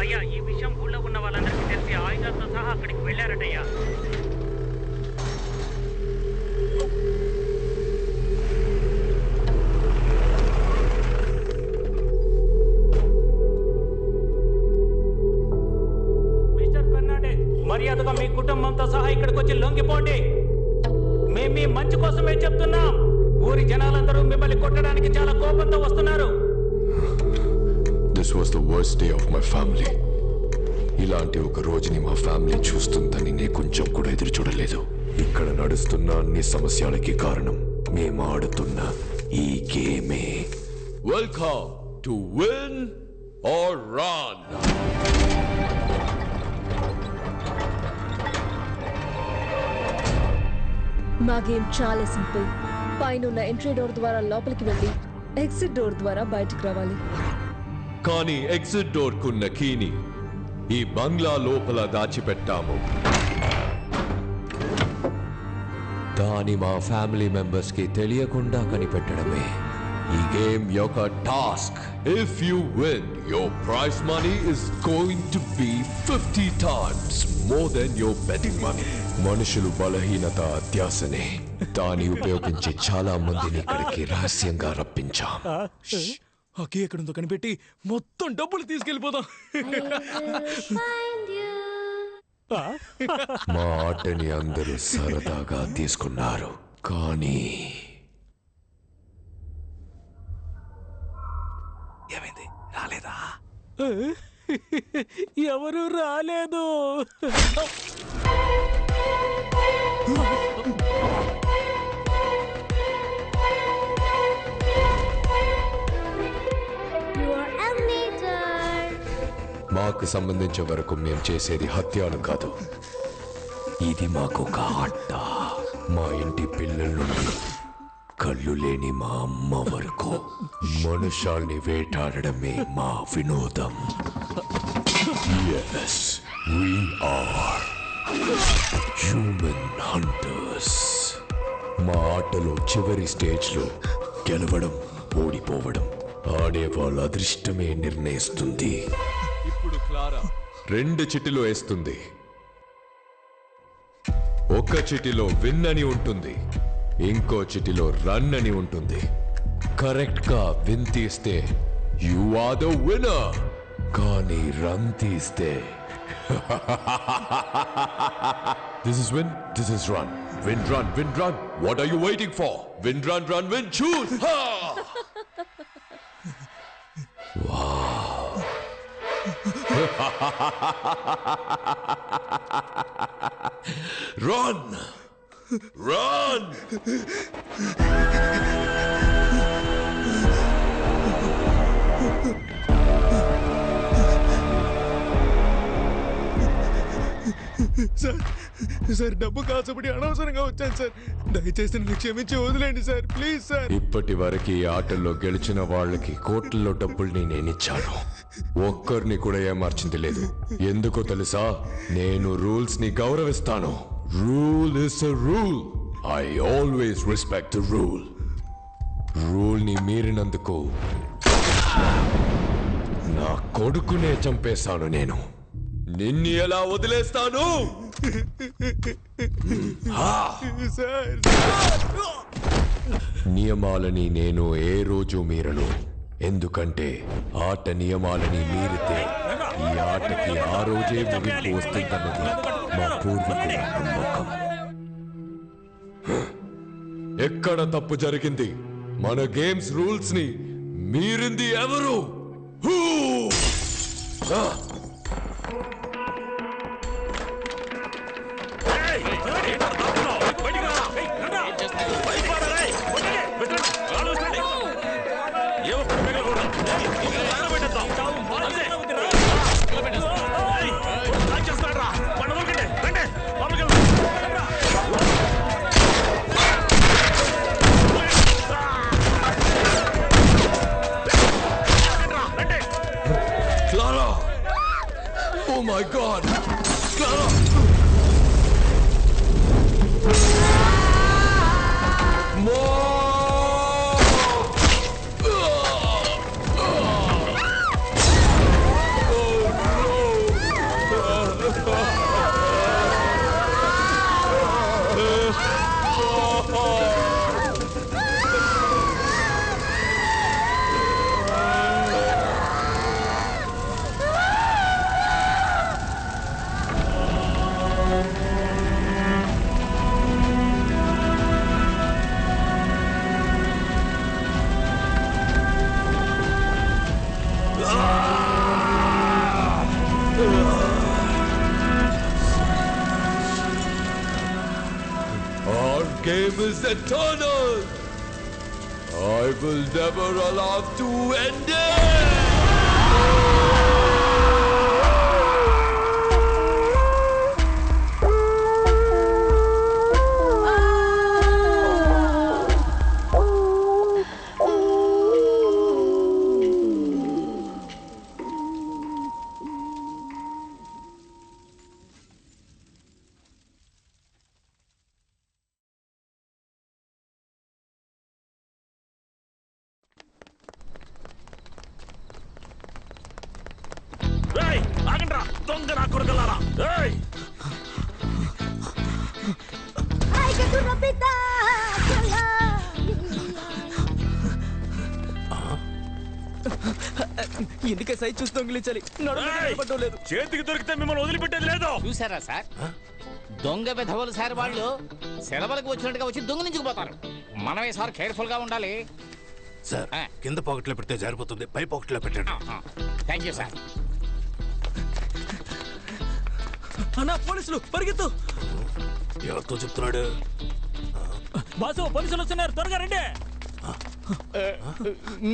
అయ్యా ఈ విషయం ఊళ్ళో ఉన్న వాళ్ళందరికీ తెలిసి ఆయుధాలతో సహా అక్కడికి వెళ్ళారటయ్యా. మిస్టర్ ఫెర్నాండెస్, మర్యాదగా మీ కుటుంబంతో సహా ఇక్కడికి వచ్చి లొంగిపోండి. మేము మీ మంచి కోసమే చెప్తున్నాం. ఊరి జనాలందరూ మిమ్మల్ని కొట్టడానికి చాలా కోపంతో వస్తున్నారు. This was the worst day of my family. ఇలాంటి ఒక రోజుని మా ఫ్యామిలీ చూస్తుందని నేను కొంచెం కూడా ఎదురు చూడలేదు. ఇక్కడ నడుస్తున్న అన్ని సమస్యలకి కారణం మేము ఆడుతున్న ఈ గేమే. Welcome to win or run. మా గేమ్ చాలా సింపుల్. పైన ఎంట్రీ డోర్ ద్వారా లోపలికి వెళ్ళి ఎగ్జిట్ డోర్ ద్వారా బయటికి రావాలి. కానీ ఎగ్జిట్ డోర్ కున్న కీని ఈ బంగ్లా లోపల దాచిపెట్టాము. దాని మా ఫ్యామిలీ మెంబర్స్ కి తెలియకుండా కనిపెట్టడమే ఈ గేమ్ యొక్క task. If you win, your prize money is going to be 50 times more than your betting money. మనుషులు బలహీనత అత్యాసనే. దాన్ని ఉపయోగించి చాలా మందిని ఇక్కడికి రహస్యంగా రప్పించాం. అకే ఎక్కడుందో కనిపెట్టి మొత్తం డబ్బులు తీసుకెళ్ళిపోదాం. మా ఆటని అందరూ సరదాగా తీసుకున్నారు, కానీ ఏమైంది? రాలేదా? ఎవరు రాలేదు. మాకు సంబంధించే వరకు మేము చేసేది హత్యలు కాదు. ఇది మాకు ఒక ఆట. మా ఇంటి పిల్లల నుండి కళ్ళు లేని మా అమ్మ వరకు మనుషాల్ని వేటాడడమే మా వినోదం. Yes, we are human hunters. మా ఆటలో చివరి స్టేజ్లో గెలవడం, ఓడిపోవడం ఆడే వాళ్ళ అదృష్టమే నిర్ణయిస్తుంది. ఇప్పుడు క్లారా 2 చిటిలో వేస్తుంది. ఒక చిటిలో విన్ అని ఉంటుంది, ఇంకో చిటిలో రన్ అని ఉంటుంది. కరెక్ట్ గా విన్ తీస్తే యు ఆర్ ద విన్నర్, కానీ రన్ తీస్తే this is win, this is run. Win run, win run. What are you waiting for? Win run, run win, choose. Wow. Run! Run! Sir డబ్బు కాసపడి అనవసరంగా వచ్చాను sir. దయచేసి నన్ను క్షమించి వదిలేండి సార్, ప్లీజ్ సార్. ఇప్పటి వరకు ఈ ఆటల్లో గెలిచిన వాళ్ళకి కోట్లలో డబ్బుల్ని నేనిచ్చాను. ఒక్కరిని కూడా ఏమార్చింది లేదు. ఎందుకో తెలుసా? నేను రూల్స్ ని గౌరవిస్తాను. Rule is a rule. I always respect the rule. Rule ని మీరినందుకు నా కొడుకునే చంపేశాను నేను. నిన్ను ఎలా వదిలేస్తాను? నియమాలని నేను ఏ రోజు మీరను. ఎందుకంటే ఆట నియమాలని మీరితే ఈ ఆటకి ఆ రోజే ముగింపు వస్తుందన్నది మా పూర్వీకుల నమ్మకం. ఎక్కడ తప్పు జరిగింది? మన గేమ్స్ రూల్స్ ని మీరింది ఎవరు? Clara! Oh my God! Clara! Oh no! game is eternal. I will never allow to end it. ఎందుకే సైజ్ చూసి దొంగిలించాలి లేదు చేతికి దొరికితే మిమ్మల్ని వదిలిపెట్టేది లేదు. చూసారా సార్, దొంగ విధవలు సార్ వాళ్ళు సెలవులకు వచ్చినట్టుగా వచ్చి దొంగిలించుకుపోతారు. మనమే సార్ కేర్ఫుల్ గా ఉండాలి సార్. కింద పాకెట్లో పెడితే జారిపోతుంది, పై పాకెట్లో పెట్టండి. Thank you sir. అన్నా పోలీసులు పరిగెత్తు. ఎవరితో చెప్తున్నాడు? బాసు పోలీసులు వస్తున్నారు, త్వరగా రండి.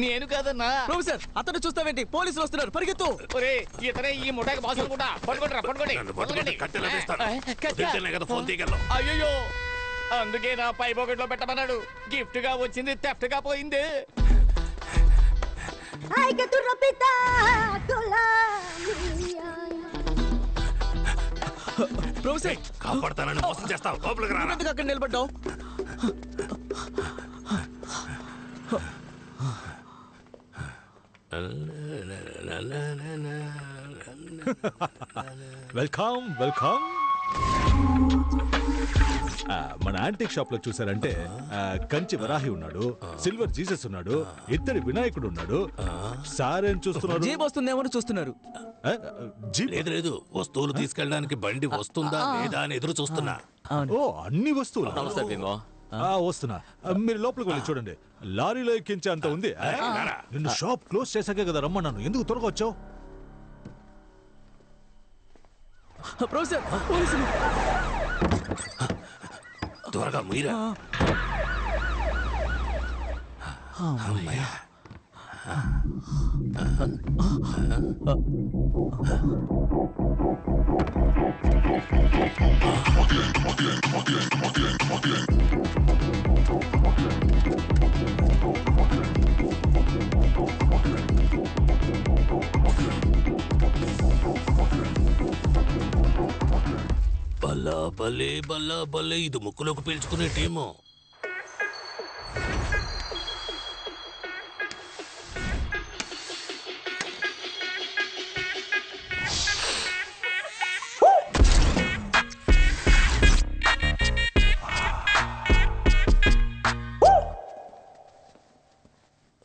నేను కాదన్నా. ప్రొఫెసర్ అతను చూస్తావేంటి, పోలీసులు వస్తున్నారు పరిగెత్తు. ఒరే ఇతనే ఈ ముఠాకి బాస్ అనుకుంటా. పట్టుకోండి పట్టుకోండి. అయ్యో అందుకే నా పై పాకెట్ లో పెట్టమన్నాడు. గిఫ్ట్ గా వచ్చింది థెఫ్ట్ గా పోయింది. ప్రొఫెసర్ కాపాడతానని మోసం చేస్తావు, లోపలికి రా. ఎందుకు అక్కడ నిలబడ్డావు? Welcome welcome. మన యాంటిక్ షాప్ లో చూసారంటే కంచి వరాహి ఉన్నాడు, సిల్వర్ జీసస్ ఉన్నాడు, ఇద్దరి వినాయకుడు ఉన్నాడు. సారేం చూస్తున్నారు? జీప్ వస్తుందేమో చూస్తున్నారు. లేదు లేదు, వస్తువులు తీసుకెళ్ళడానికి బండి వస్తుందా లేదా అని ఎదురు చూస్తున్నా. ఓ అన్ని వస్తువులు వస్తున్నా. మీరు లోపలికి వెళ్ళి చూడండి, లారీలో ఎక్కించే అంత ఉంది. నిన్ను షాప్ క్లోజ్ చేశాకే కదా రమ్మన్నాను, ఎందుకు త్వరగా వచ్చావు? ప్రొఫెసర్ పోలీసులు. త్వరగా మీరా. బల్లా బల్లే బల్లా బల్లే, ఇది ముక్కులోకి పీల్చుకునే టీము.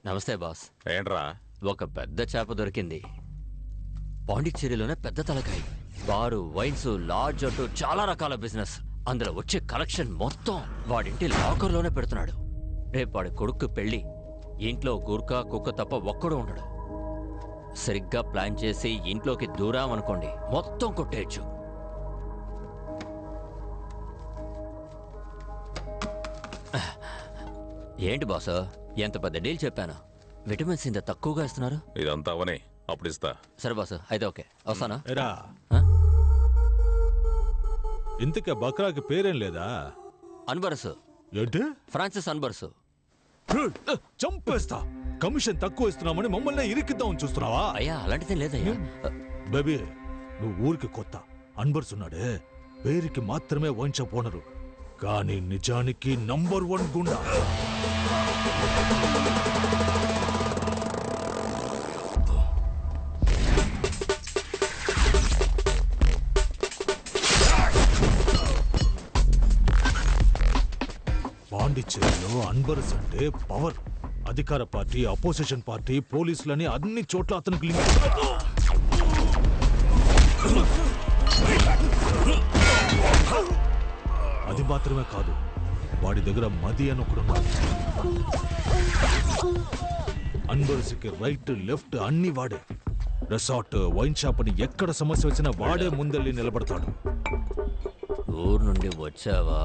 నమస్తే బాస్. ఏంట్రా? ఒక పెద్ద చేప దొరికింది. పాండిచ్చేరిలోనే పెద్ద తలకాయ. బారు, వైన్స్, లాడ్జ్ అంటూ చాలా రకాల బిజినెస్. అందులో వచ్చే కలెక్షన్ మొత్తం వాడింటి లాకర్లోనే పెడుతున్నాడు. రేపు వాడి కొడుకు పెళ్లి. ఇంట్లో గుర్కా కుక్క తప్ప ఒక్కడు ఉండడు. సరిగ్గా ప్లాన్ చేసి ఇంట్లోకి దూరామనుకోండి, మొత్తం కొట్టేయచ్చు. ఏంటి బాసు, ఎంత పెద్ద డీల్ చెప్పాను. విటమిన్స్ ఇంత తక్కువగా ఇస్తున్నారు. ఇదంతా అవనే, అప్పుడు ఇస్తా. సరే బాసు, అయితే ఓకే, వస్తానా? ఇంతకే బక్రాకి పేరేం లేదా? అన్బర్స్. ఏంటి? ఫ్రాన్సిస్ అన్బర్స్. చంపేస్తా. కమిషన్ తక్కువ ఇస్తున్నామని మమ్మల్ని ఇరికిద్దామని చూస్తున్నావా? అయ్యా అలాంటిదే లేదయ్యా. బేబీ నువ్వు ఊరికి కొత్త. అన్బర్స్ ఉన్నాడే, పేరుకి మాత్రమే వైన్ షాప్ ఓనరు, కానీ నిజానికి నంబర్ 1 గుండా. పాండిచ్చేరిలో అన్బర్స్ అంటే పవర్. అధికార పార్టీ, అపోజిషన్ పార్టీ, పోలీసులని అన్ని చోట్ల అతనికి లింక్. అది మాత్రమే కాదు, వాడి దగ్గర మది అని ఒకడున్నాడు. అన్బర్స్కి రైట్ లెఫ్ట్ అన్ని వాడే. రిసార్ట్, వైన్ షాప్ అని ఎక్కడ సమస్య వచ్చినా వాడే ముందెళ్ళి నిలబడతాడు. ఊరు నుండి వచ్చావా?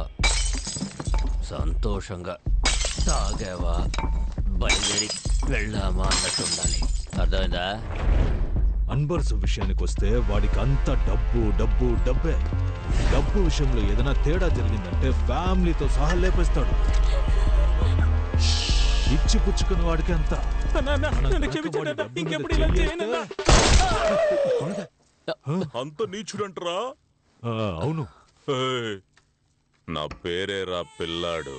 సంతోషంగా తాగావా బయలుదేరి వెళ్ళామా అన్నట్టు ఉండాలి. అర్థమైందా? అన్బర్స్ విషయానికి వస్తే వాడికి అంత డబ్బు డబ్బు డబ్బే. డబ్బు విషయంలో ఏదైనా తేడా జరిగిందంటే ఫ్యామిలీతో సహా లేపేస్తాడు. ఇచ్చి పుచ్చుకున్న వాడికి అంత. అంత నీచుడంటరా? అవును. నా పేరేరా పిల్లాడు.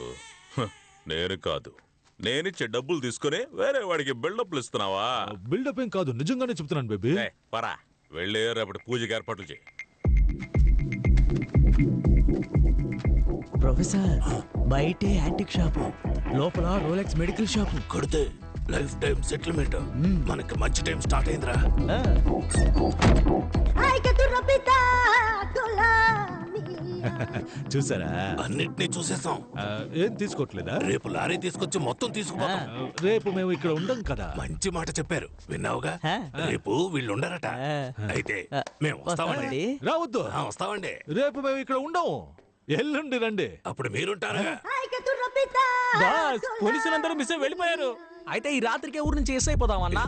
నేను కాదు. నేనిచ్చే డబ్బులు తీసుకుని వేరే వాడికి బిల్డప్లు ఇస్తున్నావా? బిల్డప్ ఏం కాదు, నిజంగానే చెప్తున్నాను బేబీ. పరా వెళ్ళి రేపటి పూజకి ఏర్పాట్లు చేయి. ప్రొఫెసర్, బయటే యాంటిక్ షాపు, లోపల రోలెక్స్ మెడికల్ షాపు. కొడితే లైఫ్ టైం సెటిల్మెంట్. మనకి మంచి టైం స్టార్ట్ అయిందిరా. చూసారా? అన్నిటినీ చూసేసాం. ఏం తీసుకోవట్లేదా? రేపు లారీ తీసుకొచ్చి మొత్తం తీసుకుపోతాం. రేపు మేము ఇక్కడ ఉండం కదా. మంచి మాట చెప్పారు, విన్నావుగా? రేపు వీళ్ళు ఉండరట. అయితే మేము వస్తామండి. రావద్దు. వస్తామండి. రేపు మేము ఇక్కడ ఉండము. ఎల్లుండి రండి. అప్పుడు మీరుంటారుగా. పోలీసులందరూ మిస్ వెళ్ళిపోయారు. అయితే ఈ రాత్రికే ఊరు నుంచి ఎస్ అయిపోదామన్నా.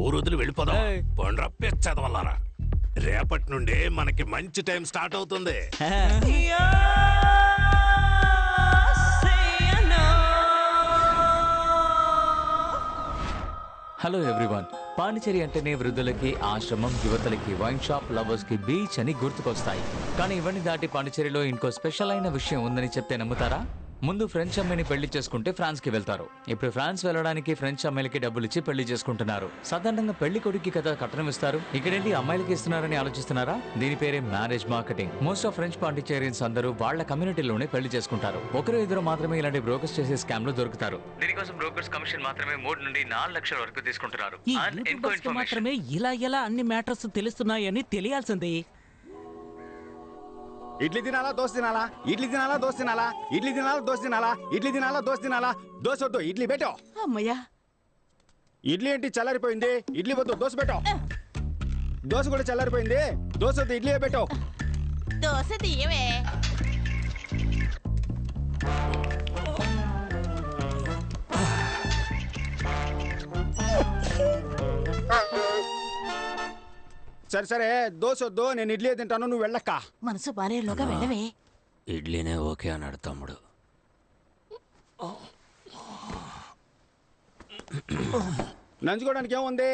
ఊరు వదిలి వెళ్ళిపోదాం. పండ్ర పెచ్చదవల్లారా. రేపటి నుండే మనకి మంచి టైం స్టార్ట్ అవుతుంది. Hello everyone. పాండిచేరి అంటేనే వృద్ధులకి ఆశ్రమం, యువతలకి వైన్ షాప్, లవర్స్ కి బీచ్ అని గుర్తుకొస్తాయి. కానీ ఇవన్నీ దాటి పాండిచేరిలో ఇంకో స్పెషల్ అయిన విషయం ఉందని చెప్తే నమ్ముతారా? ముందు ఫ్రెంచ్ అమ్మాయిని పెళ్లి చేసుకుంటే ఫ్రాన్స్ కి వెళ్తారు. ఇప్పుడు ఫ్రాన్స్ వెళ్ళడానికి ఫ్రెంచ్ అమ్మాయిలకి డబ్బులు ఇచ్చి పెళ్లి చేసుకుంటున్నారు. సాధారణంగా పెళ్లి కొడుకు కదా కట్నం ఇస్తారు. ఇక్కడేంటి అమ్మాయిలకి ఇస్తున్నారని ఆలోచిస్తున్నారా? దీని పేరే marriage marketing. Most of French Pondicherrians అందరూ వాళ్ళ కమ్యూనిటీలోనే పెళ్లి చేసుకుంటారు. ఒకరు ఇద్దరు మాత్రమే ఇలాంటి బ్రోకర్స్ చేసే స్కామ్ లో దొరుకుతారు. దీనికోసం బ్రోకర్స్ కమిషన్ మాత్రమే 3 నుండి 4 లక్షల వరకు తీసుకుంటున్నారు. మాత్రమే ఇలా ఎలా అన్ని మ్యాటర్స్ తెలుస్తున్నాయని తెలియాల్సింది. ఇడ్లీ తినాలా దోశ తినాలా? ఇడ్లీ తినాలా దోశ తినాలా? ఇడ్లీ తినాలా దోశ తినాలా? ఇడ్లీ తినాలా దోశ తినాలా? దోశ వద్దు, ఇడ్లీ పెట్టో. అమ్మయ్యా, ఇడ్లీ ఏంటి చల్లారిపోయింది? ఇడ్లీ వద్దు, దోశ పెట్టో. దోశ కూడా చల్లారిపోయింది, దోశ వద్దు, ఇడ్లీ పెట్టో. దోశ తీయవే. సరే సరే, దోశ వద్దు, నేను ఇడ్లీ తింటాను, నువ్వు వెళ్ళక్క. మనసు బారేలోగా వెళ్ళవే. ఇడ్లీనే ఓకే అన్నాడు తమ్ముడు. నంచుకోవడానికి ఏముంది?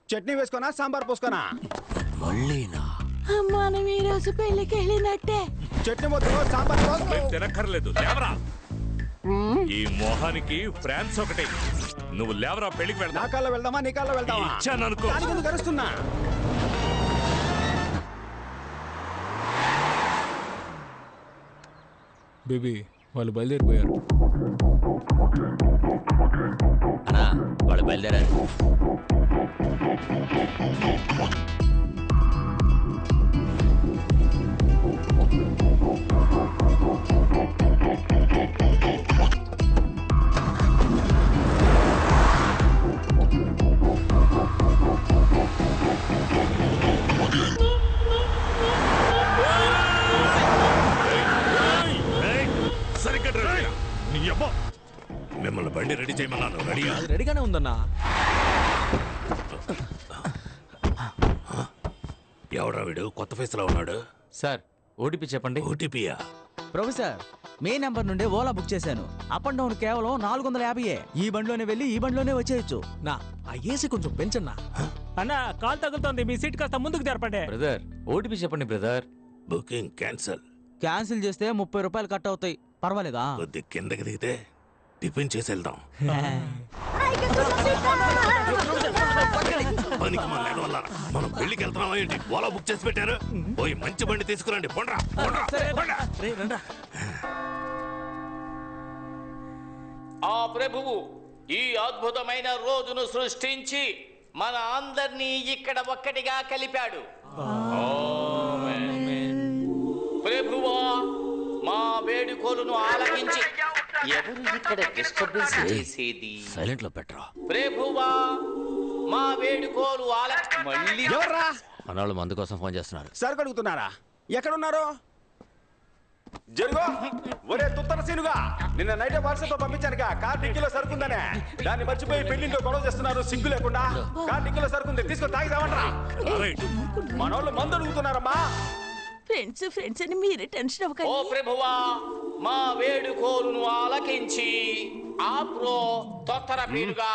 చట్నీ వేసుకోనా, సాంబార్ పోసుకోనా? మళ్ళీనా? మనం ఈ రోజు పెళ్లికి వెళ్ళినట్టే. చట్నీ వద్దు, సాంబార్ పోసుకో. తినక్కర్లేదు, లేవరా. ఈ మొహానికి ఫ్రాన్స్ ఒకటి. నువ్వు లేవరా, పెళ్లికి వెళ్దా. నా కాల్లో వెళ్దామా, నీ కాల్లో వెళ్దామా? ఇచ్చాననుకో. కరుస్తున్నా. బేబీ, వాళ్ళు బయలుదేరిపోయారు. అన్నా, వాళ్ళు బయలుదేరారు. మిమ్మల్ని బండి రెడీ చేయమన్నాను. రెడీగా? రెడీగానే ఉందన్నా. ఎవడా వీడు కొత్త ఫేస్ లో ఉన్నాడు? సార్, ఓటీపీ చెప్పండి. ఓటీపీయా? ప్రొఫెసర్, మే నెంబర్ నుండి ఓలా బుక్ చేశాను. అప్ అండ్ డౌన్ కేవలం 450. ఈ బండిలోనే వెళ్ళి ఈ బండిలోనే వచ్చేయచ్చు. నా ఆ ఏసీ కొంచెం పెంచన్నా. అన్నా, కాల్ తగులుతోంది, మీ సీట్ కాస్త ముందుకు జరపండి. బ్రదర్, ఓటీపీ చెప్పండి బ్రదర్. Booking cancel. క్యాన్సిల్ చేస్తే 30 రూపాయలు కట్ అవుతాయి. పర్వాలేదా? కొద్ది కిందకి దిగితే టిఫిన్ చేసి వెళ్దాం. పనికి మన వల్ల మనం పెళ్లికి వెళ్తున్నామా ఏంటి? ఓలా బుక్ చేసి పెట్టారు. పోయి మంచి బండి తీసుకురండి. పొండ్రా ఆ ప్రభువు ఈ అద్భుతమైన రోజును సృష్టించి మన అందరినీ ఇక్కడ ఒక్కటిగా కలిపాడు. ప్రభువా, మా వేడుకోలును ఆలకించి ఎవరు ఇక్కడ డిస్టర్బెన్స్ చేసేది? సైలెంట్ లో పెట్టరా. ప్రభువా, మా వేడుకోలు మళ్ళీ ఎవర్రా? మనవాళ్ళు మందు కోసం ఫోన్ చేస్తున్నారు. సరుకు అడుగుతున్నారా? ఎక్కడున్నారు? జరుగు. ఒరే తుత్తర సీనుగా, నిన్న నైట్ వాట్సాప్ తో పంపించానుగా కార్ డిక్కీలో సరుకుందనే. దాన్ని మర్చిపోయి పెళ్లింట్లో గొడవ చేస్తున్నారు సిగ్గు లేకుండా. కార్ డిక్కీలో సరుకుంది, తీసుకొని తాగిదామంటారా? మనోళ్ళు మందు అడుగుతున్నారమ్మా. ఫ్రెండ్స్ అని మీరే టెన్షన్ ఓ అవ్వకండి. ప్రభువా, మా వేడుకోలును ఆలకించి ఆప్రో తొత్తర పీరుగా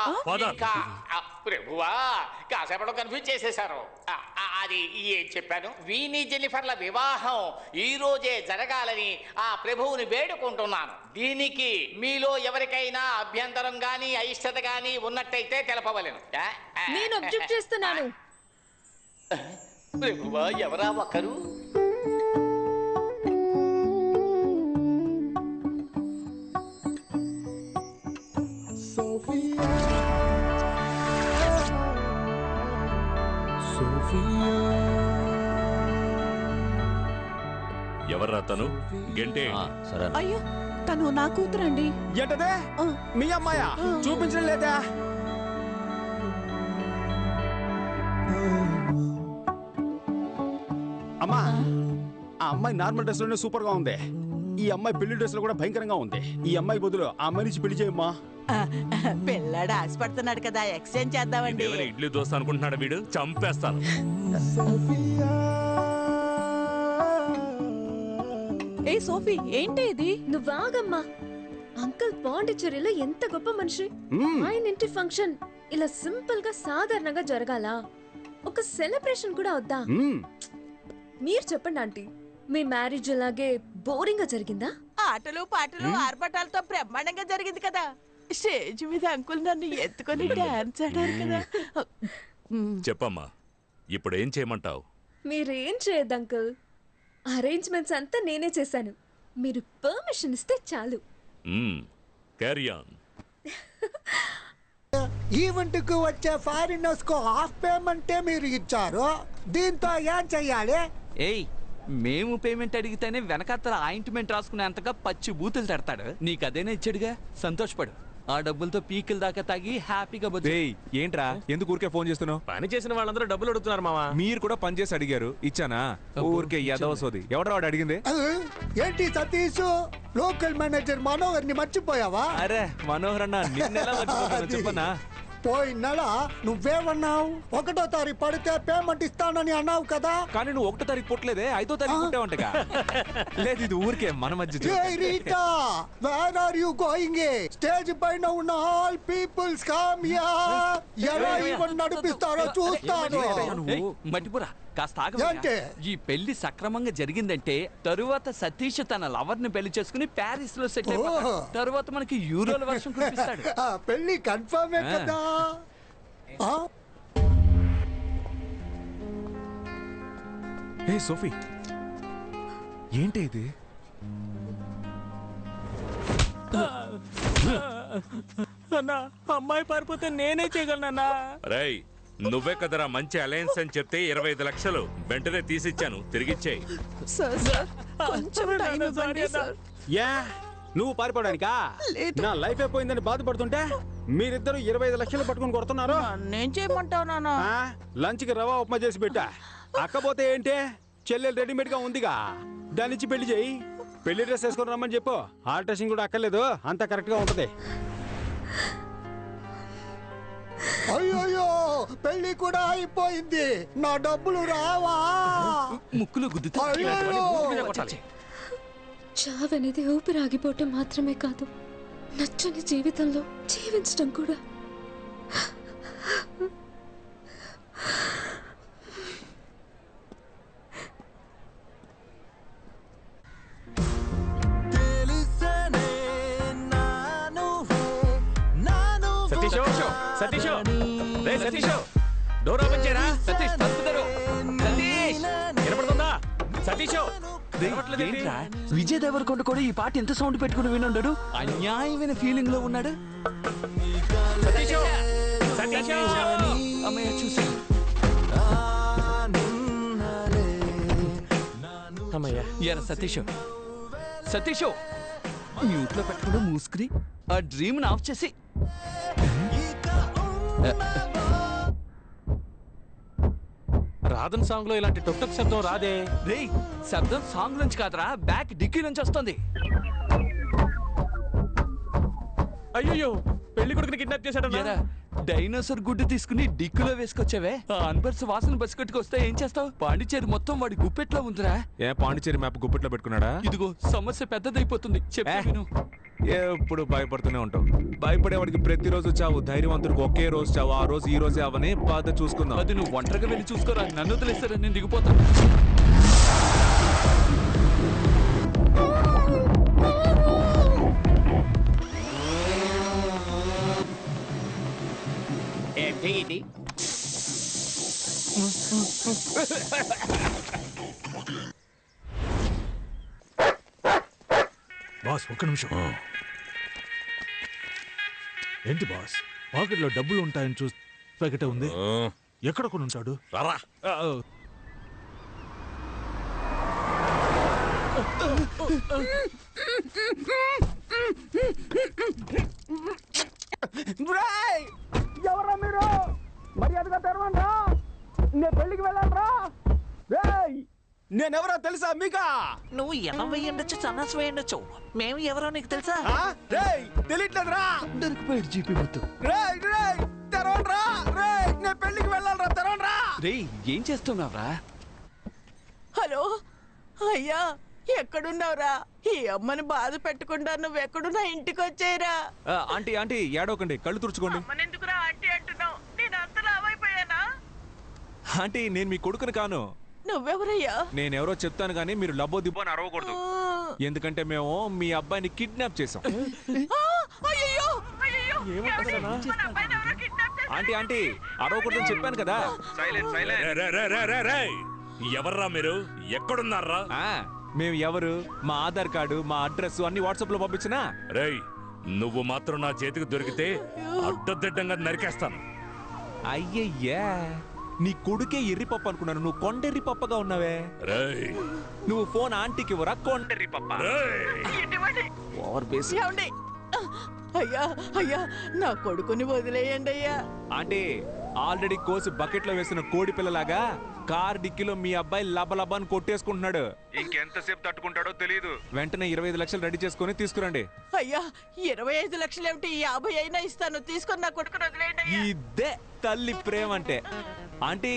ఇంకా ప్రభువా కాసేపట్లో కన్ఫ్యూజ్ చేసేశారు. అది ఏం చెప్పాను, వీని జెన్నిఫర్ల వివాహం ఈ రోజే జరగాలని ఆ ప్రభువుని వేడుకుంటున్నాను. దీనికి మీలో ఎవరికైనా అభ్యంతరం గాని అయిష్టత గాని ఉన్నట్టయితే తెలపవలెను. నేను అబ్జెక్ట్ చేస్తున్నాను. ప్రభువా ఎవరా ఒకరు? ఎవర్రా తను? గంటే అయ్యో తను నా కూతురండి. ఏంటదే మీ అమ్మాయా? చూపించడం లేదా? అమ్మా, ఆ అమ్మాయి నార్మల్ డ్రెస్ లోనే సూపర్ గా ఉంది. ఈ అమ్మాయి పెళ్లి డ్రెస్ లో కూడా భయంకరంగా ఉంది. ఈ అమ్మాయి బదులు ఆ అమ్మాయి నుంచి పెళ్లి చేయమ్మా. పిల్లాడు ఆశపడుతున్నాడు కదా, ఎక్స్చేంజ్ చేద్దామండి. ఇడ్లీ దోశ అనుకుంటున్నాడు వీడు, చంపేస్తాను. ఏ సోఫీ, ఏంటి ఇది? నువ్వు ఆగమ్మా. అంకుల్ పాండిచ్చేరిలో ఎంత గొప్ప మనిషి. ఆయన ఇంటి ఫంక్షన్ ఇలా సింపుల్ గా సాధారణంగా జరగాల? ఒక సెలబ్రేషన్ కూడా వద్దా? మీరు చెప్పండి ఆంటీ, మీ మ్యారేజ్ అలాగే బోరింగ్ గా జరిగిందా? ఆటలు పాటలు ఆర్భటాలతో బ్రహ్మాండంగా జరిగింది కదా. స్టేజ్ మీద అంకుల్ నన్ను ఎత్తుకొని డాన్స్ ఆడారు కదా. చెప్పమ్మా, ఇప్పుడు ఏం చేయమంటావు? మీరేం చేయొద్దు అంకుల్, అరేంజ్మెంట్స్ అంతా నేనే చేశాను. మీరు పర్మిషన్ ఇస్తే చాలు. Carry on. ఈవెంట్ కు వచ్చే ఫారినర్స్ కు హాఫ్ పేమెంటే మీరు ఇచ్చారు. దీంతో ఏం చెయ్యాలి? ఏయ్, మేము పేమెంట్ అడిగితేనే వెనకాతల ఆయింట్మెంట్ రాసుకునేంతగా పచ్చి బూతులు తడతాడు. నీకు అదేనా ఇచ్చాడుగా, సంతోషపడు. ఆ డబ్బులతో పీకిల దాకా తాగి హ్యాపీగా బతుకు. ఏంట్రా, ఎందుకు ఊరికే ఫోన్ చేస్తున్నావు? పని చేసిన వాళ్ళందరూ డబ్బులు అడుగుతున్నారు మావా. మీరు కూడా పని చేసి అడిగారు, ఇచ్చానా? ఊరికే యదవసోది. ఎవడో వాడు అడిగింది? ఏంటి సతీష్, లోకల్ మేనేజర్ మనోహర్ ని మర్చిపోయావా? అరే మనోహర్ అన్న, నిన్నెలా మర్చిపోతానో చెప్పనా? పోయిన నెల నువ్వేమన్నావు? 1వ తారీఖు పడితే పేమెంట్ ఇస్తానని అన్నావు కదా. కానీ నువ్వు 1వ తారీఖు పుట్టలేదే, 5వ తారీఖు పుట్టావంటగా. లేదు, ఇది ఊరికే మన మధ్య. Where are you going? Stage పైన ఉన్న ఆల్ పీపుల్స్ కమ్ హియర్. ఎలా ఈవెంట్ నడిపిస్తారో చూస్తాను. మట్టిపురా, కాస్త ఆగండి. ఈ పెళ్లి సక్రమంగా జరిగిందంటే తరువాత సతీష్ తన లవర్ ని పెళ్లి చేసుకుని ప్యారిస్ లో సెటిల్ అయిపోతాడు. తరువాత మనకి యూరోల వర్షం కురిపిస్తాడు. పెళ్లి కన్ఫర్మే కదా. ఏ సోఫీ, ఏంటి ఇది? అన్నా, అమ్మాయి పారిపోతే నేనే చేయగలనన్నా. రేయ్, నువ్వే కదరా మంచి అలయన్స్ అని చెప్తే 25 లక్షలు వెంటనే తీసిచ్చాను, తిరిగిచ్చేయి. యా, నువ్వు పారిపోవడానికా? నా లైఫ్ అయిపోయిందని బాధపడుతుంటే మీరిద్దరు 25 లక్షలు పట్టుకుని కొడుతున్నారు. నేను చేయమంటావు నాన్న? లంచ్ కి రవా ఉప్మా చేసి పెట్టా. అక్కపోతే ఏంటే, చెల్లెలు రెడీమేడ్ గా ఉందిగా, దానిచ్చి పెళ్లి చేయి. పెళ్లి డ్రెస్ వేసుకొని రమ్మని చెప్పు. ఆల్ట్రేషన్ కూడా అక్కర్లేదు, అంతా కరెక్ట్ గా ఉంటది. అయ్యో, పెళ్లి కూడా అయిపోయింది. నా డబ్బులు రావా? ముక్కులు గుద్దుతూ చావనేది ఊపిరాగిపోవటం మాత్రమే కాదు, నచ్చని జీవితంలో జీవించడం కూడా. సతీష్, సతీష్, డోర్ ఓపెన్ చేయరా. సతీష్, తప్పుతారు. సతీష్, వినపడుతుందా? సతీష్, విజయ్ దేవరకొండ కూడా ఈ పాట ఎంత సౌండ్ పెట్టుకుని వినుండడు. అన్యాయమైన ఫీలింగ్ లో ఉన్నాడు. అమ్మయ్య, చూసి ఎరా సతీష్, సతీష్ మ్యూట్ లో పెట్టుకుంటూ మూసుకుని ఆ డ్రీమ్ ఆఫ్ చేసి రాధన్ సాంగ్ లో ఇలాంటి టొక్టక్ శబ్దం రాదే. రే శబ్దం సాంగ్ నుంచి కాదురా, బ్యాక్ డిక్కీ నుంచి వస్తుంది. అయ్యో పెళ్లి కొడుకుని కిడ్నాప్ చేశాడు. డైనోసార్ గుడ్డు తీసుకుని డిక్కులో వేసుకొచ్చావే, ఆ అన్బర్స్ వాసన బస్సు కట్టుకొస్తే ఏం చేస్తావు? పాండిచేరి మొత్తం వాడి గుప్పెట్లో ఉందిరా. ఏ పాండిచేరి మ్యాప్ గుప్పెట్లో పెట్టుకున్నాడా? ఇదిగో సమస్య పెద్దదైపోతుంది, చెప్పు. ఎప్పుడు భయపడుతూనే ఉంటావు. భయపడేవాడికి ప్రతిరోజు చావు, ధైర్యవంతుడికి ఒకే రోజు చావు. ఆ రోజు ఈ రోజే అవని బాధ చూసుకుందాం. అది నువ్వు ఒంటరిగా వెళ్ళి చూసుకోరా, నన్ను వదిలేస్తారా, నేను దిగిపోతాను. ఏంటి బాస్ ఒక్క నిమిషం. ఏంటి బాస్, పాకెట్లో డబ్బులు ఉంటాయని చూసి ప్యాకెట్ ఉంది. ఎక్కడ కొని ఉంటాడు? ఎవరా మీరు? మర్యాదగా తెరవండి. నేను పెళ్లికి వెళ్ళాలరా. నేనెవరో తెలుసా మీకా? నువ్వు ఎనం వేయండొచ్చు, సన్నాస్ వేయండొచ్చు, మేము ఎవరో నీకు తెలుసా? తెలియట్లేదురా. దొరికిపోయాడు జీపీ మొత్తం. తెరవండ్రా. నేను పెళ్లికి వెళ్ళాలరా, తెరవండ్రా. రే ఏం చేస్తున్నావురా? హలో అయ్యా, ఎక్కడున్నావురా? ఈ అమ్మని బాధ పెట్టకుండా నువ్వు ఎక్కడున్నా ఇంటికి వచ్చేయరా. ఆంటీ ఆంటీ ఏడవకండి, కళ్ళు తుడుచుకోండి. ఎందుకురా ఆంటీ అంటున్నావు? నేను అంత లావైపోయానా? ఆంటీ నేను మీ కొడుకుని కాను. నువ్వెవరయ్యా? నేనెవరో చెప్తాను కానీ మీరు లబ్బో దిబ్బో అని అరవకూడదు. ఎందుకంటే మేము మీ అబ్బాయిని కిడ్నాప్ చేసాం. ఆంటీ ఆంటీ అరవకూడదని చెప్పాను కదా. ఎవర్రా మీరు? ఎక్కడున్నారా? మేము ఎవరు, మా ఆధార్ కార్డు, మా అడ్రస్ అన్ని వాట్సాప్ లో పంపించినా. రేయ్ నువ్వు మాత్రం నా చేతికి దొరికితే అడ్డదిడ్డంగా నరికేస్తాను. అయ్యయ్యా, నీ కొడుకే ఎర్రిపప్పు అనుకున్నాను, నువ్వు కొండెర్రి పప్పగా ఉన్నావే. రేయ్ నువ్వు ఫోన్ ఆంటీకి ఇవ్వరా, కొండెర్రి పప్ప. Over base. అయ్యా అయ్యా, నా కొడుకుని వదిలేయండి అయ్యా. ఆంటీ ఆల్రెడీ కోసి బకెట్ లో వేసిన కోడి పిల్లలాగా కార్ డిక్కీలో మీ అబ్బాయి లబలబాన్ని కొట్టేసుకుంటున్నాడు. ఇంకెంతసేపు తట్టుకుంటాడో తెలియదు. వెంటనే 25 లక్షలు రెడీ చేసుకుని తీసుకురండి. అయ్యా 25 లక్షలు ఏమిటి, 50 అయినా ఇస్తాను, తీసుకొని నా కొడుకుని వదిలేయండి. ఇదే తల్లి ప్రేమ అంటే. ఆంటీ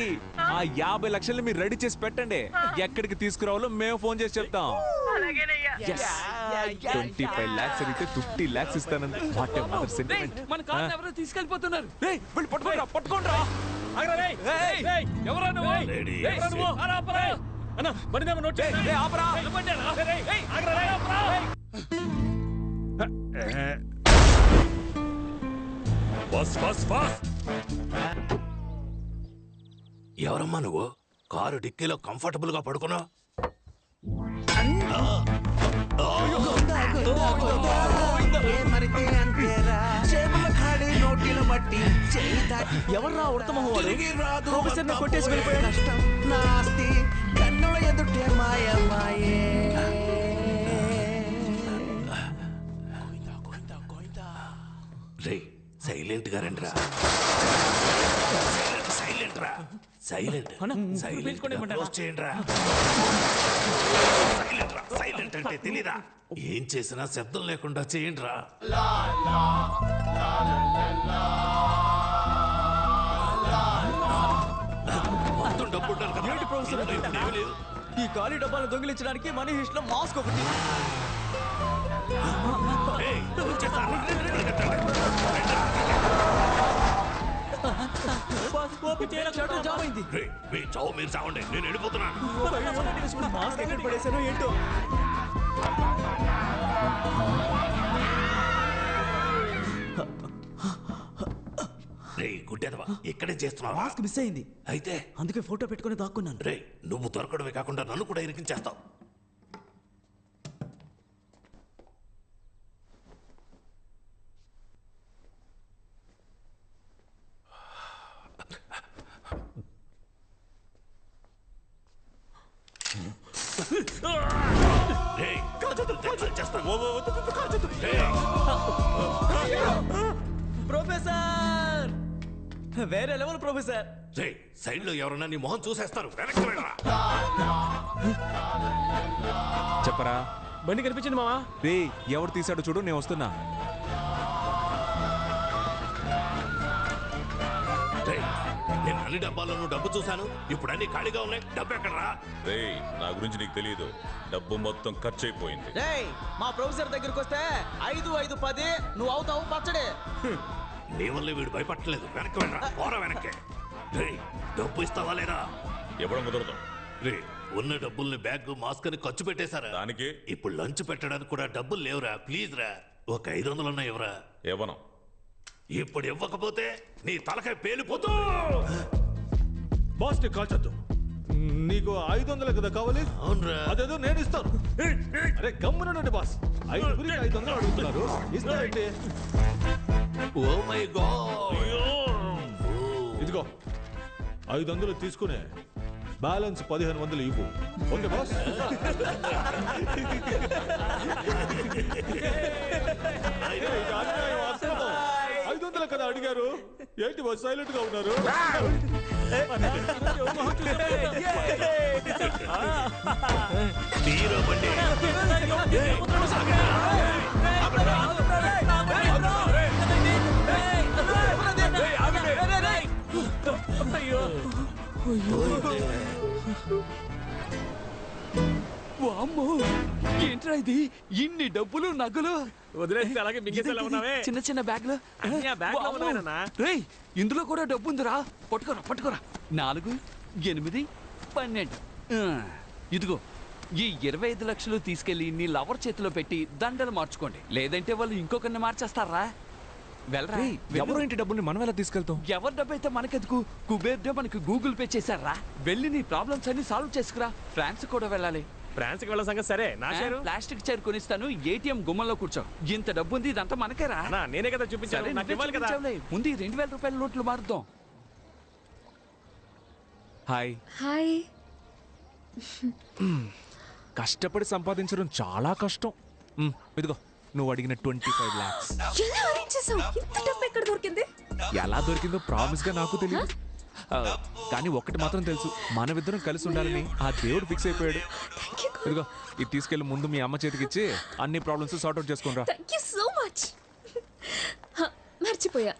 ఆ 50 లక్షలు మీరు రెడీ చేసి పెట్టండి. ఎక్కడికి తీసుకురావాలో మేము ఫోన్ చేసి చెప్తాం. 25 lakhs అడిగితే 50 lakhs ఇస్తానండి. మన కార్ ఎవరో తీసుకెళ్ళిపోతున్నారు. పట్టుకోండి. ఎవరా నువ్వు? అన్న బండి నెంబర్ నోట్ చేయండి. ఎవరమ్మా నువ్వు? కారు డిక్కీలో కంఫర్టబుల్ గా పడుకున్నావు. ఎవర్రా ఉడతమహోడు? ప్రొఫెసర్ని కొట్టేసి వెళ్ళిపోయాడు. కష్టం నాస్తి కన్నుల ఎదుటే మాయమాయే. రే సైలెంట్ గా రండిరా. సైలెంట్ రా. సైలెంట్ సైలెంట్ అంటే తెలీదా? ఏం చేసినా శబ్దం లేకుండా చేయండి రా. మొత్తం డబ్బు ఉండాలి కదా. ఈ ఖాళీ డబ్బాలు దొంగిలించడానికి మనీ హిస్ట్ లో మాస్క్ ఒకటి. మీ చావు మీరు చావండి, నేను వెళ్ళిపోతున్నాను. మాస్క్ ఎక్కడ పడేసానో ఏంటో. రే గుడ్డెదవా, ఇక్కడే చేస్తున్నావు. మాస్క్ మిస్ అయింది, అయితే అందుకే ఫోటో పెట్టుకుని దాక్కున్నాను. రే నువ్వు దొరకడమే కాకుండా నన్ను కూడా ఇరికించేస్తావు. ప్రొఫెసర్ వేరే లెవెల్ ప్రొఫెసర్. సైడ్ లో ఎవరన్నా నీ మొహం చూసేస్తారు. వెనక్కి వెళ్ళరా. చెప్పరా బండి కనిపించింది మావా. రే ఎవరు తీసాడో చూడు, నేను వస్తున్నా. నేను అన్ని డబ్బాల్లోనూ డబ్బు చూశాను, ఇప్పుడు అన్ని ఖాళీగా ఉన్నాయి. డబ్బు ఎక్కడరా? రేయ్, నా గురించి నీకు తెలియదు. డబ్బు మొత్తం ఖర్చు అయిపోయింది. మా ప్రొఫెసర్ దగ్గరికి వస్తే 5, 5, 10 నువ్వు అవుతావు పచ్చడే. నీ వల్ల వీడు భయపడలేదు. వెనక్కి వెళ్ళరా. పోరా వెనక్కి. రేయ్, డబ్బు ఇస్తావా లేదా? ఇవ్వడం కుదరదు. రే, ఉన్న డబ్బుల్ని బ్యాగ్ మాస్క్ అని ఖర్చు పెట్టేశారా? దానికి ఇప్పుడు లంచ్ పెట్టడానికి కూడా డబ్బులు లేవురా. ప్లీజ్ రా, ఒక 500 ఇవ్వరా. ఇవ్వను. ఇప్పుడు ఇవ్వకపోతే నీ తలకాయ పేలిపోతూ. బాస్ ని కాల్చొద్దు. నీకు 500 కదా కావాలి? అవునరా. అదేదో నేను ఇస్తాను. అరే గమ్మునండి బాస్. 500 అడుగుతున్నారు, ఇస్తానండి. Oh my God. ఇదిగో 500 తీసుకునే బ్యాలెన్స్ 1500 ఇవ్వు. Okay boss. 500 కదా అడిగారు. ఏంటి బాస్ సైలెంట్ గా ఉన్నారు? వామ్మో, ఏంట్రా ఇది? ఇన్ని డబ్బులు నగలు వదిలేసి అలాగే మింగేసేలా ఉన్నావే. చిన్న చిన్న బ్యాగ్లు. రేయ్, ఇందులో కూడా డబ్బు ఉందిరా. పట్టుకోరా పట్టుకోరా. 4, 8, 12. ఇదిగో ఈ 25 లక్షలు తీసుకెళ్లి నీ లవర్ చేతిలో పెట్టి దండలు మార్చుకోండి. లేదంటే వాళ్ళు ఇంకొకరిని మార్చేస్తారా. వెళ్ళరా. ఎవరు ఇంటి డబ్బుల్ని మనం ఎలా తీసుకెళ్తాం? ఎవరి డబ్బు అయితే మనకెందుకు? కుబేర్ డే మనకి గూగుల్ పే చేశారా. వెళ్ళి నీ ప్రాబ్లమ్స్ అన్ని సాల్వ్ చేసుకురా. ఫ్రాన్స్ కూడా వెళ్ళాలి. ఫ్రాన్స్ కి వెళ్ళ సంగతి సరే. నా షేరు ప్లాస్టిక్ చైర్ కొనిస్తాను. ఏటీఎం గుమ్మంలో కూర్చో. ఇంత డబ్బు ఉంది, ఇదంతా మనకేరా. నేనే కదా చూపించాను. నాకు ఇవ్వాలి కదా. ముందు 2000 రూపాయల నోట్లు మారుద్దాం. హాయ్. హాయ్. కష్టపడి సంపాదించడం చాలా కష్టం. ఇదిగో నువ్వు అడిగిన 25 lakhs. ఎలా అరేంజ్ చేసావు? ఇంత డబ్బు ఎక్కడ దొరికింది? ఎలా దొరికిందో ప్రామిస్ గా నాకు తెలియదు. కానీ ఒక్కటి మాత్రం తెలుసు, మనమిద్దరం కలిసి ఉండాలని ఆ దేవుడు ఫిక్స్ అయిపోయాడు. ఇదిగో ఇది తీసుకెళ్లి ముందు మీ అమ్మ చేతికి ఇచ్చి అన్ని ప్రాబ్లమ్స్ సార్ట్ అవుట్ చేసుకుంటా. Thank you so much. మర్చిపోయా.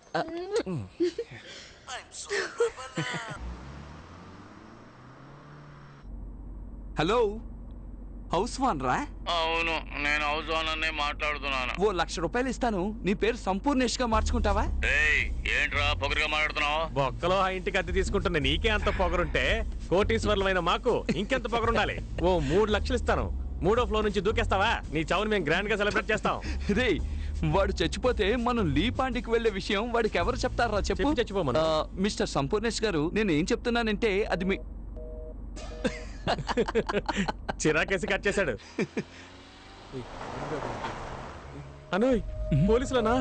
హలో, హౌస్ వాన్ రా? అవును, నేను హౌస్ ఓనర్నే మాట్లాడుతున్నాను. ఓ 1,00,000 రూపాయలు ఇస్తాను. నీ పేరు సంపూర్ణేష్ గా మార్చుకుంటావా? ఏంట్రా పొగరుగా మాట్లాడుతున్నావు? బొక్కలో ఆ ఇంటికి అద్దె తీసుకుంటున్న నీకే అంత పొగరుంటే కోటీశ్వర్లమైన మాకు ఇంకెంత పొగరుండాలి. ఓ 3 లక్షలు ఇస్తాను. 3వ ఫ్లోర్ నుంచి దూకేస్తావా? నీ చావుని మేము గ్రాండ్ గా సెలబ్రేట్ చేస్తాం. రే, వాడు చచ్చిపోతే మనం లీపాండికి వెళ్లే విషయం వాడికి ఎవరు చెప్తారా చెప్పు. చచ్చిపోమను. మిస్టర్ సంపూర్ణేష్ గారు, నేను ఏం చెప్తున్నానంటే అది మీ చిరాకేసి కట్ చేశాడు. అనోయ్, పోలీసులనా?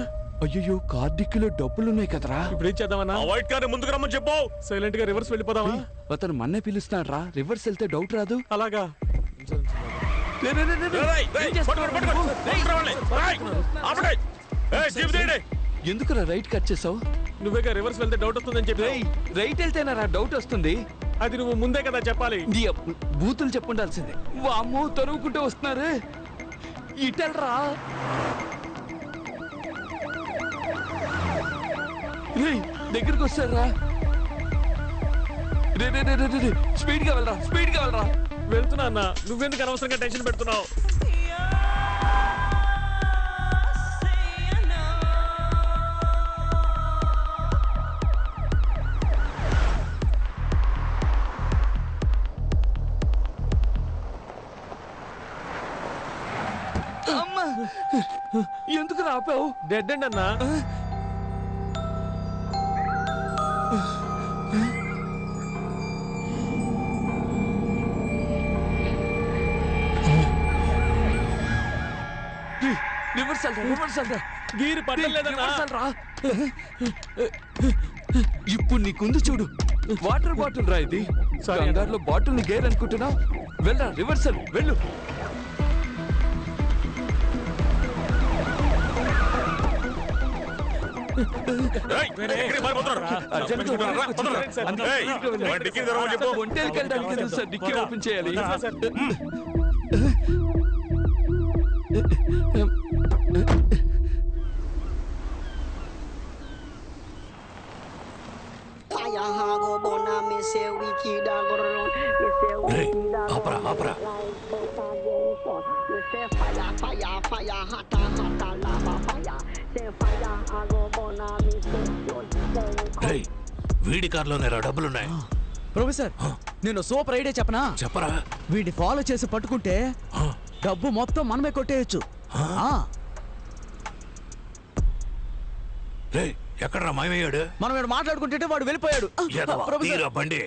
అయ్యో, కార్డిక్కిలో డబ్బులున్నాయి కదరా. ఇప్పుడు ఏం చేద్దామన్నా? వైట్ కార్ ముందుకు రమ్మని చెప్పు. సైలెంట్ గా రివర్స్ వెళ్ళిపోదామా? అతను మన్నే పిలుస్తున్నాడు రా. రివర్స్ వెళ్తే డౌట్ రాదు. అలాగా. ఎందుకురా రైట్ కట్ చేసావు? నువ్వేగా రివర్స్ వెళ్తే డౌట్ వస్తుందని చెప్పి. రైట్ వెళ్తేనా డౌట్ వస్తుంది? అది నువ్వు ముందే కదా చెప్పాలి. బూతులు చెప్పుండాల్సిందే. వామ్మో, తరువుకుంటూ వస్తున్నారు. ఇటెల్రా. దగ్గరికి వస్తారా? స్పీడ్ గా వెళ్ళరా, స్పీడ్ గా వెళ్ళరా. వెళ్తున్నా అన్న. నువ్వెందుకు అనవసరంగా టెన్షన్ పెడుతున్నావు? అమ్మా, ఎందుకు రాపావు? డెడ్ అండ్ అన్నా. గీరు పట్టలేదన్నా. ఇప్పుడు నీకుంది చూడు. వాటర్ బాటిల్ రా ఇది. కంగారులో బాటిల్ ని గేర్ అనుకుంటున్నావు. వెళ్ళరా, రివర్సల్ వెళ్ళు. ఒంటేళ్ళకి వెళ్ళడానికి కదా సార్ డిక్కీ ఓపెన్ చేయాలి. వీడి కార్లోనే డబ్బులున్నాయి. ప్రొఫెసర్ నేను సూపర్ ఐడియా చెప్పనా? చెప్పరా. వీడి ఫాలో చేసి పట్టుకుంటే డబ్బు మొత్తం మనమే కొట్టేయచ్చు. ఎక్కడరా మాయమయ్యాడు? మనం వీడు మాట్లాడుకుంటే వాడు వెళ్ళిపోయాడు. బండి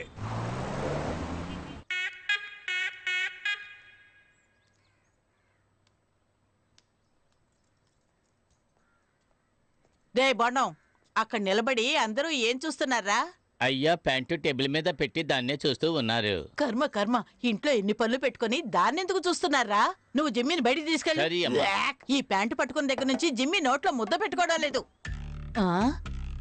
డే బొండం, అక్కడ నిలబడి అందరూ ఏం చూస్తున్నారా? అయ్యా ప్యాంటు టేబుల్ మీద పెట్టి దాన్నే చూస్తూ ఉన్నారు. కర్మ కర్మ, ఇంట్లో ఎన్ని పనులు పెట్టుకుని దాన్నెందుకు చూస్తున్నారా? నువ్వు జిమ్మిని బయటికి సరే తీసుకెళ్ళి. అమ్మా. ఈ ప్యాంటు పట్టుకున్న దగ్గర నుంచి జిమ్మి నోట్లో ముద్ద పెట్టుకోవడం లేదు.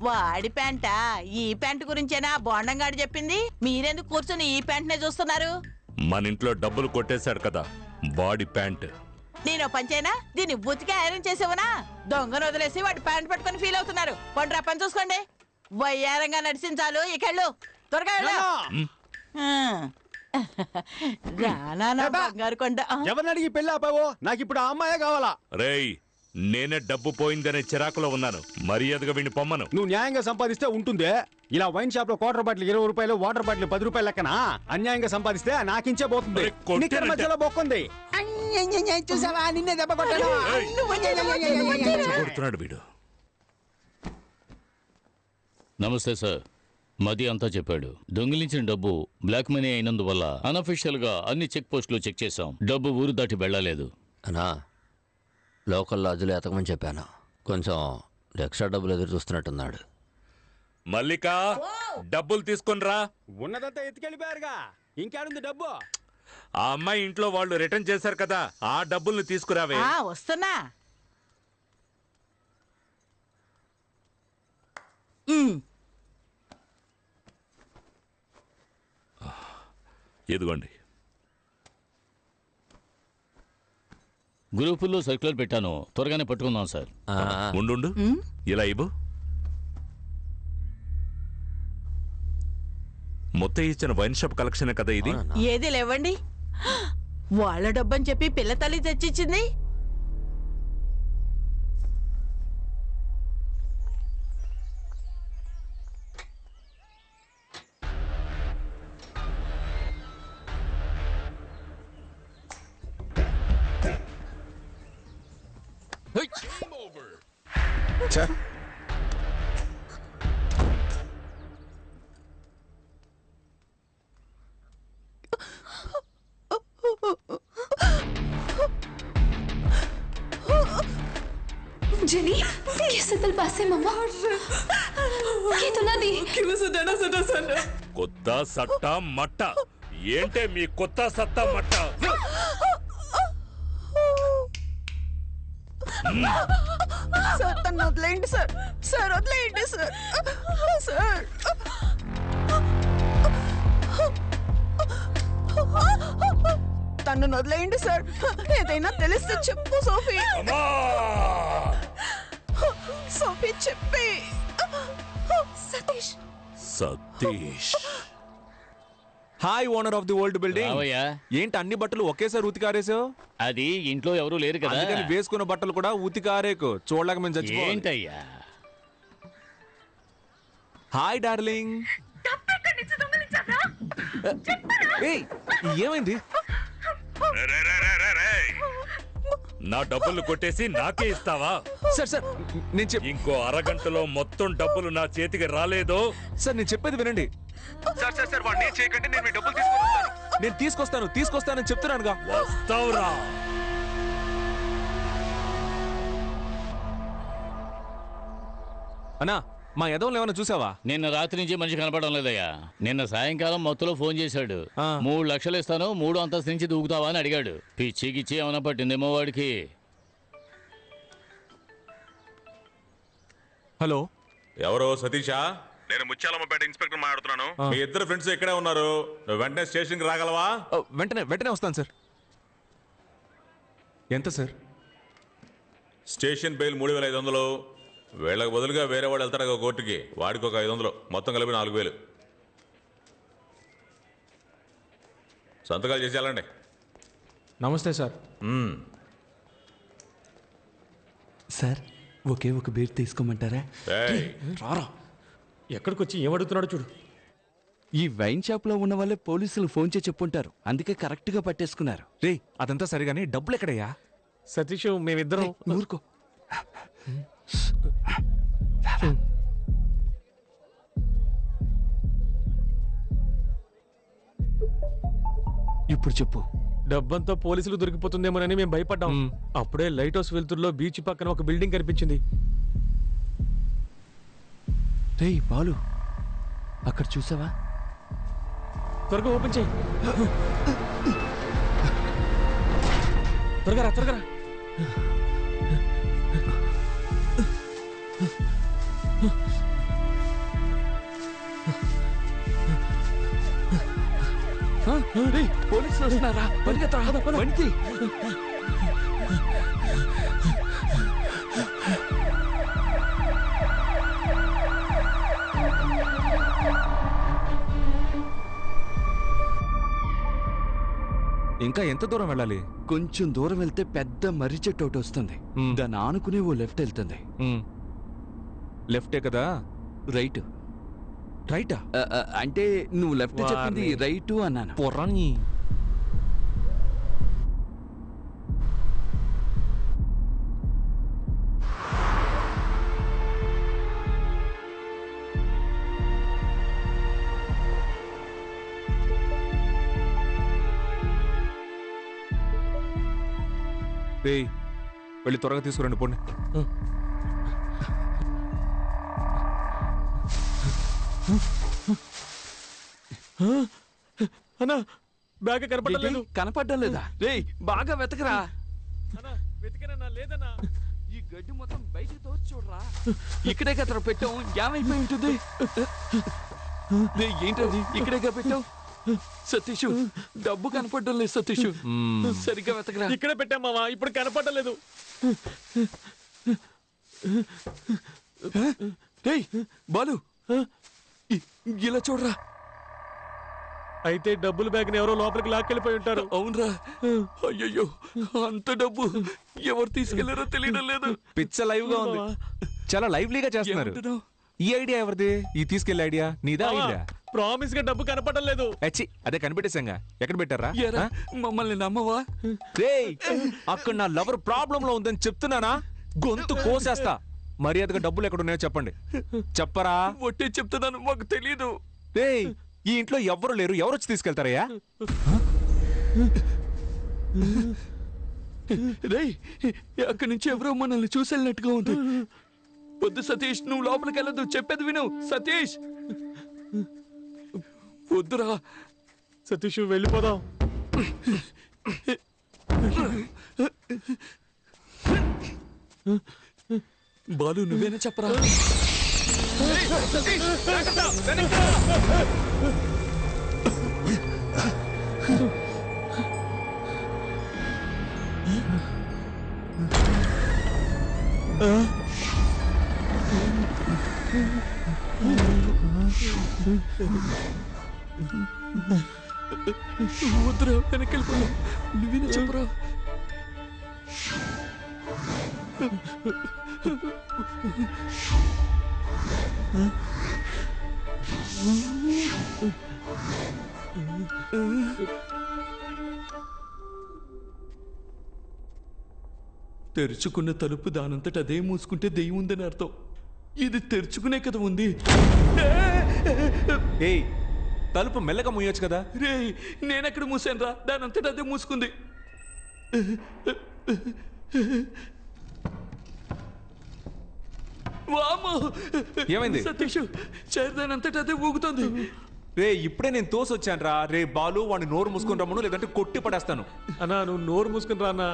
వాడి ప్యాంటా? ఈ ప్యాంటు గురించేనా బోండంగాడు చెప్పింది? మీరెందుకు కూర్చొని ఈ ప్యాంట్నే చూస్తున్నారు? మన ఇంట్లో డబ్బులు కొట్టేశాడు కదా బాడీ ప్యాంట్. నేను పంచేనా? దీన్ని ఉతికి ఐరన్ చేసేవనా? దొంగను వదిలేసి వాడి ప్యాంట్ పట్టుకొని ఫీల్ అవుతున్నారు. పండ్రా పని చూసుకోండి. వయ్యారంగా నడిచించాలు ఇకెళ్ళు, త్వరగా వెళ్ళు. రానా బంగారు కొండ. ఎవరిని అడిగి పెళ్ళి ఆపావో? నాకు ఇప్పుడు ఆ అమ్మాయే కావాలా. రేయ్, నేనే డబ్బు పోయిందనే చిరాకులో ఉన్నాను. మర్యాదగా విని పొమ్మను. నువ్వు న్యాయంగా సంపాదిస్తే ఉంటుందే. ఇలా వైన్ షాప్ లో క్వార్టర్ బాటిల్ 20 రూపాయలు, వాటర్ బాటిల్ 10 రూపాయలు లెక్కన అన్యాయంగా సంపాదిస్తే నాకించే పోతుంది. నిక్కర మధ్యలో బొక్కుంది. చూసావా, నిన్నే దెబ్బ కొట్టాడు. కొడుతున్నాడు వీడు. నమస్తే సార్. మది అంతా చెప్పాడు. దొంగిలించిన డబ్బు బ్లాక్ మనీ అయినందువల్ల అనఫిషియల్ గా అన్ని చెక్ పోస్టులు చెక్ చేశాం. డబ్బు ఊరు దాటి వెళ్ళలేదు. అనా లోకల్ లాడ్జ్లో ఎతకమని చెప్పాను. కొంచెం ఎక్స్ట్రా డబ్బులు ఎదురు చూస్తున్నట్టున్నాడు. మల్లిక, డబ్బులు తీసుకునిరా. ఉన్నదంతా ఎత్తుకెళ్ళిపోయారుగా, ఇంకేడుంది డబ్బు? ఆ అమ్మాయి ఇంట్లో వాళ్ళు రిటర్న్ చేశారు కదా, ఆ డబ్బుల్ని తీసుకురావే. వస్తున్నా. ఇదిగోండి. గ్రూపుల్లో సర్క్యులర్ పెట్టాను, త్వరగానే పట్టుకుందాం సార్. ఉండు, ఇలా ఇవ్వు. మొత్తం ఇచ్చిన వైన్ షాప్ కలెక్షన్ కదా ఇది. ఏది లేవండి, వాళ్ళ డబ్బని చెప్పి పిల్ల తల్లి తెచ్చిచ్చింది. जेनी, कैसे दिल पासे मम्मा? ये तो ना दी। क्यों सुना सुना? కొత్త సట్ట మట్ట ఏంటే మీ కొత్త సట్ట మట్ట? సార్ తను వదిలేయండి సార్. సార్ వదిలేయండి సార్. సార్ తను వదిలేయండి సార్. ఏదైనా తెలిస్తే చెప్పు సోఫీ. సోఫీ చెప్పి. Satish. Satish. Hi owner of the old building. రావయ్యా. ఏంటి అన్ని బట్టలు ఒకేసారి ఉతికారేసావు? అది ఇంట్లో ఎవరు లేరు కదా, అందుకని వేసుకున్న బట్టలు కూడా ఉతికారేకు. చూడలేక మేము చచ్చిపోవాలి. ఏంటయ్యా? Hi darling. ఏయ్, ఏమైంది? నా డబ్బులు కొట్టేసి నాకే ఇస్తావా? సార్ నేను ఇంకో అరగంటలో మొత్తం డబ్బులు నా చేతికి రాలేదో? సార్ నేను చెప్పేది వినండి. సార్ వాడు నేను చేయకండి, నేను మీ డబ్బులు నేను తీసుకొస్తానని చెప్తున్నానుగా. వస్తావురా. అన్నా, మా ఎదవలు ఏమైనా చూసావా? నిన్న రాత్రి నుంచి మనిషి కనపడడం లేదయ్యా. నిన్న సాయంకాలం మొత్తంలో ఫోన్ చేశాడు. 3 లక్షలు ఇస్తాను, 3 అంతస్తు నుంచి దూకుతావా అని అడిగాడు. పిచ్చికిచ్చి ఏమైనా పట్టిందేమో వాడికి. హలో ఎవరు సతీషా? నేను ముత్యాలమ్మపేట ఇన్స్పెక్టర్ మాట్లాడుతున్నాను. మీ ఇద్దరు ఫ్రెండ్స్ ఇక్కడే ఉన్నారు. నువ్వు వెంటనే స్టేషన్కి రాగలవా? వెంటనే వస్తాను సార్. ఎంత సార్? Station bail 3500. వీళ్ళకి బదులుగా వేరే వాడు వెళ్తాడు కోర్టుకి, వాడికి ఒక 500, మొత్తం కలిపి 4000. సంతకాలు చేసి వెళ్ళండి. నమస్తే సార్. సార్ ఒకే ఒక బీర్ తీసుకోమంటారా? రారా, ఎక్కడికి వచ్చి ఏమడుగుతున్నాడో చూడు. ఈ వైన్ షాప్ లో ఉన్న వాళ్ళే పోలీసులు ఫోన్ చేసి చెప్పుంటారు, అందుకే కరెక్ట్ గా పట్టేసుకున్నారు. రే అదంతా సరిగాని డబ్బులు ఎక్కడయ్యా? సతీష్ మేమిద్దరం ఊరుకో. ఇప్పుడు చెప్పు. డబ్బంతా పోలీసులు దొరికిపోతుందేమోనని మేము భయపడ్డాం. అప్పుడే లైట్ హౌస్ వెలుతురులో బీచ్ పక్కన ఒక బిల్డింగ్ కనిపించింది. రేయ్ బాలు, అక్కడ చూసావా? త్వరగా ఓపెన్ చేయి. త్వరగా రా. పోలీసులు వస్తున్నారా? పరిగెత్తరా. ఇంకా ఎంత దూరం వెళ్ళాలి? కొంచెం దూరం వెళ్తే పెద్ద మర్రి చెట్టు ఒకటి వస్తుంది. దాన్ని ఆనుకునే ఓ లెఫ్ట్ వెళ్తుంది. లెఫ్టే కదా? రైట్. రైటా? అంటే నువ్వు లెఫ్ట్ చెప్పింది రైట్ అన్నాను. పొర్రాని. రేయ్ వెళ్ళి త్వరగా తీసుకురండి పోండి. అన్నా బ్యాగ్ కనపడలేదు. కనపడడం లేదా? రేయ్ బాగా వెతకరా. వెతికనన్నా లేదన్నా. ఈ గడ్డి మొత్తం బయటికి తోచి చూడరా. ఇక్కడే కదరా పెట్టాం, ఏమైపోయి ఉంటుంది. ఏంటది ఇక్కడేగా పెట్టావు? సతీష్ డబ్బు కనపడడం లేదు. సతీష్ సరిగ్గా వెతకరా. ఇక్కడే పెట్టాం మావా, ఇప్పుడు కనపడలేదు. రేయ్ బాలు, ఇలా చూడరా. అయితే డబ్బుల బ్యాగ్ ఎవరో లోపలికి లాక్కెళ్ళిపోయి ఉంటారు. అవునరా. అయ్యయ్యో, అంత డబ్బు ఎవరు తీసుకెళ్లారో తెలియడం లేదు. పిచ్చ లైవ్ గా ఉంది, చాలా లైవ్లీగా చేస్తున్నారు. ఈ ఐడియా ఎవరిది? ఈ తీసుకెళ్లే ఐడియా నీదా? ఐడియా ప్రామిస్ గా డబ్బు కనపడడం లేదు. అదే కనిపెట్టేసాంగా. ఎక్కడ పెట్టారా? మమ్మల్ని నమ్మవా? రేయ్ అక్కడ నా లవర్ ప్రాబ్లం లో ఉందని చెప్తున్నానా? గొంతు కోసేస్తా. మర్యాదగా డబ్బులు ఎక్కడ ఉన్నాయో చెప్పండి. చెప్పరా? ఒట్టే చెప్తున్నాను, మాకు తెలీదు. రేయ్ ఈ ఇంట్లో ఎవ్వరు లేరు, ఎవరు వచ్చి తీసుకెళ్తారయ్యా? రేయ్ అక్కడి నుంచి ఎవరో మనల్ని చూసేళ్ళినట్టుగా ఉంది. వద్దు సతీష్, నువ్వు లోపలికి వెళ్ళదు, చెప్పేది విను. సతీష్ వద్దురా. సతీష్ వెళ్ళిపోదాం. బాలు నువ్వేనా చెప్పరా? వద్దురా, వెనక్కి వెళ్ళిపోయా. నువ్వేనా చెప్పరా? తెరుచుకున్న తలుపు దానంతట అదే మూసుకుంటే దెయ్యం ఉందని అర్థం. ఇది తెరుచుకునే కదా ఉంది. ఏయ్ తలుపు మెల్లగా మూయొచ్చు కదా. రే నేనెక్కడ మూసాను రా, దానంతట అదే మూసుకుంది. ఏమైంది? సతీష్ చైర్ దానంతట అదే ఊగుతుంది. రే ఇప్పుడే నేను తోసొచ్చాను రా. రే బాలు వాడిని నోరు మూసుకుని రమ్మను, లేదంటే కొట్టి పడేస్తాను. అన్నా నువ్వు నోరు మూసుకుని రా అన్నా.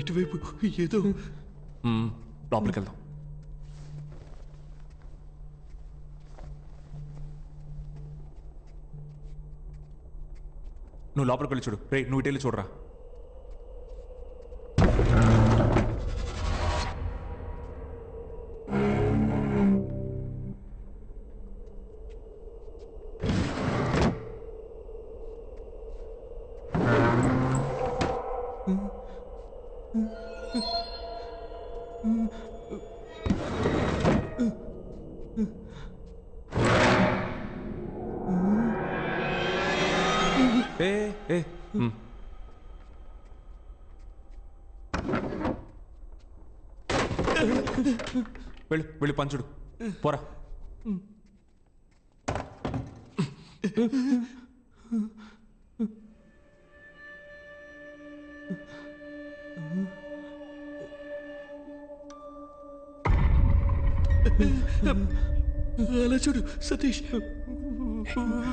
ఇటువైపు ఏదో లోపలికి వెళ్దాం. నువ్వు లోపలికి వెళ్ళి చూడు. రే నువ్వు ఇటు వెళ్ళి చూడరా. వెళ్ళి పంచుడు పోరా. అలా చూడు సతీష్,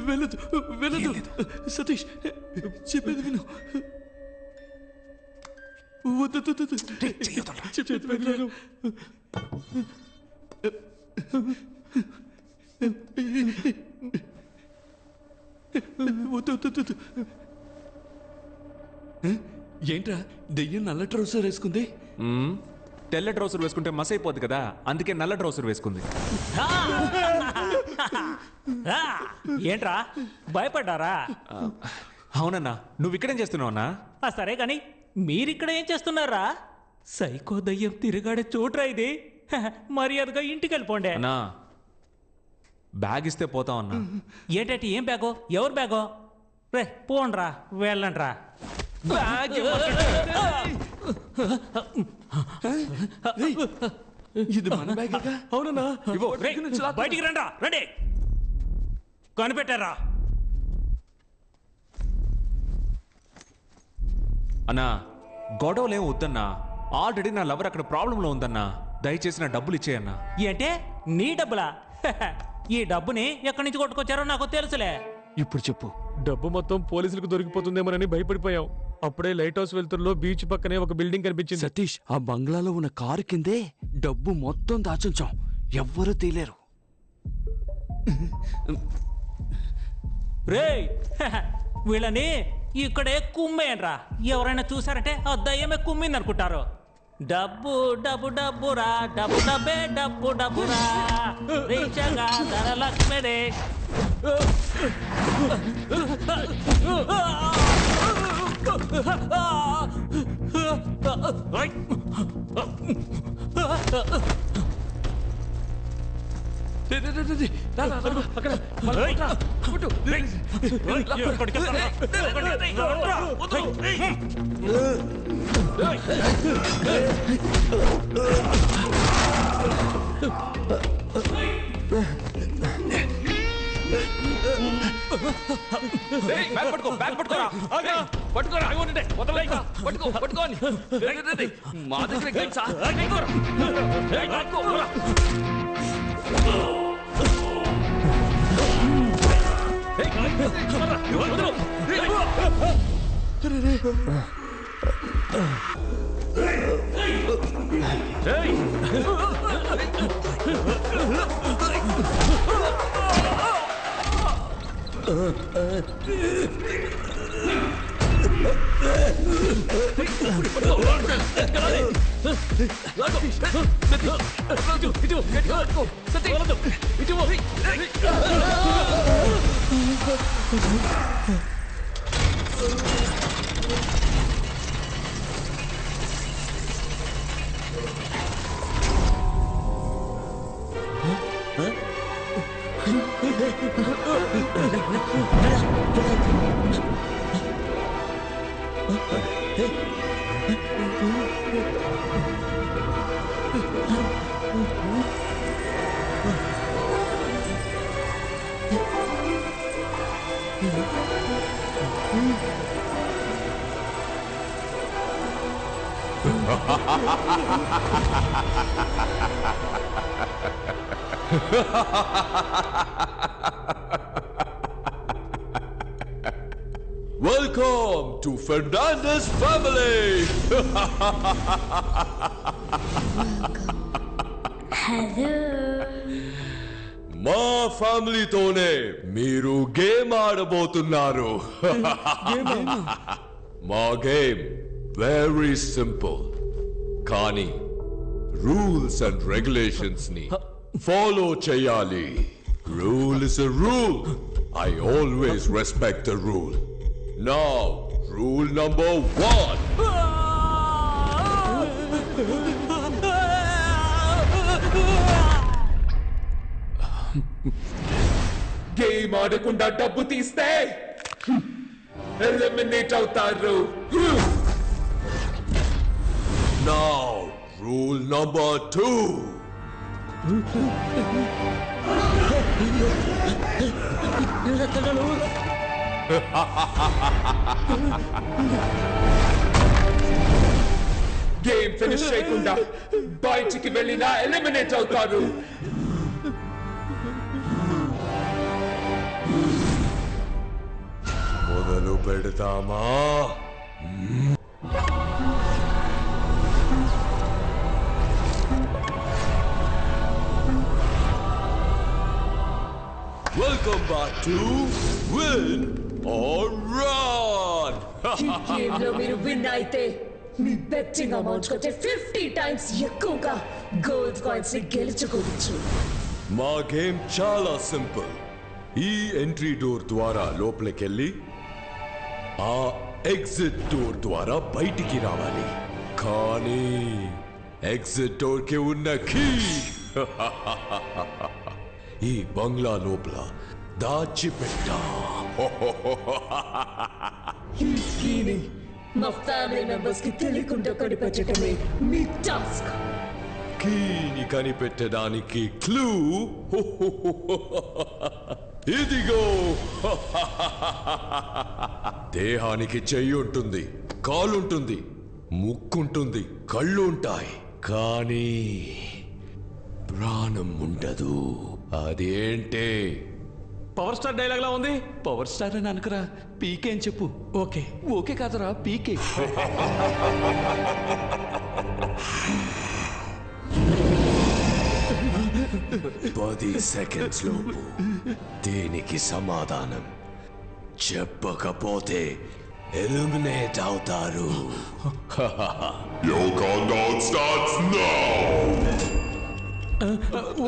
వెళ్ళదు వెళ్ళదు సతీష్, చెప్పేది విను. వద్దు చెప్పేది విను. వద్దు. ఏంట్రా దెయ్యం నల్ల ట్రౌసర్ వేసుకుంది? తెల్ల ట్రౌసర్ వేసుకుంటే మస్ అయిపోద్ది కదా, అందుకే నల్ల ట్రౌసర్ వేసుకుంది. ఏంట్రా భయపడ్డారా? అవునన్నా. నువ్వు ఇక్కడేం చేస్తున్నావు అన్నా? సరే కానీ మీరిక్కడ ఏం చేస్తున్నారా? సైకో దయ్యం తిరగాడే చోట్రా ఇది. మర్యాదగా ఇంటికి వెళ్ళిపోండి. అన్నా బ్యాగ్ ఇస్తే పోతాం అన్నా. ఏంటంటే ఏం బ్యాగో? ఎవరు బ్యాగో? రే పోండ్రా, వెళ్ళండ్రా. ఇది మన బ్యాగ్. అవునన్నా, బయటికి రండ్రా, రండి. కనిపెట్టారా? అన్నా గొడవలేం వద్దన్నా. ఆల్రెడీ నా లవర్ అక్కడ ప్రాబ్లంలో ఉందన్నా. దయచేసి నా డబ్బులు ఇచ్చేయన్నా. ఏంటే నీ డబ్బులా? ఈ డబ్బుని ఎక్కడి నుంచి కొట్టుకొచ్చారో నాకు తెలుసులే. ఇప్పుడు చెప్పు. డబ్బు మొత్తం పోలీసులకు దొరికిపోతుందేమోనని భయపడిపోయాం. అప్పుడే లైట్ హౌస్ వెళ్తుల్లో బీచ్ పక్కనే ఒక బిల్డింగ్ కనిపించింది. సతీష్, ఆ బంగ్లాలో ఉన్న కారు కిందే డబ్బు మొత్తం దాచుంచాం. ఎవ్వరూ తీలేరు. రేయ్ వీళ్ళని ఇక్కడే కుమ్మేయండ్రా. ఎవరైనా చూసారంటే ఆ దయ్యమే కుమ్మింది అనుకుంటారు. డబ్బు డబ్బు డబ్బురా, డబ్బు డబ్బే డబ్బు డబ్బురా, రీచగా ధనలక్ష్మిదే. పట్టుకోని మా దగ్గర Welcome to Fernandez family. Hello మా ఫ్యామిలీతోనే మీరు గేమ్ ఆడబోతున్నారు. మా గేమ్ వెరీ సింపుల్, కానీ రూల్స్ అండ్ రెగ్యులేషన్స్ ని ఫాలో చేయాలి. Rule is a rule. I always respect the rule. Now, rule number 1. Game ఆడకుండా డబ్బు తీస్తే ఎలిమినేట్ అవుతారు. Now, rule number 2. Game finish చేయకుండా బయటికి వెళ్ళినా ఎలిమినేట్ అవుతారు. మొదలు పెడతామా? Welcome back to Win or Run. ఈ గేమ్ లో మీరు విన్ అయితే మీ బెట్టింగ్ అమౌంట్ కంటే 50 టైమ్స్ ఎక్కువగా గోల్డ్ కాయిన్స్ ని గెలుచుకోవచ్చు. మా గేమ్ చాలా సింపుల్. ఈ ఎంట్రీ డోర్ ద్వారా లోపలికెళ్ళి ఆ ఎగ్జిట్ డోర్ ద్వారా బయటికి రావాలి. కానీ ఎగ్జిట్ డోర్ కి ఉన్న కీ ఈ బంగ్లా లోపల దాచిపెట్టా. ఈ కీని మా ఫ్యామిలీ మెంబర్స్ కి తెలియకుండా కనిపెట్టడమే మీ టాస్క్. కీని కనిపెట్టడానికి క్లూ ఇదిగో. దేహానికి చెయ్యి ఉంటుంది, కాలుంటుంది, ముక్కుంటుంది, కళ్ళు ఉంటాయి, కానీ ప్రాణం ఉండదు. అదేంటే? పవర్ స్టార్ డైలాగ్ లా ఉంది. పవర్ స్టార్ అని అనుకురా, పీకే అని చెప్పు. ఓకే ఓకే కాదురా, పీకే. 10 సెకండ్స్ లోపు దీనికి సమాధానం చెప్పకపోతే ఎలిమినేట్ అవుతారు. Your countdown starts now.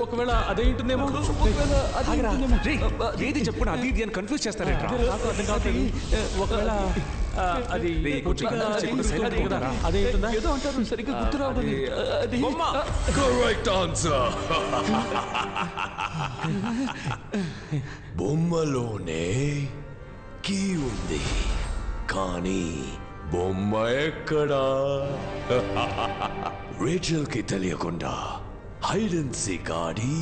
ఒకవేళ అదేంటుందేమో. ఏది చెప్పు, అది ఇది అని కన్ఫ్యూజ్ చేస్తారేంట్రా? ఒకవేళ అది అదేంటుందా? ఏదో అంటారు, సరిగ్గా గుర్తు రావడం. Correct answer. బొమ్మలోనే కీ ఉంది, కానీ బొమ్మ ఎక్కడా? రేచల్ కి తెలియకుండా హైడ్ అండ్ సీక్ ఆడి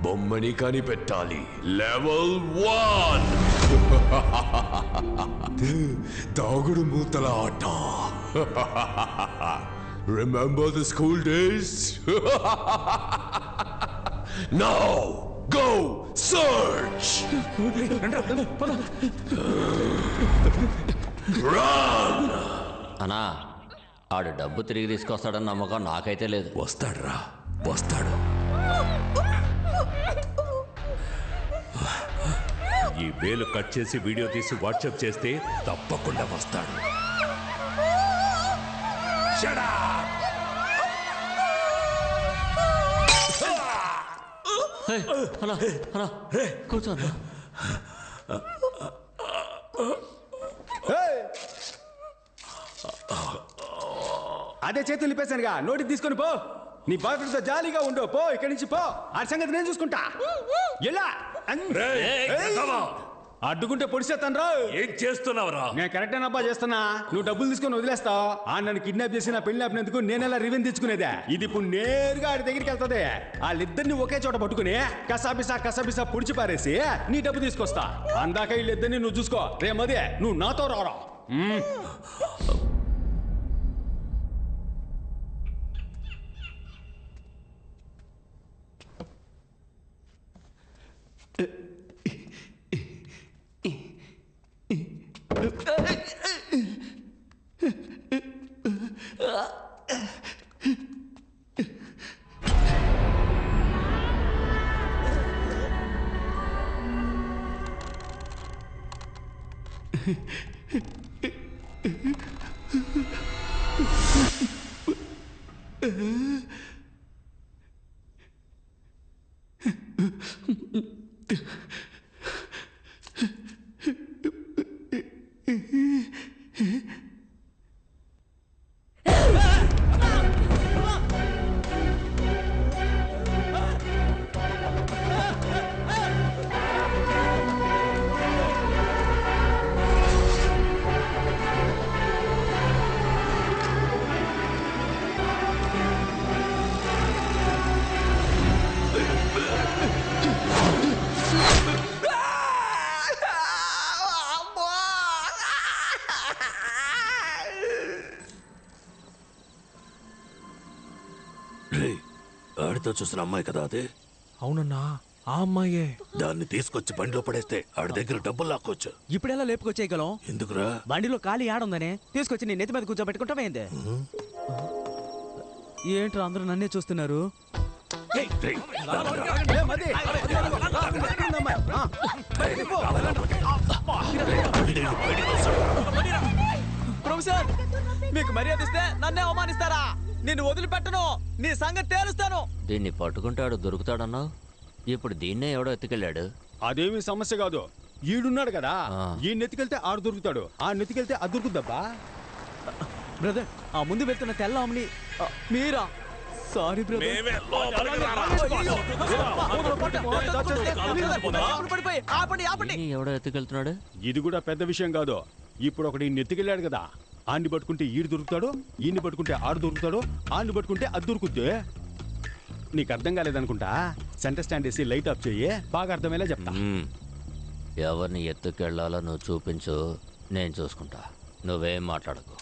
బొమ్మని కనిపెట్టాలి. లెవెల్ 1 దాగుడు మూతల ఆట. Remember the school days? Now go search. Run. అన్నా, ఆడు డబ్బు తిరిగి తీసుకొస్తాడని నమ్మకం నాకైతే లేదు. వస్తాడురా, వస్తాడు. ఈ వేలు కట్ చేసి వీడియో తీసి వాట్సాప్ చేస్తే తప్పకుండా వస్తాడు. కూర్చోన్నా. అదే చేతులు నింపేశానుగా, నోటికి తీసుకొని పో. నీ బాయ్ ఫ్రెండ్స్ తో జాలీగా ఉండు. పో ఇక్కడి నుంచి పో. ఆ సంగతి నేను చూసుకుంటా. ఎలా అడ్డుకుంటే పొడిసేస్తాను రా. ఏం చేస్తున్నావురా? నేను కరెక్ట్ అబ్బా చేస్తున్నా. నువ్వు డబ్బులు తీసుకొని వదిలేస్తావు. ఆ నన్ను కిడ్నాప్ చేసి నా పెళ్లి ఆపినందుకు నేనెలా రివెంజ్ తెచ్చుకునేదే. ఇది ఇప్పుడు నేరుగా ఆడి దగ్గరికి వెళ్తుంది. వాళ్ళిద్దరిని ఒకే చోట పట్టుకుని కసాబిసా పొడిచి పారేసి నీ డబ్బు తీసుకొస్తా. అందాక వీళ్ళిద్దరిని నువ్వు చూసుకో. రేమదే నువ్వు నాతో రారా. ఆడితో చూసిన అమ్మాయి కదా అదే? అవునన్నా, ఆ అమ్మాయే. దాన్ని తీసుకొచ్చి బండిలో పడేస్తే ఆడి దగ్గర డబ్బులు లాక్కోవచ్చు. ఇప్పుడు ఎలా లేపుకొచ్చేయగలం? ఎందుకురా? బండిలో ఖాళీ ఆడుందనే తీసుకొచ్చి నీ నెత్తి మీద కూర్చోబెట్టుకుంటావేంది? ఏంట్రా అందరూ నన్నే చూస్తున్నారు? ప్రొఫెసర్, మీకు మర్యాద ఇస్తే నన్నే అవమానిస్తారా? నిన్ను వదిలిపెట్టను, నీ సంగతి తేలుస్తాను. దీన్ని పట్టుకుంటాడు దొరుకుతాడన్నావు, ఇప్పుడు దీన్నే ఎవడో ఎత్తుకెళ్ళాడు. అదేమి సమస్య కాదు, ఈడున్నాడు కదా, ఈ నెత్తికెళ్తే ఆడు దొరుకుతాడు, ఆ నెత్తికెళ్తే అది దొరుకుద్దబ్బా. బ్రదర్, ఆ ముందు వెళ్తున్న తెల్ల అమ్మని మీరా? Sorry brother. ఎవడో ఎత్తుకెళ్తున్నాడు? ఇది కూడా పెద్ద విషయం కాదు. ఇప్పుడు ఒకటి నెత్తికెళ్ళాడు కదా, ఆడిని పట్టుకుంటే ఈడు దొరుకుతాడు, ఈయన్ని పట్టుకుంటే ఆడు దొరుకుతాడు, ఆడిని పట్టుకుంటే అది దొరుకుద్ది. నీకు అర్థం కాలేదనుకుంటా, సెంటర్ స్టాండ్ వేసి లైట్ ఆఫ్ చెయ్యి, బాగా అర్థమయ్యేలా చెప్తా. ఎవరిని ఎత్తుకెళ్లాలో నువ్వు చూపించు, నేను చూసుకుంటా. నువ్వేం మాట్లాడకు.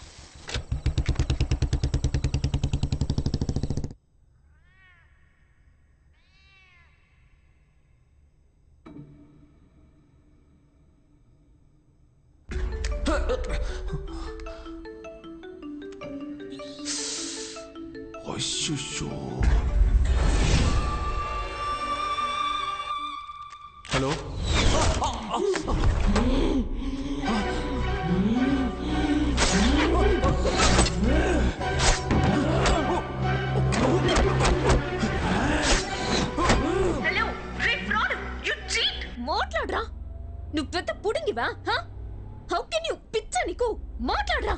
హలో, మాట్లాడరా, నువ్వు పెద్ద పుడింగివా? How can you? పిచ్చ నీకు, మాట్లాడరా.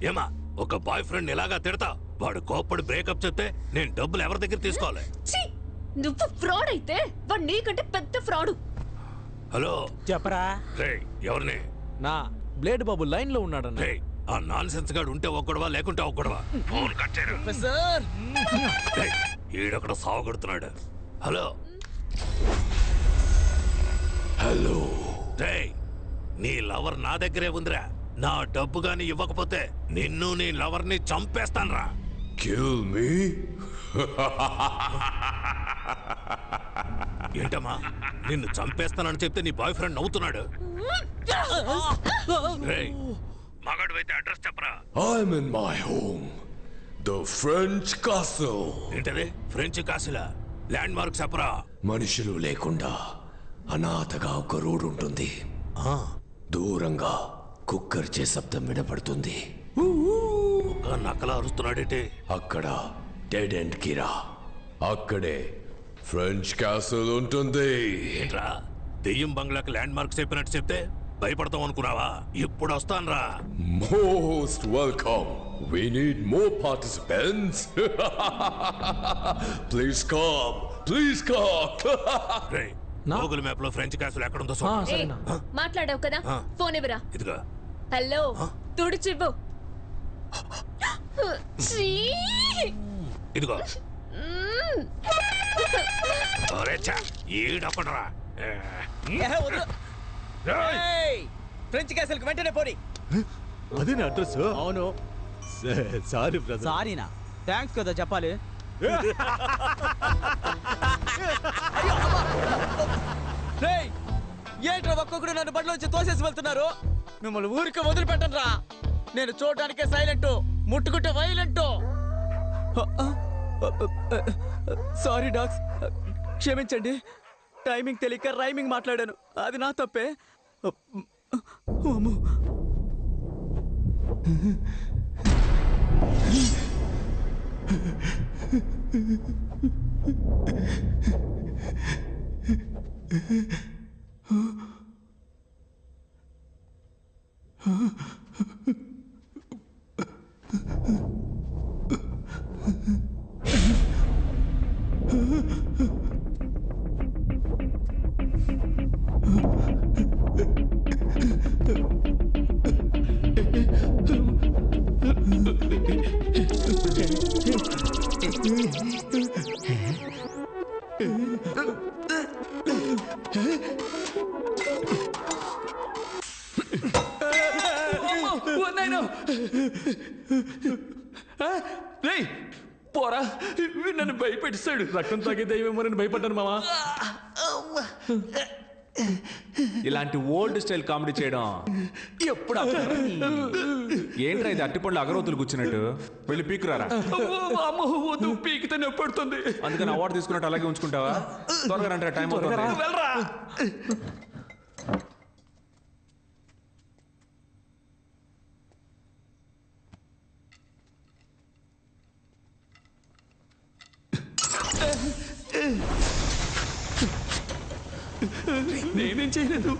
ఏమా, ఒక బాయ్ ఫ్రెండ్ ఎలాగా తిడతా? వాడు కోప్పడి బ్రేకప్ చెప్తే నేను డబ్బులు ఎవరి దగ్గర తీసుకోవాలి? నువ్వు ఫ్రాడ్ అయితే వాడు నీకంటే పెద్ద ఫ్రాడు. హలో, చెప్పరా. ఎవరిని? నా బ్లేడ్ బాబు లైన్ లో ఉన్నాడన్న. ఆ నాన్ సెన్స్ గాడు ఉంటే ఒక్కడవా, లేకుంటే ఒక్కడవా? ఫోన్ కట్ చేయరు. ఈడొకడు సావగొడుతున్నాడు. హలో హలో, నీ లవర్ నా దగ్గరే ఉందిరా. నా డబ్బు గాని ఇవ్వకపోతే నిన్ను నీ లవర్ ని చంపేస్తాన్రా. Kill me? ఏంటమ్మా, నిన్ను చంపేస్తానని చెప్తే నీ బాయ్ ఫ్రెండ్ నవ్వుతున్నాడు. మగాడు అయితే అడ్రస్ చెప్పరా. I'm in my home, the French castle. ఏంటది? ఫ్రెంచ్ కాసిలా? ల్యాండ్ మార్క్ చెప్పరా. మనుషులు లేకుండా అనాథగా ఒక రోడ్ ఉంటుంది. దూరంగా కుక్కర్చే శబ్దం వినపడుతుంది. నక్కలా అరుస్తున్నాడేంటి? అక్కడ డెడ్ ఎండ్ కిరా, అక్కడే ఫ్రెంచ్ క్యాసిల్ ఉంటుంది. ఏంట్రా, దెయ్యం బంగ్లాకి ల్యాండ్ మార్క్ చెప్పినట్టు చెప్తే భయపడతాం అనుకున్నావా? ఇప్పుడు వస్తాన్రా. Most welcome. We need more participants. Please come. Please come. Google map లో ఫ్రెంచ్ క్యాసిల్ ఎక్కడుందో మాట్లాడావు కదా, ఫోన్ ఇవ్వరా. ఇదిగో. హలో, తుడిచివ్వు. ఇదిగో. ఈడొకడరా. ఫ్రెంచ్ క్యాసిల్ కి వెంటనే పోనీ. అదే నా అడ్రస్. అవును. Sorry brother. సారీనా? థ్యాంక్స్ కదా చెప్పాలి. ఏంట్రా ఒక్కొక్కడు నన్ను బండిలోంచి తోసేసి వెళ్తున్నారు? మిమ్మల్ని ఊరికి వదిలిపెట్టను రా. నేను చూడడానికే సైలెంట్, ముట్టుకుంటే వైలెంట్. సారీ డాక్స్, క్షమించండి. టైమింగ్ తెలియక రైమింగ్ మాట్లాడాను, అది నా తప్పే. పోరా నన్ను భయపెట్టిస్తాడు. రక్తం తాగే దయ్యమేమో నేను భయపడ్డాను మావా. ఇలాంటి ఓల్డ్ స్టైల్ కామెడీ చేయడం ఎప్పుడు ఏంట్రా ఇది అట్టిపళ్ళు అగరవతులు కూర్చున్నట్టు వెళ్ళి పీకురారా. పీకితే నొప్పడుతుంది. అందుకని అవార్డు తీసుకున్నట్టు అలాగే ఉంచుకుంటావా? త్వరగా రండి, టైం వెళ్ళరా. నేనేం చేయలేదు.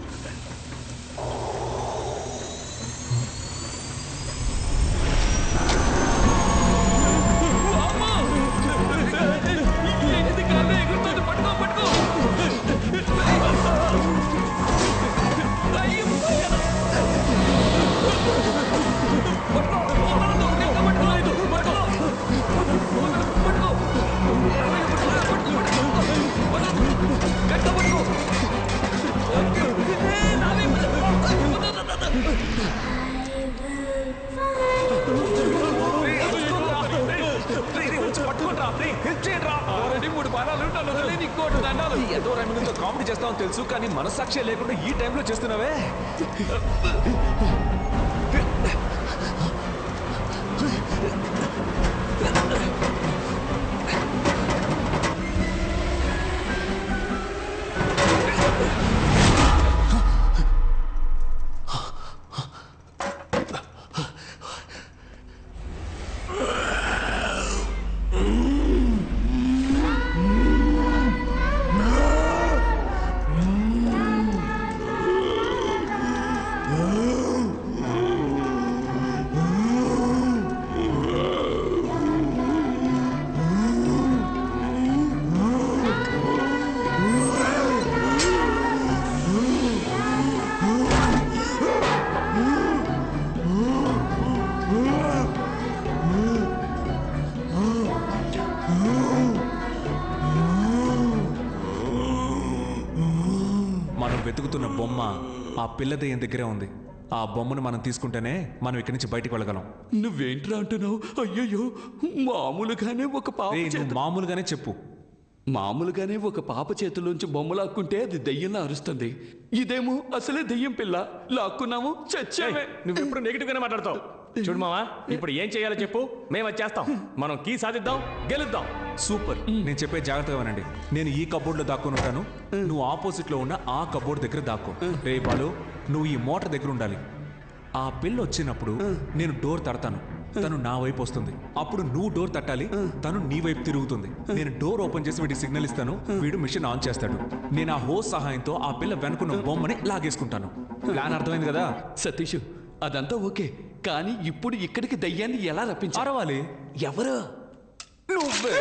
కామెడీ చేస్తామని తెలుసు, కానీ మనసాక్షి లేకుండా ఈ టైంలో చేస్తున్నావే. వెతుకుతున్న బొమ్మ ఆ పిల్ల దెయ్యం దగ్గరే ఉంది. ఆ బొమ్మను మనం తీసుకుంటేనే మనం ఇక్కడి నుంచి బయటికి వెళ్ళగలం. నువ్వేంట్రా అంటున్నావు? అయ్యయ్యో, మామూలుగానే ఒక పాప మామూలుగానే చెప్పు. మామూలుగానే ఒక పాప చేతుల్లోంచి బొమ్మ లాక్కుంటే అది దెయ్యంలా అరుస్తుంది. ఇదేమో అసలే దెయ్యం పిల్ల, లాక్కున్నాము చచ్చామే. నువ్వు ఎప్పుడు నెగిటివ్ గానే మాట్లాడతావు. చూడు మావా, ఇప్పుడు ఏం చేయాలో చెప్పు, మేము అది చేస్తాం. మనం కీ సాధిద్దాం, గెలుద్దాం. సూపర్. నేను చెప్పే జాగ్రత్తగా వినండి. నేను ఈ కబోర్డ్ లో దాక్కుని ఉంటాను, నువ్వు ఆపోజిట్ లో ఉన్న ఆ కబోర్డ్ దగ్గర దాక్కో. రే బాలు, నువ్వు ఈ మోటార్ దగ్గర ఉండాలి. ఆ పిల్ల వచ్చినప్పుడు నేను డోర్ తడతాను, తను నా వైపు వస్తుంది. అప్పుడు నువ్వు డోర్ తట్టాలి, తను నీ వైపు తిరుగుతుంది. నేను డోర్ ఓపెన్ చేసి వీడికి సిగ్నల్ ఇస్తాను, వీడు మిషన్ ఆన్ చేస్తాడు. నేను ఆ హోస్ సహాయంతో ఆ పిల్ల వెనుకున్న బొమ్మని లాగేసుకుంటాను. ప్లాన్ అర్థమైంది కదా సతీష్? అదంతా ఓకే, కానీ ఇప్పుడు ఇక్కడికి దయ్యాన్ని ఎలా రప్పించాలి? ఎవరు? నువ్వే.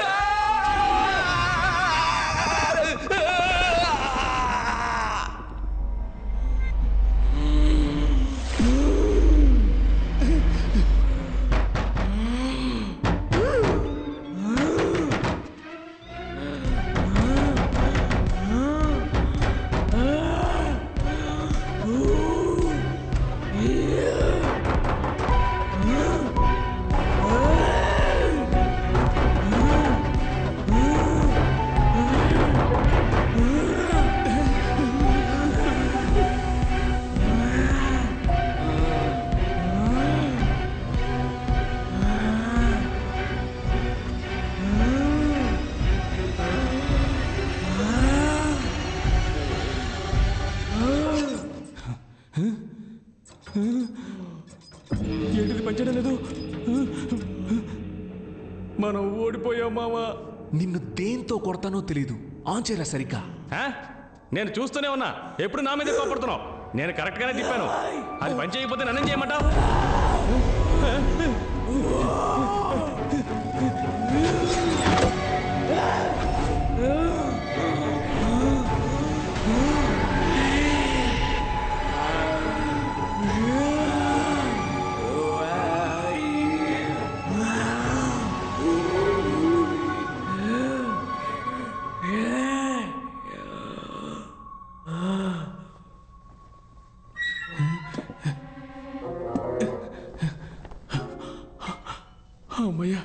మావా. నిన్ను దేంతో కొడతానో తెలీదు. ఆన్ చేయరా సరిగ్గా. నేను చూస్తూనే ఉన్నా, ఎప్పుడు నా మీద కోపడుతున్నావు. నేను కరెక్ట్ గానే తిప్పాను. అది పని చేయకపోతే నన్ను చేయమంటావు? అమ్మయ్యా.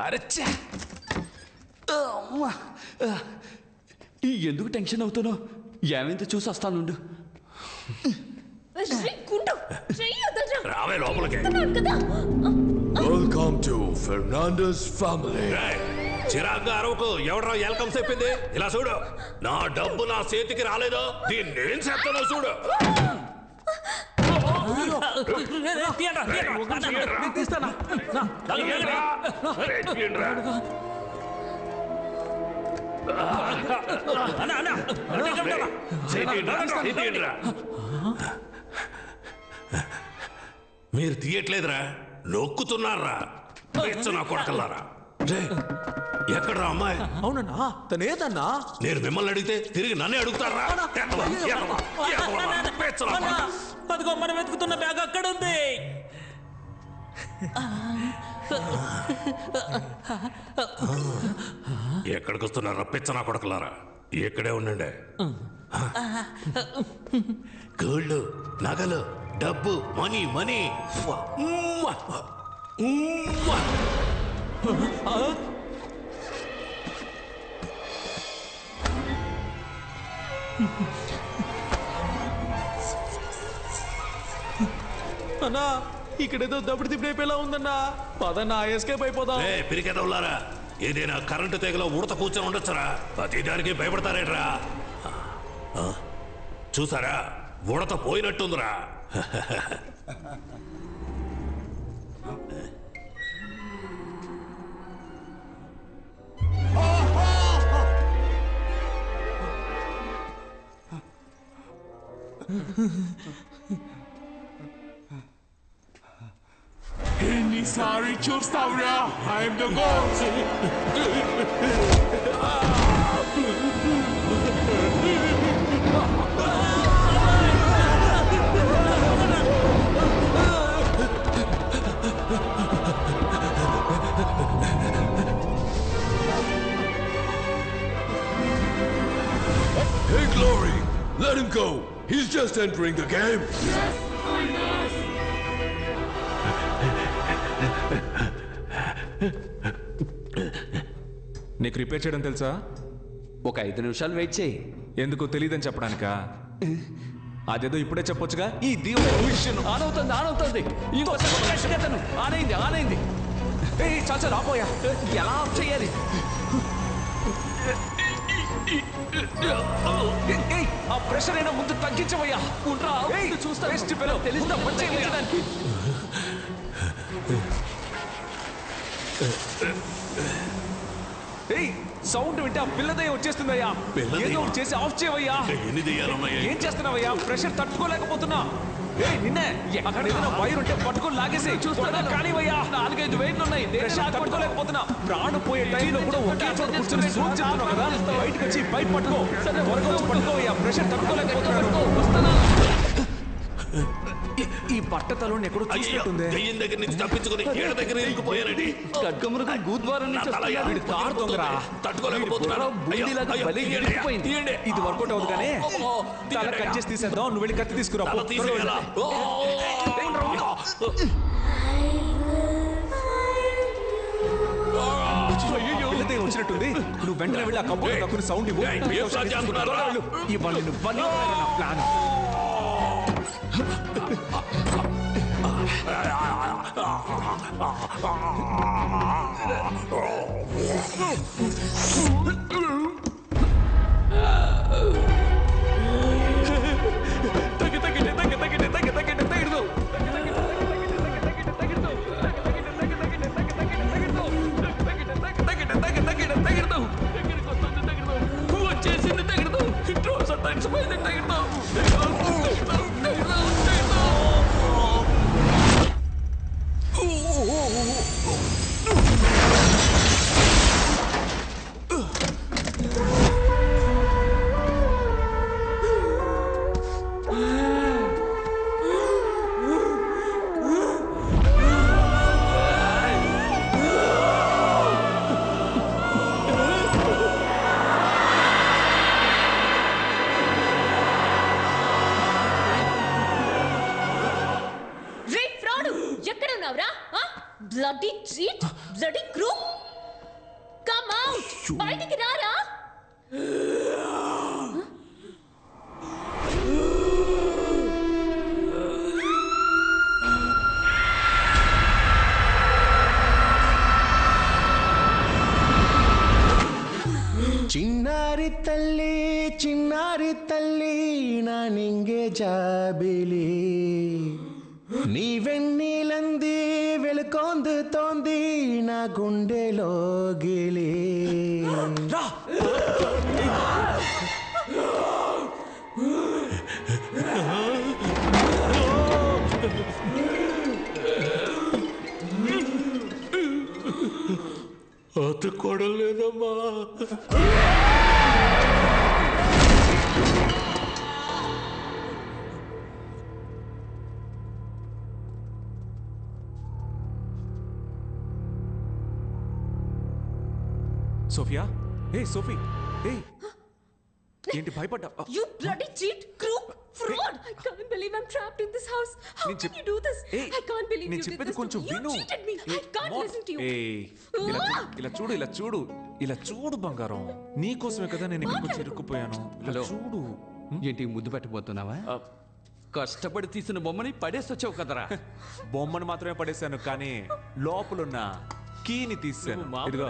అరచ్చా. ఎందుకు టెన్షన్ అవుతున్నావు? ఏమైందో చూసి వస్తానుండు. రావే లోపలికి. Welcome to Fernandes family. చిరాగ్గా అరవకు. ఎవడరా వెల్కమ్ చెప్పింది? ఇలా చూడు, నా డబ్బు నా చేతికి రాలేదు, దీన్ని నేను చేస్తానో చూడు. మీరు తీయట్లేదురా, నొక్కుతున్నారా? నా కొడకల్లారా. ఎక్కడ్రా అమ్మాయి? అవునన్నా, తనేదన్నా? నేను మిమ్మల్ని అడిగితే తిరిగి నన్నే అడుగుతారా? అదిగో మనం వెతుకుతున్న బ్యాగ్ అక్కడ ఉంది. ఎక్కడికి వస్తున్నారా పిచ్చనా కొడకలారా? ఎక్కడే ఉండండి. గోల్డ్, నగలు, డబ్బు, మనీ మనీ. అన్నా, ఇక్కడేదో దప్పుడు తిప్పిపోయేలా ఉందన్నా. పదన్నా, ఎస్కేప్ అయిపోదాం. పిరికెదవులారా, ఏదైనా కరెంటు తెగలో ఉడత కూర్చొని ఉండొచ్చురా. ప్రతి దానికి భయపడతారేట్రా? చూసారా, ఉడత పోయినట్టుందిరా. ఎన్నిసారి చూస్తావురా? I'm the god. Hey, Glory! Let him go! He's just entering the game! Yes, I know! నీకు రిపేర్ చేయడం తెలుసా? ఒక 5 నిమిషాలు వెయిట్ చేయి. ఎందుకు తెలియదని చెప్పడానికా? అదేదో ఇప్పుడే చెప్పొచ్చుగా. ఈ దీవెన ఆనవుతుంది. ఇంకొకసారి ఆనైంది. చాలు రాపోయా. ఎలా ఆఫ్ చేయాలి? ఆ ప్రెషర్ అయినా ముందు తగ్గించవయ్యా. చూస్తా తెలిసిన మంచి. సౌండ్ వింటే ఆ పిల్లదయ్య వచ్చేస్తుందయ్యా. ఏదో చేసి ఆఫ్ చేయవయ్యా. ఏం చేస్తున్నావయ్యా? ప్రెషర్ తట్టుకోలేకపోతున్నా. నిన్నే అక్కడ ఏదైనా వైర్ ఉంటే పట్టుకొని లాగేసి చూస్తాను. కానివయ్యా, 4-5 వైర్లు ఉన్నాయి. ప్రెషర్ తట్టుకోలేకపోతున్నా. ప్రాణం పోయే టైంలో కూడా ఒకే చోట కూర్చొని చూస్తున్నావు కదా. బయటకు వచ్చి బయట పట్టుకో. త్వరగా వచ్చి పట్టుకోవయ్యా. ప్రెషర్ తట్టుకోలేకపోతున్నాను. ఈ బట్టతలో ఎక్కడో చూసినట్టుంది. దయ్యం దగ్గర నుంచి తప్పించుకుని ఏడ దగ్గర ఇరుక్కుపోయానండి. ఖడ్గమృగం గూద్వారం కారు దొంగరా. తట్టుకోలేకపోతున్నాను. ఇది వర్కౌట్ అవుతుంది కానీ తల కట్ చేసి తీసేద్దాం. నువ్వు వెళ్ళి కత్తి తీసుకురా. పిల్లదే వచ్చినట్టుంది. నువ్వు వెంటనే వెళ్ళి ఆ కబోర్డ్ దక్కుని సౌండ్ ఇవ్వు. ఇవ్వాలి నా ప్లాన్. బయటికి రారా. చిన్నారి తల్లి నా నింగే జాబిలి నీ వెన్నీలంది వెలుకొందు తోంది నా గుండెలో గిలి అతుకోడలేదమ్మా. సోఫియా ఏ సోఫీ ఏ ఏంటి భయపడ్డా? You bloody cheat, crook, fraud! I can't believe I'm trapped in this house. How can you do this? I can't believe you did this to me. You cheated me. I can't listen to you. ఇలా చూడు బంగారం, నీకోసమే కదా నేను ఇక్కడికి వచ్చి ఇరుక్కుపోయాను. ఇలా చూడు. ఏంటి ముద్దు పెట్టబోతున్నావా? కష్టపడి తీసిన బొమ్మని పడేసి వచ్చావు కదరా. బొమ్మను మాత్రమే పడేశాను, కానీ లోపలున్న కీని తీసాను. ఇదిగో,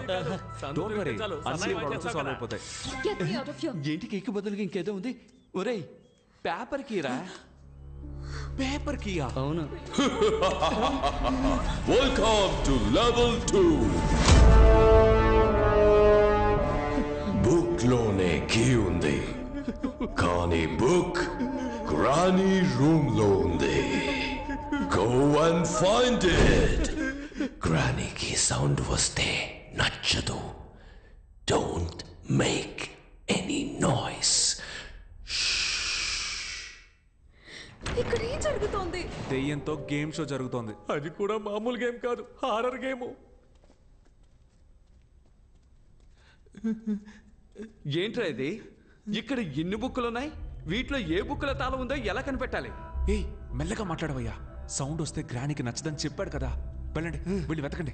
డోంట్ వరీ, అన్ని ప్రాబ్లమ్స్ సాల్వ్ అయిపోతాయి. Get me out of here. ఏంటి కేక్ బదులుగా ఇంకేదో ఉంది? ఒరేయ్, పేపర్ కీరా. Paper Kia? అవును. Welcome to level 2. బుక్ లోనే కీ ఉంది, కానీ బుక్ గ్రానీ రూమ్ లో ఉంది. Go and find it. గ్రానీకి సౌండ్ వస్తే నచ్చదు. Don't make any noise. ఇక్కడ ఏం జరుగుతోంది? దెయ్యంతో గేమ్ షో జరుగుతోంది. అది కూడా మామూలు గేమ్ కాదు, హారర్ గేమ్. ఏంట్రా ఇది? ఇక్కడ ఎన్ని బుక్కులు ఉన్నాయి? వీటిలో ఏ బుక్కుల తాళం ఉందో ఎలా కనిపెట్టాలి? ఏయ్, మెల్లగా మాట్లాడవయ్యా. సౌండ్ వస్తే గ్రానీకి నచ్చదని చెప్పాడు కదా. వెళ్ళండి, వెళ్ళి వెతకండి.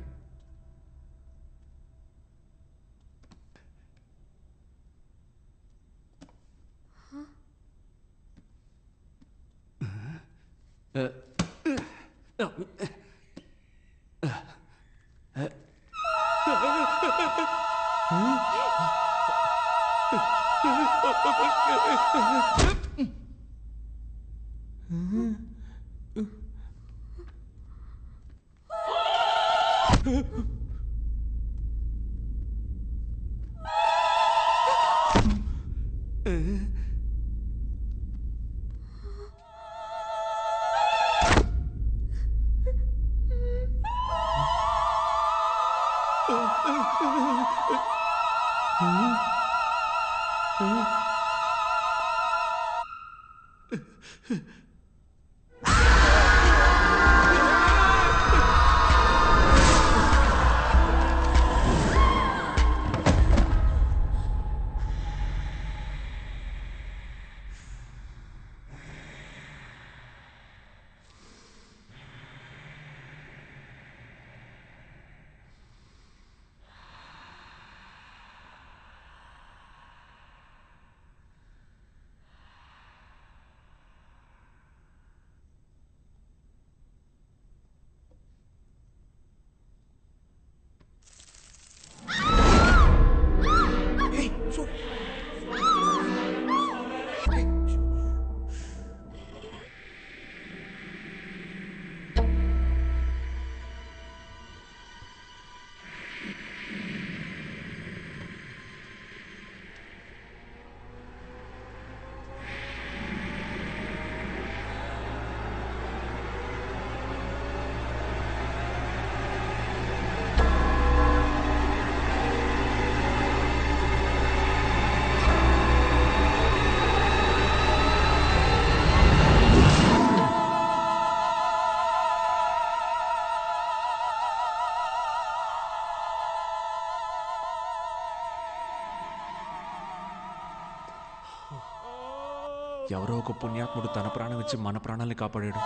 ఎవరో ఒక పుణ్యాత్ముడు తన ప్రాణం ఇచ్చి మన ప్రాణాల్ని కాపాడాడు.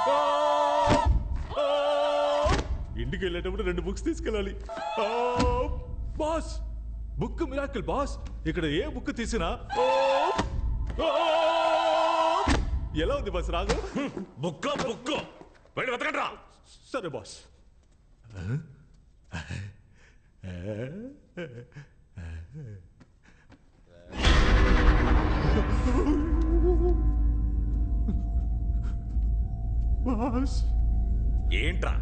ఇంటికి వెళ్ళేటప్పుడు 2 బుక్స్ తీసుకెళ్ళాలి. Boss, book miracle boss. ఇక్కడ ఏ బుక్ తీసినా ఎలా ఉంది బాస్ రాగు? బుక్ వెళ్ళి వెతకండ్రా. సరే బాస్. బాస్ ఏంట్రా?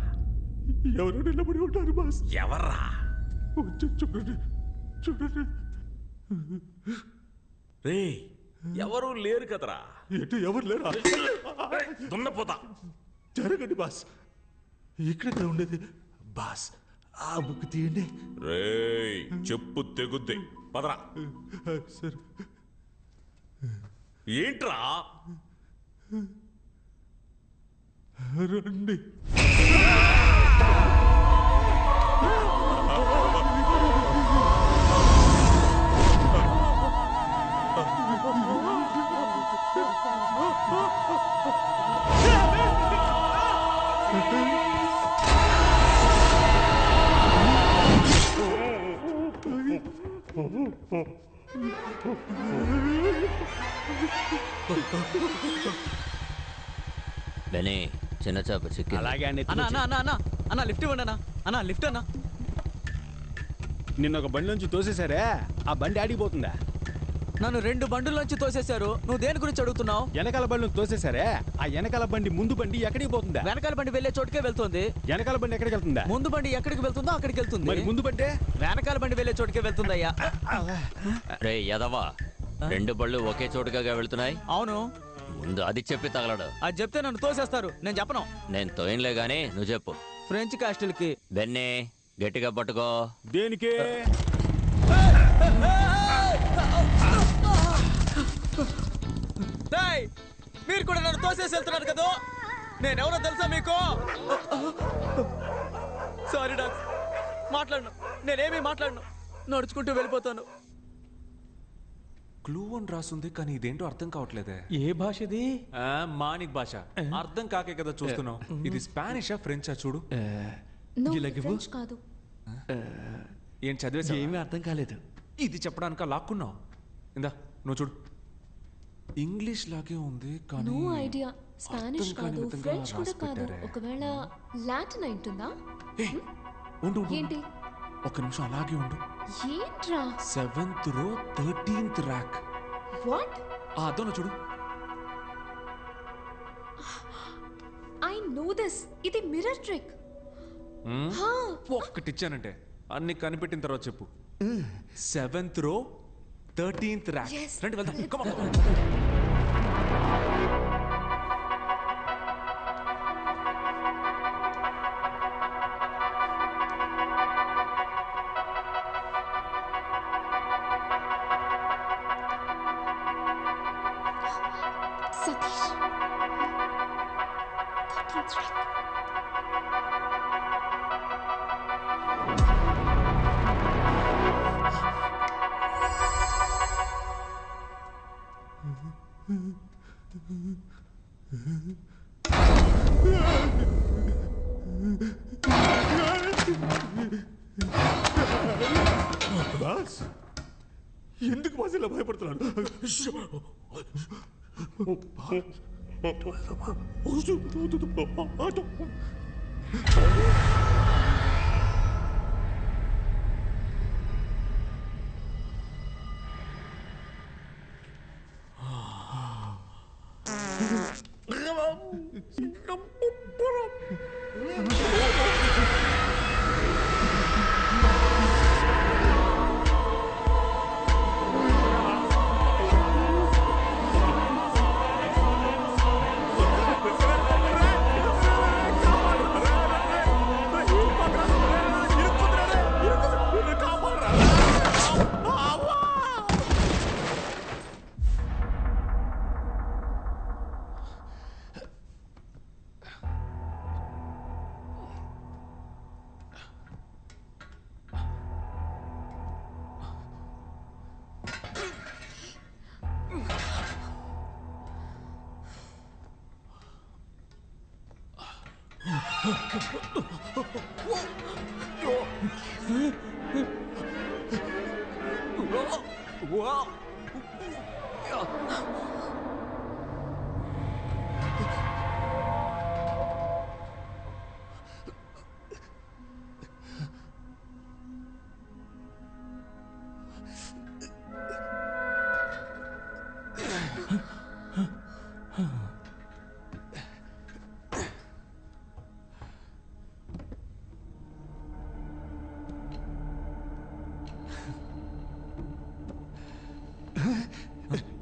ఎవరు నిలబడి ఉంటారు బాస్? ఎవర్రా? చూడండి చూడండి. రే ఎవరు లేరు కదరా. ఎటు ఎవరు లేరా? దున్నపోతా. జరగండి బాస్. ఇక్కడ ఉండేది బాస్. ఆ బుక్ తీయండి. రేయ్ చెప్పు తెగుద్ది. పదరా. సరే. ఏంట్రా? రండి. బెనీ చిన్న చేప చిక్కి. అలాగే అన్న లిఫ్ట్ ఇవ్వండి అన్న లిఫ్ట్ అన్న. నిన్న ఒక బండి నుంచి తోసేశారే, ఆ బండి ఆడిపోతుందా? నన్ను 2 బండుల్లోంచి తోసేశారు. నువ్వు దేని గురించి అడుగుతున్నావు? వెనకాల బండి తోసేశారే, ఆ వెనకాల బండి ముందు బండి ఎక్కడికి పోతుందా? వెనకాల బండి వెళ్లే చోటుకే వెళ్తుంది. వెనకాల బండి ఎక్కడికి వెళ్తుందా? ముందు బండి ఎక్కడికి వెళ్తుందో అక్కడికి వెళ్తుంది. మరి ముందు బండి వెనకాల బండి వెళ్లే చోటుకే వెళ్తుందయ్యా. రే యదవా, 2 బళ్ళు ఒకే చోటుగా వెళ్తున్నాయి. అవును. ముందు అది చెప్పి తగలడు. అది చెప్తే నన్ను తోసేస్తారు. నేను చెప్పను. నేను తోయనులే గానీ నువ్వు చెప్పు. ఫ్రెంచ్ కాస్టిల్ కి. బెన్నీ గట్టిగా పట్టుకో. దేనికి? మీరు కూడా నన్ను తోసేసి వెళ్తున్నారు కదా. నేనెవరో తెలుసా మీకు? సారీ డాక్స్, మాట్లాడను. నేనేమీ మాట్లాడను. నడుచుకుంటూ వెళ్ళిపోతాను. క్లూ అని రాస్తుంది కానీ ఇదేంటో అర్థం కావట్లేదే. ఏ భాష ఇది? మానిక్ భాష. అర్థం కాకే కదా చూస్తున్నావు. ఇది స్పానిషా ఫ్రెంచా చూడు. ఫ్రెంచ్ కాదు. ఏం చదివేసా? ఏమీ అర్థం కాలేదు. ఇది చెప్పడానికి లాక్కున్నావు. ఇందా నువ్వు చూడు. ఇంగ్లీష్ లాగే ఉంది కానీ నో ఐడియా. స్పానిష్ కాదు, ఫ్రెంచ్ కూడా కాదు. ఒకవేళ లాటిన్ ఉంటుందా? ఉండు ఏంటి? ఒక నిమిషం అలాగే ఉండు. ఏంట్రా? 7th row 13th rack. What? అదోన చూడు. I know this. ఇది మిర్రర్ ట్రిక్. ఒక్కటిచ్చానంటే అన్ని కనిపెట్టిన తర్వాత చెప్పు. 7th row 13th rack. రండి వెళ్దాం. Come on. Satish. 13th rack. Boss ఎందుకు బాస్ ఇలా భయపడుతున్నాడు?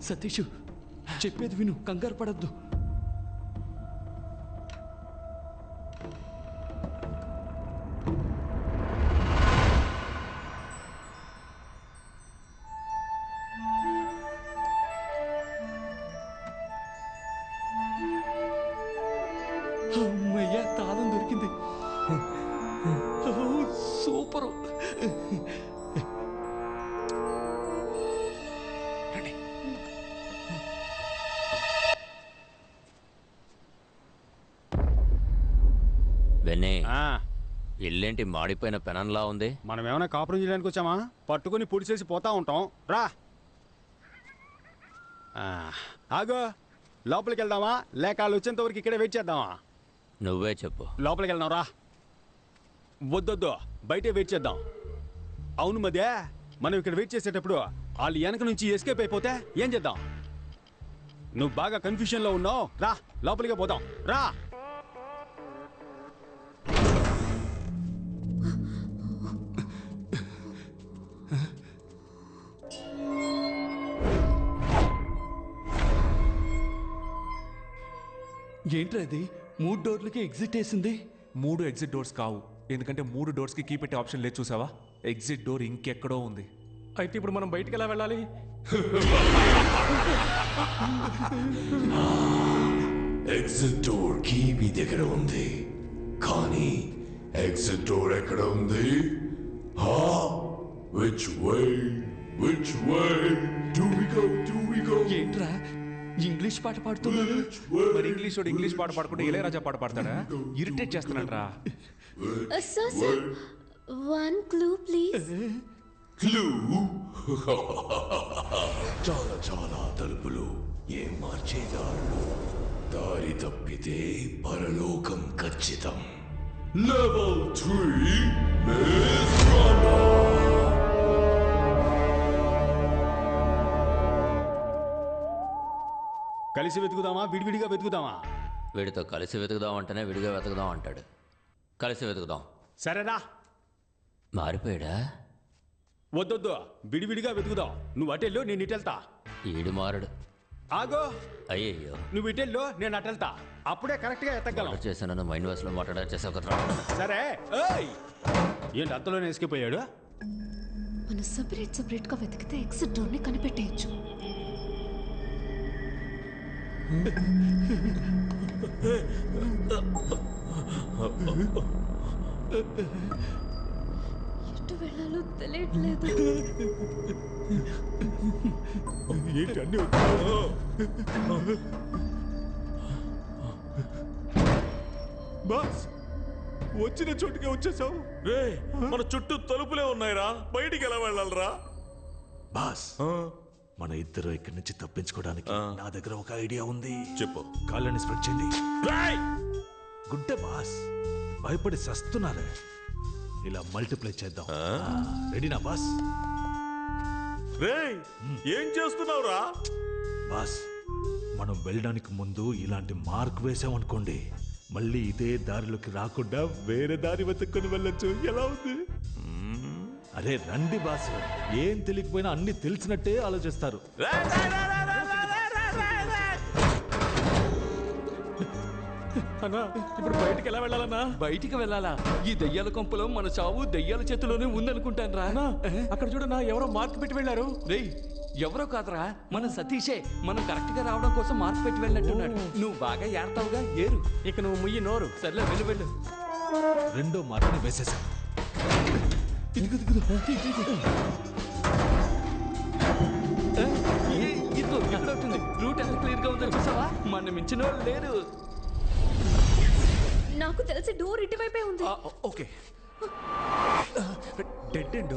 సతీష్ చెప్పేది విను, కంగారు పడద్దు. అమ్మయ్య, తాళం దొరికింది. సూపరు. వెన్నే, ఇల్లేంటి మాడిపోయిన పెనంలా ఉంది? మనం ఏమైనా కాపురం చేయడానికి వచ్చామా? పట్టుకుని పొడి చేసి పోతా ఉంటాం. రా ఆగో, లోపలికి వెళ్దామా లేక వాళ్ళు వచ్చేంత వరకు ఇక్కడే వెయిట్ చేద్దామా? నువ్వే చెప్పు. లోపలికి వెళ్దాం రా. వద్దొద్దు, బయటే వెయిట్ చేద్దాం. అవును మధ్య మనం ఇక్కడ వెయిట్ చేసేటప్పుడు వాళ్ళు వెనక నుంచి ఎస్కేప్ అయిపోతే ఏం చేద్దాం? నువ్వు బాగా కన్ఫ్యూషన్లో ఉన్నావు. రా లోపలికే పోదాం. రా. ఏంట్రా ఇది? 3 డోర్లకి ఎగ్జిట్ వేసింది. 3 ఎగ్జిట్ డోర్స్ కావు, ఎందుకంటే 3 డోర్స్ కి కీ పెట్టే ఆప్షన్ లేదు. చూసావా, ఎగ్జిట్ డోర్ ఇంకెక్కడో ఉంది. అయితే ఇప్పుడు మనం బయటికి ఎలా వెళ్ళాలి? ఎగ్జిట్ డోర్ కీ మీ దగ్గర ఉంది, కానీ ఎగ్జిట్ డోర్ ఎక్కడ ఉంది? Which way do we go? ఏంట్రా ఇంగ్లీష్ పాట పాడుతున్నాడు? మరి ఇంగ్లీష్ వాడు ఇంగ్లీష్ పాట పాడుకుంటే ఇళయరాజా పాట పాడతాడా? ఇరిటేట్ చేస్తున్నాడు రా. Sir, 1 clue please. క్లూ? చాలా తలుపులు, ఏం మార్చేదారులు, దారి తప్పితే పరలోకం ఖచ్చితం. Level 3 Maze Runner. కలిసి వెతుకుదామా విడివిడిగా వెతుకుదామా? వీడితో కలిసి వెతుకుదాం అంటేనే విడిగా వెతుకుదాం అంటాడు. కలిసి వెతుకుదాం. సరేనా? మారిపోయాడా? వద్దొద్దు, విడివిడిగా వెతుకుదాం. నువ్వు అటెల్లో, నేను ఇటెళ్తా. ఈడు మారడు. ఆగో, అయ్యయ్యో, నువ్వు ఇటెల్లో, నేను అటెళ్తా. అప్పుడే కరెక్ట్ గా ఎత్తగలం. చేశాను మైండ్ వాష్ లో మాట్లాడా చేసావు. సరే. ఏంటి అంతలోనే ఎస్కేపోయాడు? మనం సెపరేట్ గా వెతికితే ఎగ్జిట్ డోర్ ని కనిపెట్టేయచ్చు. ఎటు వెళ్ళాలో తెలియట్లేదు. ఏంటి అన్ని బాస్, వచ్చిన చోటుకే వచ్చేసావు. రే, మన చుట్టూ తలుపులే ఉన్నాయిరా, బయటికి ఎలా వెళ్ళాలరా? బాస్, మన ఇద్దరు ఇక్కడి నుంచి తప్పించుకోవడానికి నా దగ్గర ఒక ఐడియా ఉంది. చెప్పు. కాళ్ళని స్ప్రెడ్ చేయండి. గుడ్డ బాస్, భయపడి సస్తున్నారే. ఇలా మల్టిప్లై చేద్దాం. రెడీనా బాస్? రే, ఏం చేస్తున్నావురా? బాస్, మనం వెళ్ళడానికి ముందు ఇలాంటి మార్క్ వేసామనుకోండి, మళ్ళీ ఇదే దారిలోకి రాకుండా వేరే దారి వెతుక్కొని వెళ్ళొచ్చు. ఎలా ఉంది? అరే రండి బాస్, ఏం తెలియకపోయినా అన్ని తెలిసినట్టే ఆలోచిస్తారు. అన్నా, ఇప్పుడు బయటికి ఎలా వెళ్ళాలన్నా? బయటికి వెళ్ళాలా? ఈ దెయ్యాల కొంపలో మన చావు దెయ్యాల చేతిలోనే ఉందనుకుంటాను రా. అక్కడ చూడన్నా, ఎవరో మార్క్ పెట్టి వెళ్ళారు. రేయ్, ఎవరో కాదురా, మన సతీషే. మనం కరెక్ట్ గా రావడం కోసం మార్క్ పెట్టి వెళ్ళినట్టున్నాడు. నువ్వు బాగా ఏడతావుగా, ఏరు. ఇక నువ్వు ముయ్యి నోరు. సర్లే, వెళ్ళు వెళ్ళు. రెండో మార్క్ని వేసేసా. ఇదిగో ఎక్కడవుతుంది? రూట్ ఎంత క్లియర్ గా ఉందో చూసావా? మన మించిన వాళ్ళు లేరు. నాకు తెలిసి డోర్ ఇటువైపే ఉంది. Okay, dead end.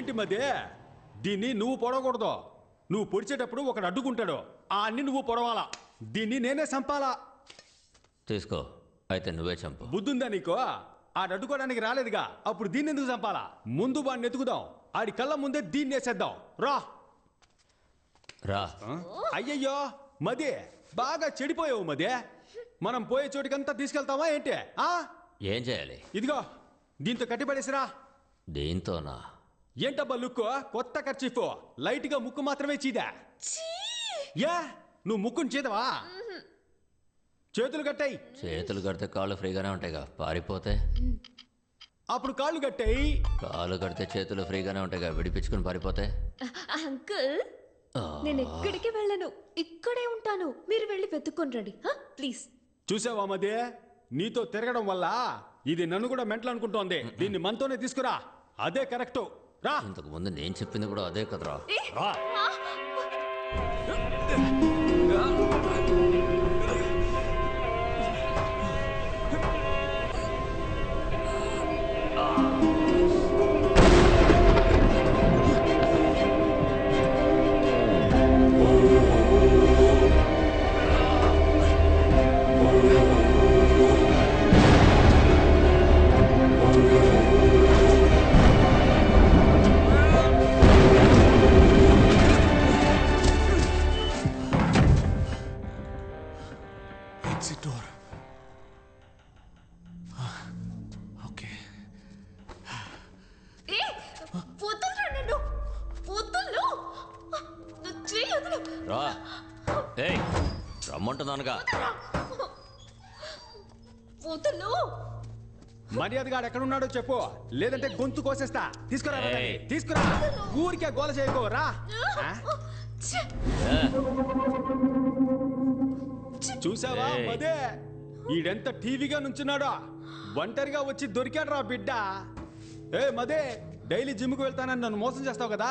ఏంటి మధ్య దీన్ని నువ్వు పొడవకూడదు. నువ్వు పొడిచేటప్పుడు ఒకడు అడ్డుకుంటాడు, ఆ అన్ని నువ్వు పొడవాలా. దీన్ని నేనే చంపాలా. తీసుకో, అయితే నువ్వే చంపు. బుద్ధుందా నీకో? ఆడు అడ్డుకోవడానికి రాలేదుగా, అప్పుడు దీన్ని ఎందుకు చంపాలా? ముందు వాడిని ఎత్తుకుదాం, ఆడి కళ్ళ ముందే దీన్ని వేసేద్దాం. రా రా. అయ్యయ్యో మదే, బాగా చెడిపోయావు మదే. మనం పోయే చోటికంతా తీసుకెళ్తావా ఏంటి? ఏం చేయాలి? ఇదిగో దీంతో కట్టిపడేసిరా. దీంతోనా? ఏంటబ్బా లుక్కు? కొత్త ఖర్చీఫ్, లైట్ గా ముక్కు మాత్రమే చీదా. యా, నువ్వు ముక్కుని చీదవా? చేతులు కట్టాయి. చేతులు కడితే కాళ్ళు ఫ్రీగానే ఉంటాయిగా, పారిపోతే అప్పుడు కాళ్ళు కట్టాయి. కాళ్ళు కడితే చేతులు ఫ్రీగానే ఉంటాయిగా, విడిపించుకుని పారిపోతే. అంకుల్, నేను ఎక్కడికి వెళ్ళను, ఇక్కడే ఉంటాను. మీరు వెళ్ళి వెతుక్కొని రండి ప్లీజ్. చూసావా మదే, నీతో తిరగడం వల్ల ఇది నన్ను కూడా మెంటల్ అనుకుంటోంది. దీన్ని మనతోనే తీసుకురా, అదే కరెక్ట్. రా. ఇంతకు ముందు నేను చెప్పింది కూడా అదే కదరా. రా. రమ్మంటున్నానుగా. మర్యాదగా ఎక్కడున్నాడో చెప్పు, లేదంటే గొంతు కోసేస్తా. తీసుకురా తీసుకురా, ఊరికే గోల చేయకోరా. చూసావా మదే, ఈడెంత టీవీగా నుంచున్నాడో. ఒంటరిగా వచ్చి దొరికాడు రా బిడ్డ. ఏ మదే, డైలీ జిమ్కి వెళ్తానని నన్ను మోసం చేస్తావు కదా,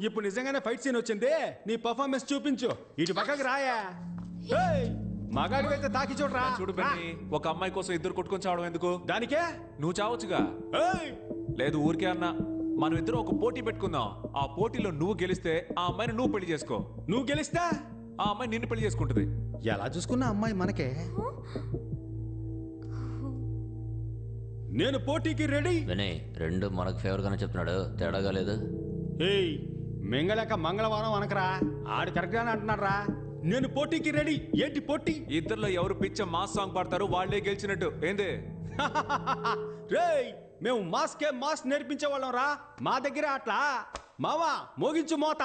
ఇప్పుడు నిజంగానే ఫైట్ సీన్ వచ్చింది. నీ పర్ఫార్మెన్స్ చూపించు. ఇటు పక్కకి రాయా. మగాడి అయితే తాకి చూడరా. చూడు బెన్నీ, ఒక అమ్మాయి కోసం ఇద్దరు కొట్టుకొని చావడం ఎందుకు? దానికే నువ్వు చావచ్చుగా. లేదు ఊరికే అన్నా, మనం ఇద్దరు ఒక పోటీ పెట్టుకుందాం. ఆ పోటీలో నువ్వు గెలిస్తే ఆ అమ్మాయిని నువ్వు పెళ్లి చేసుకో. నువ్వు గెలిస్తే ఆ అమ్మాయి నిన్ను పెళ్లి చేసుకుంటది. ఎలా చూసుకున్నా అమ్మాయి మనకే. నేను పోటీకి రెడీ. వినయ్, రెండు మనకు ఫేవర్ గానే చెప్తున్నాడు, తేడాగా లేదు. ఏయ్, మెంగలేక మంగళవారం అనకరా, ఆడు కరెక్ట్ గానే అంటున్నాడు రా. నేను పోటీకి రెడీ. ఏంటి పోటీ? ఇద్దరులో ఎవరు పిచ్చ మాస్ సాంగ్ పాడతారు వాళ్ళే గెలిచినట్టు. ఏంది? రేయ్, మేము మాస్కే మాస్ నేర్పించే వాళ్ళం రా. మా దగ్గర అట్లా. మావా, మోగించు మోత.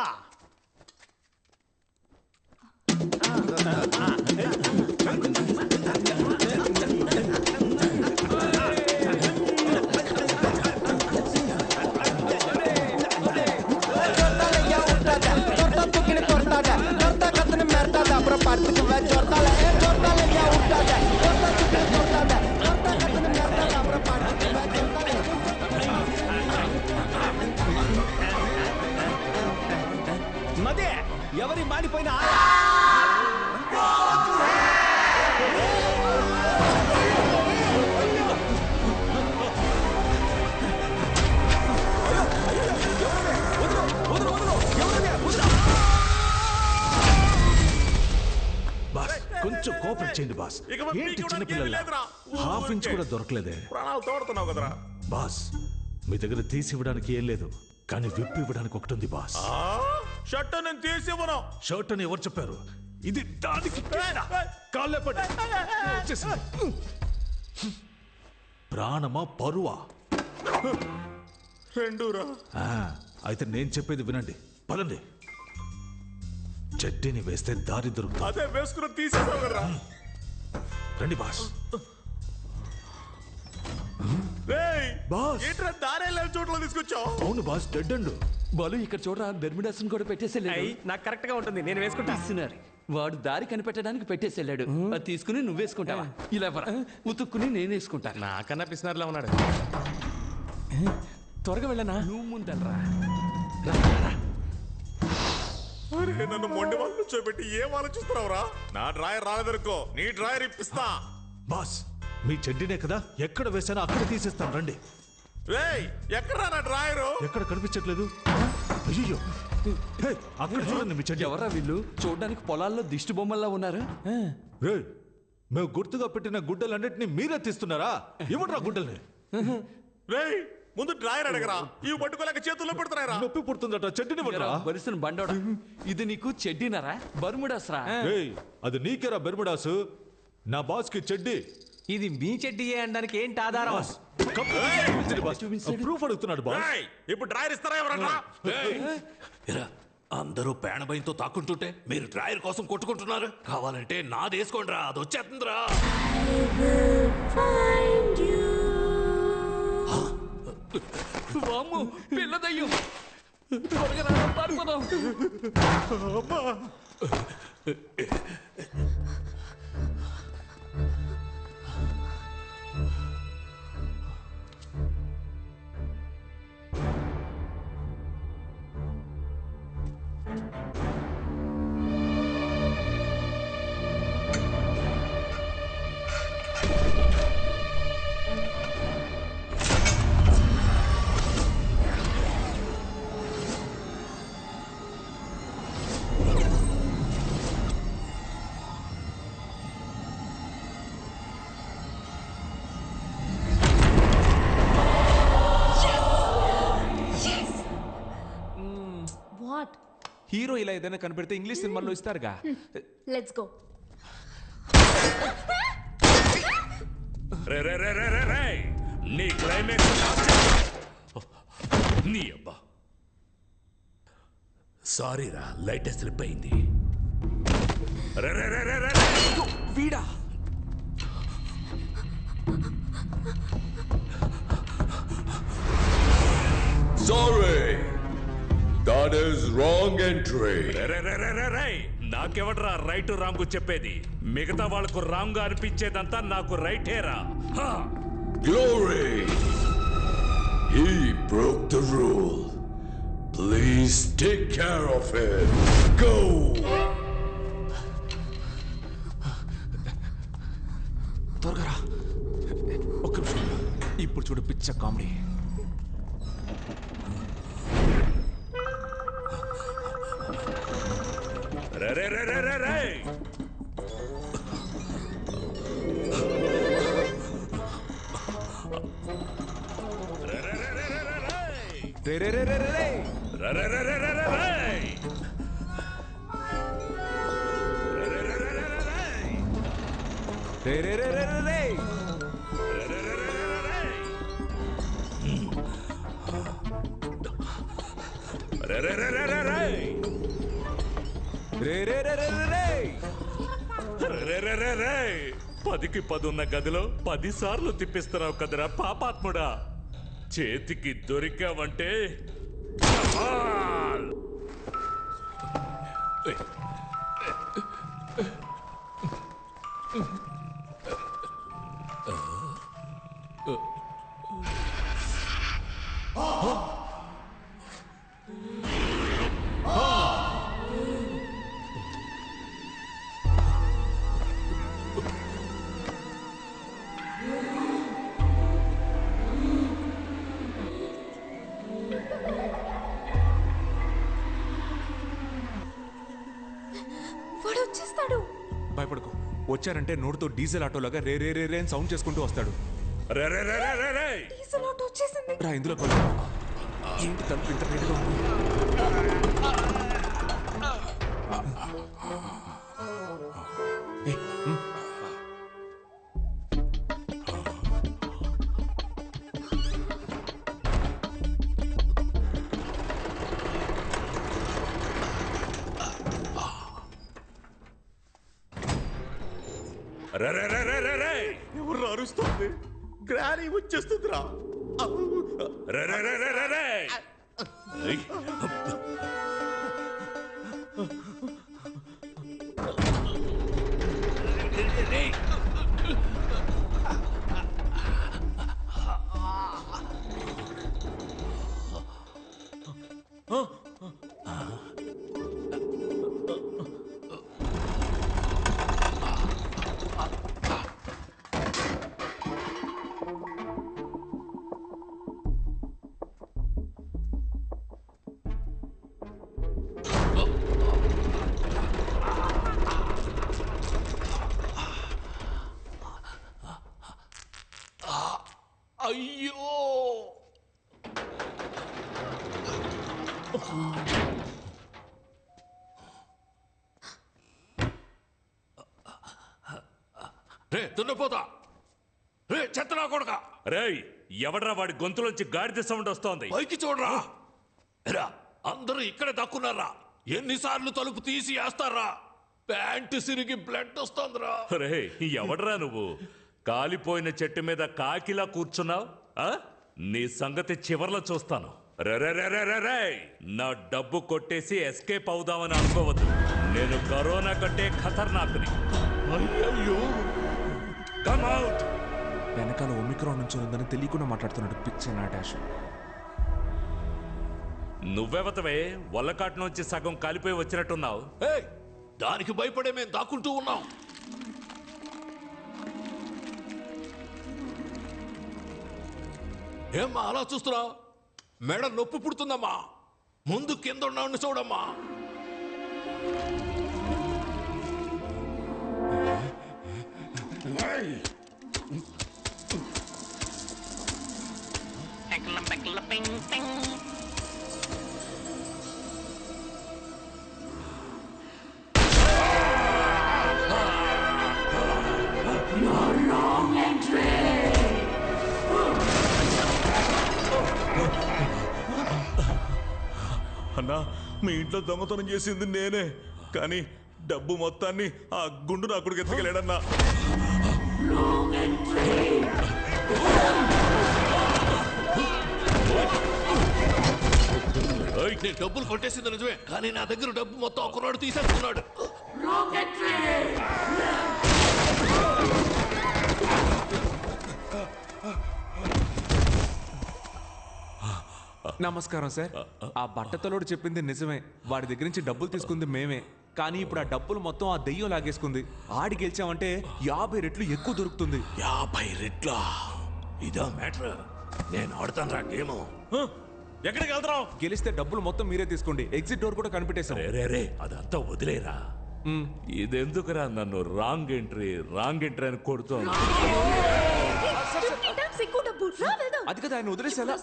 Portada, portada, portada, portada, portada, portada, portada, portada, portada, portada, portada, portada, మదే ఎవరి మాడిపోయిన బాస్ కొంచెం కోఆపరేట్ చేయండి బాస్. ఏంటి చిన్న పిల్లల హాఫ్ ఇంచ్ కూడా దొరకలేదే. ప్రాణాలు తోడుతున్నావు కదరా. బాస్ మీ దగ్గర తీసి ఇవ్వడానికి ఏం లేదు, కానీ విప్పి ఇవ్వడానికి ఒకటి ఉంది బాస్. షర్ట్ నేను తీసి ఇవ్వను. షర్ట్ అని ఎవరు చెప్పారు? ఇది దానికి కాళ్ళే పడి వచ్చేసింది. ప్రాణమా పరువా? రెండూరా. అయితే నేను చెప్పేది వినండి, పదండి. చెడ్డీని వేస్తే దారి దొరుకుతుంది. అదే వేసుకుని తీసేసావు కదరా. రండి బాస్. బాస్ ఏంట్రా దారే లేని చోట్ల తీసుకొచ్చావు? అవును బాస్, డెడ్ అండ్ బాలు ఇక్కడ చూడరా, బెర్మిడాస్ కూడా పెట్టేసేళ్ళాడు. నాకు కరెక్ట్ గా ఉంటుంది, నేను వేసుకుంటా. ఇస్తున్నారు. వాడు దారి కనిపెట్టడానికి పెట్టేసేళ్ళాడు. అది తీసుకుని నువ్వు వేసుకుంటావా? ఇలా ఉతుక్కుని నేను వేసుకుంటా. నాకన్నా పిసినారులా ఉన్నాడు. త్వరగా వెళ్ళనా? నువ్వు ముందరా. అరే నన్ను మొండి వాళ్ళు కూర్చోబెట్టి ఏం ఆలోచిస్తున్నావురా? నా డ్రాయర్ రాలేదనుకో, నీ డ్రాయర్ ఇప్పిస్తా. బాస్ మీ చెడ్డీనే కదా, ఎక్కడ వేసానో అక్కడ తీసేస్తాను, రండి. ఎక్కడ నా డ్రాయరు? ఎక్కడ కనిపించట్లేదు. అయ్యో అక్కడ చూడండి మీ చెడ్డీ. ఎవరా వీళ్ళు? చూడడానికి పొలాల్లో దిష్టి బొమ్మల్లా ఉన్నారు. మేము గుర్తుగా పెట్టిన గుడ్డలన్నింటినీ మీరే తీస్తున్నారా? ఇవ్వండి గుడ్డల్ని. ముందు డ్రాయర్ అడగరా, ఇవి పట్టుకోలేక చేతుల్లో పెడుతున్నారా? నొప్పి పుడుతుందట, చెడ్డీని బరిసిన బండోడా, ఇది నీకు చెడ్డీనరా? బర్ముడాస్ రా. అది నీకేరా బెర్ముడాసు, నా బాస్ కి చెడ్డీ. ఇది మీ చెడ్డీయే అనడానికి ఏంటి ఆధారం? ప్రూఫ్ అడుగుతున్నాడు బాస్. ఇప్పుడు డ్రాయర్ ఇస్తారా ఎవరన్నా? అందరూ పేణ భయంతో తాకుంటుంటే మీరు డ్రాయర్ కోసం కొట్టుకుంటున్నారు. కావాలంటే నాది వేసుకోండి రా, అది వచ్చేస్తుందిరా. పిల్లదయ్యం త్వరగా పారిపోదాం. హీరో ఇలా ఏదైనా కనిపెడితే ఇంగ్లీష్ సినిమాల్లో ఇస్తారుగా. Let's go. నీ క్లైమాక్స్ నీ అబ్బా. సారీరా, లైట్ స్లిప్ అయింది. వీడా Sorry, that is wrong entry. నాకెవడరా రైట్ రాంగ్ చెప్పేది? మిగతా వాళ్ళకు రాంగ్ అనిపించేదంతా నాకు రైటేరా. Glory, he broke the rule. Please take care of him. Go. త్వరగా ఒక్క నిమిషం. ఇప్పుడు చూడు పిచ్చ కామెడీ. పదికి 10 ఉన్న గదిలో 10 సార్లు తిప్పిస్తున్నావు కదరా పాపాత్ముడా. చేతికి దొరికావంటే భయపడుకో. వచ్చారంటే నోటితో డీజిల్ ఆటోలాగా రే రే రే రే అని సౌండ్ చేసుకుంటూ వస్తాడు. డీజిల్ ఆటో వచ్చేసింది. రా ఇందులో ఏంటి తలుపు ఇంత రేటుగా ఉంది? ఎవరు అరుస్తుంది? గ్రానీ వచ్చేస్తుందిరా. అయ్యో రే దున్నపోతా, రే చెత్తనా కొడక, రేయ్ ఎవడ్రా వాడి గొంతులోంచి గాడిద సౌండ్ వస్తోంది? పైకి చూడరా. రా అందరూ ఇక్కడే దక్కున్నారా? ఎన్నిసార్లు తలుపు తీసి వేస్తారా? Pant సిరిగి blood వస్తోందిరా. రే ఎవడ్రా నువ్వు? కాలిపోయిన చెట్టు మీద కాకిలా కూర్చున్నావు. నీ సంగతి చివర్లో చూస్తాను. రే నా డబ్బు కొట్టేసి ఎస్కేప్ అవుదామని అనుకోవద్దు. నేను కరోనా కంటే ఖతర్నాక్ని. అయ్యో కమ్ అవుట్. వెనకాల ఒమిక్రాన్ నుంచి ఉందని తెలియకుండా మాట్లాడుతున్నాడు పిచ్చే నా డాష్. నువ్వెవతవే వల్లకాటు నుంచి సగం కాలిపోయి వచ్చినట్టున్నావు. దానికి భయపడే మేము దాక్కుంటూ ఉన్నాం. ఏమ్మా అలా చూస్తున్నావు? మెడ నొప్పి పుడుతుందమ్మా. ముందు కింద ఉన్నవాడిని చూడమ్మా. అన్నా మీ ఇంట్లో దొంగతనం చేసింది నేనే, కానీ డబ్బు మొత్తాన్ని ఆ గుండు నా కొడుకు ఎత్తుకెళ్ళాడన్నా. నేను డబ్బులు కొట్టేసింది నిజమే, కానీ నా దగ్గర డబ్బు మొత్తం ఒకనాడు తీసేసుకున్నాడు. నమస్కారం సార్. ఆ బట్టతలోడు చెప్పింది నిజమే. వాడి దగ్గర నుంచి డబ్బులు తీసుకుంది మేమే, కానీ ఇప్పుడు ఆ డబ్బులు మొత్తం ఆ దెయ్యం లాగేసుకుంది. ఆడి గెలిచామంటే 50 రెట్లు ఎక్కువ దొరుకుతుంది. 50 రెట్లా? ఇదా మ్యాటర్? నేను ఆడతాను రా గేమ్. ఎక్కడికి వెళ్తాం? గెలిస్తే డబ్బులు మొత్తం మీరే తీసుకోండి. ఎగ్జిట్ డోర్ కూడా కనిపెట్టేశాం. రే అదంతా వదిలేరా. ఇదెందుకురా నన్ను రాంగ్ ఎంట్రీ అని కొడుతోంది? అది కదా ఆయన వదిలేసేలా.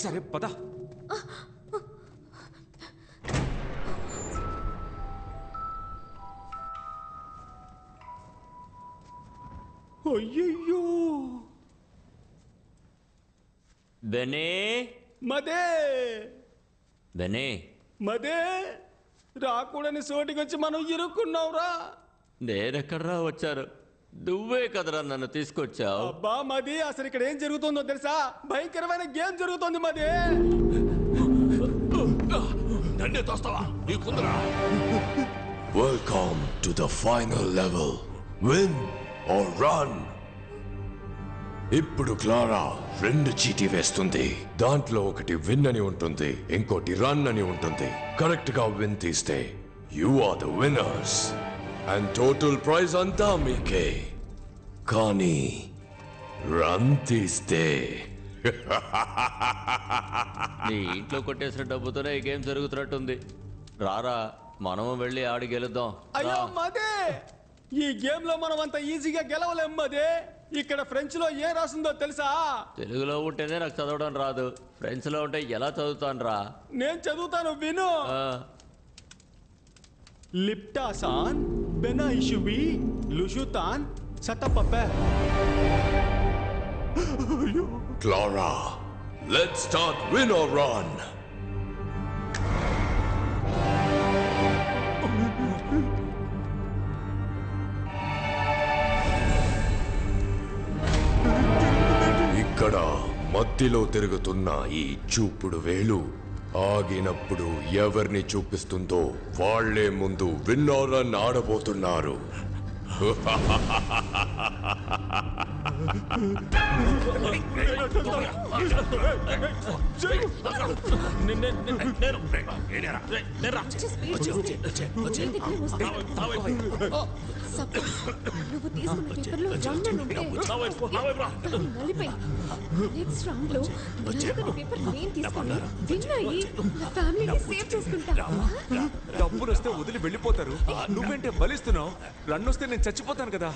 సరే పద. అయ్యయ్యో బెనే మదే బెనే మదే రాకూడని సోటికి వచ్చి మనం ఇరుక్కున్నావురా. నేనెక్కడ్రా వచ్చారు? నువ్వే కదరా నన్ను తీసుకొచ్చావు. అబ్బా మది, అసలు ఇక్కడ ఏం జరుగుతుందో తెలుసా? భయంకరమైన గేమ్ జరుగుతోంది మది. నన్నే తోస్తావా? నీకుందరా? Welcome to the final level. Win or run. ఇప్పుడు క్లారా 2 చీటీ వేస్తుంది. దాంట్లో ఒకటి విన్ అని ఉంటుంది, ఇంకోటి రన్ అని ఉంటుంది. కరెక్ట్ గా విన్ తీస్తే you are the winners and total prize అంతా మీకే. కానీ రన్ తీస్తే నీ ఇంట్లో కొట్టేసిన డబ్బుతోనే ఈ గేమ్ జరుగుతున్నట్టుంది. రారా మనము వెళ్ళి ఆడి గెలుద్దాం. అయ్యో మదే, ఈ గేమ్ లో మనం అంత ఈజీగా గెలవలేం మదే. ఇక్కడ ఫ్రెంచ్ లో ఏ రాసిందో తెలుసా? తెలుగులో ఉంటేనే నాకు చదవడం రాదు, ఫ్రెంచ్ లో ఉంటే ఎలా చదువుతాను రా? నేను చదువుతాను విను. లిప్టాసాన్ బెనాయిషుబి లుషుతాన్ సటపపే. Clara, let's start win or run. ఇక్కడ మధ్యలో తిరుగుతున్న ఈ చూపుడు వేలు ఆగినప్పుడు ఎవరిని చూపిస్తుందో వాళ్లే ముందు విన్ ఆర్ రన్ ఆడబోతున్నారు. నువ్వు తీసుకున్న పేపర్లో రన్ అని ఉంటే నలిపోయి నెక్స్ట్ రౌండ్ లో నలుగురి పేపర్ నేను తీసుకుని విన్ అయ్యి నా ఫ్యామిలీని సేవ్ చేసుకుంటా. డబ్బులు వస్తే వదిలి వెళ్ళిపోతారు, నువ్వేంటే బలిస్తున్నావు? రన్ వస్తే నేను చచ్చిపోతాను కదా.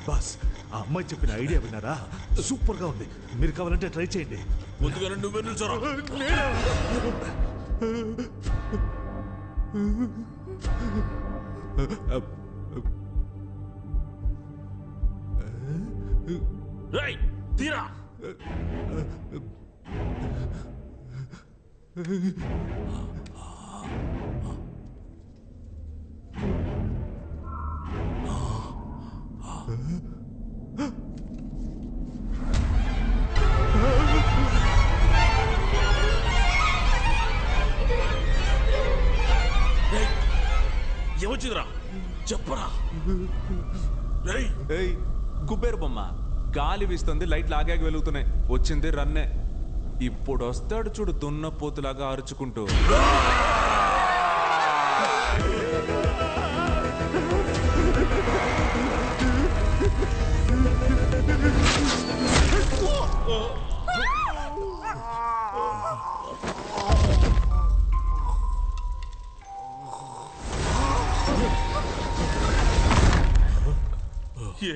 బాస్, ఆ అమ్మాయి చెప్పిన ఐడియా విన్నారా? సూపర్ గా ఉంది. మీరు కావాలంటే ట్రై చేయండి. ముందుగా నువ్వు నిల్చోరా. రేయ్, తీరా. ఏమొచ్చిందిరా చెప్పరా? కుబేరు బొమ్మ గాలి వీస్తుంది, లైట్లు ఆగాగి వెలుగుతున్నాయి. వచ్చింది రన్నే. ఇప్పుడు వస్తాడు చూడు దున్నపోతులాగా అరుచుకుంటూ.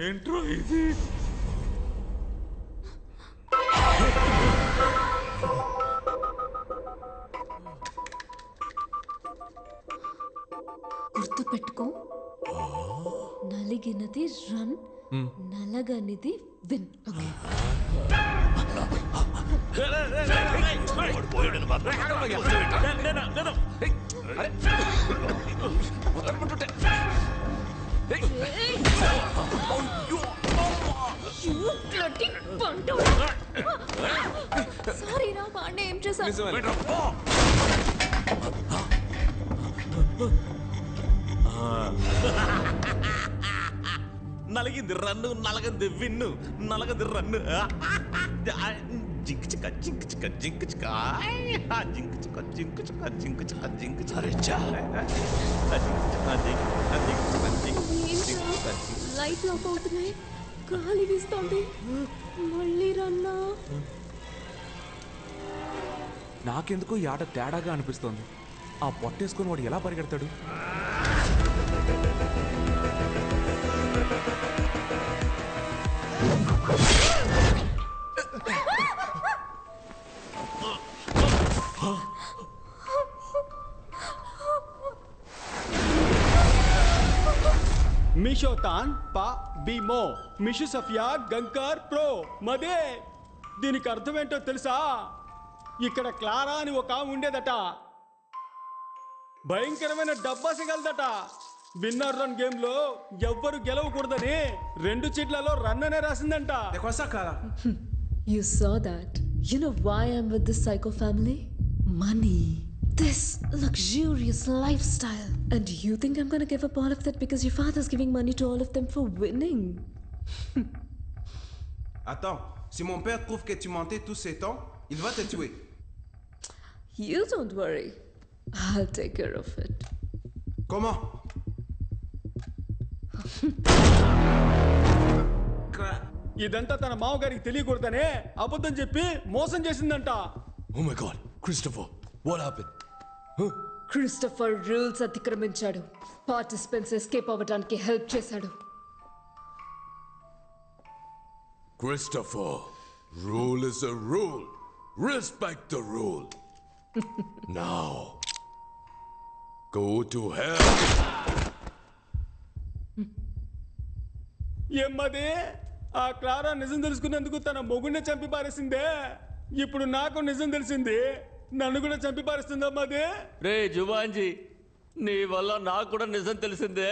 ఏంట్రా ఇది? గుర్తు పెట్టుకో, నలిగినది రన్, నలగనిది విన్. ఓకే? సారీ రా పాండే, ఏం చేశాను? నలిగింది రన్ను, నలగంది విన్ను, నలగంది రన్ను. జింక్ చిక్క జింక్ చిక్క జింక్ చిక్క జింక్ చిక్క జింక్ చిక్క జింక్ చిక్క జింక్ చిక్క. లైట్ ఆఫ్ అవుతున్నాయి, గాలి వీస్తోంది. మళ్ళీ రన్నా. నాకెందుకో ఈ ఆట తేడాగా అనిపిస్తోంది. ఆ పొట్టేసుకొని వాడు ఎలా పరిగెడతాడు? మిషోతాన్ పా బీమో మిషు సఫియా గంకర్ ప్రో మదే. దీనికి అర్థమేంటో తెలుసా? ఇక్కడ క్లారా అని ఒక ఆమె ఉండేదట, భయంకరమైన డబ్బాసిగలదట. విన్నర్ రన్ గేమ్ లో ఎవ్వరు గెలవకూడదని 2 చీట్లలో రన్ అనే రాసిందంట. You saw that. You know why I'm with this psycho family? Money. This luxurious lifestyle. And you think I'm gonna give up all of that because your father's giving money to all of them for winning? Attends, si mon père trouve que tu mentais tous ces temps, il va te tuer. You don't worry. I'll take care of it. Comment? ఇదంతా తన మామగారికి తెలియకూడదనే అబద్ధం చెప్పి మోసం చేసిందంట. Oh my God, Christopher, what happened? Christopher rules అతిక్రమించాడు. Participants escape అవ్వడానికి help చేశాడు. Christopher, rule is a rule. Respect the rule. Now, go to hell. ఏమ్మది ఆ క్లారా నిజం తెలుసుకున్నందుకు తన మొగుడిని చంపి పారేసిందే. ఇప్పుడు నాకు నిజం తెలిసింది, నన్ను కూడా చంపి పారేస్తుందా అమ్మది? రే జుబాంజీ, నీ వల్ల నాకు కూడా నిజం తెలిసిందే.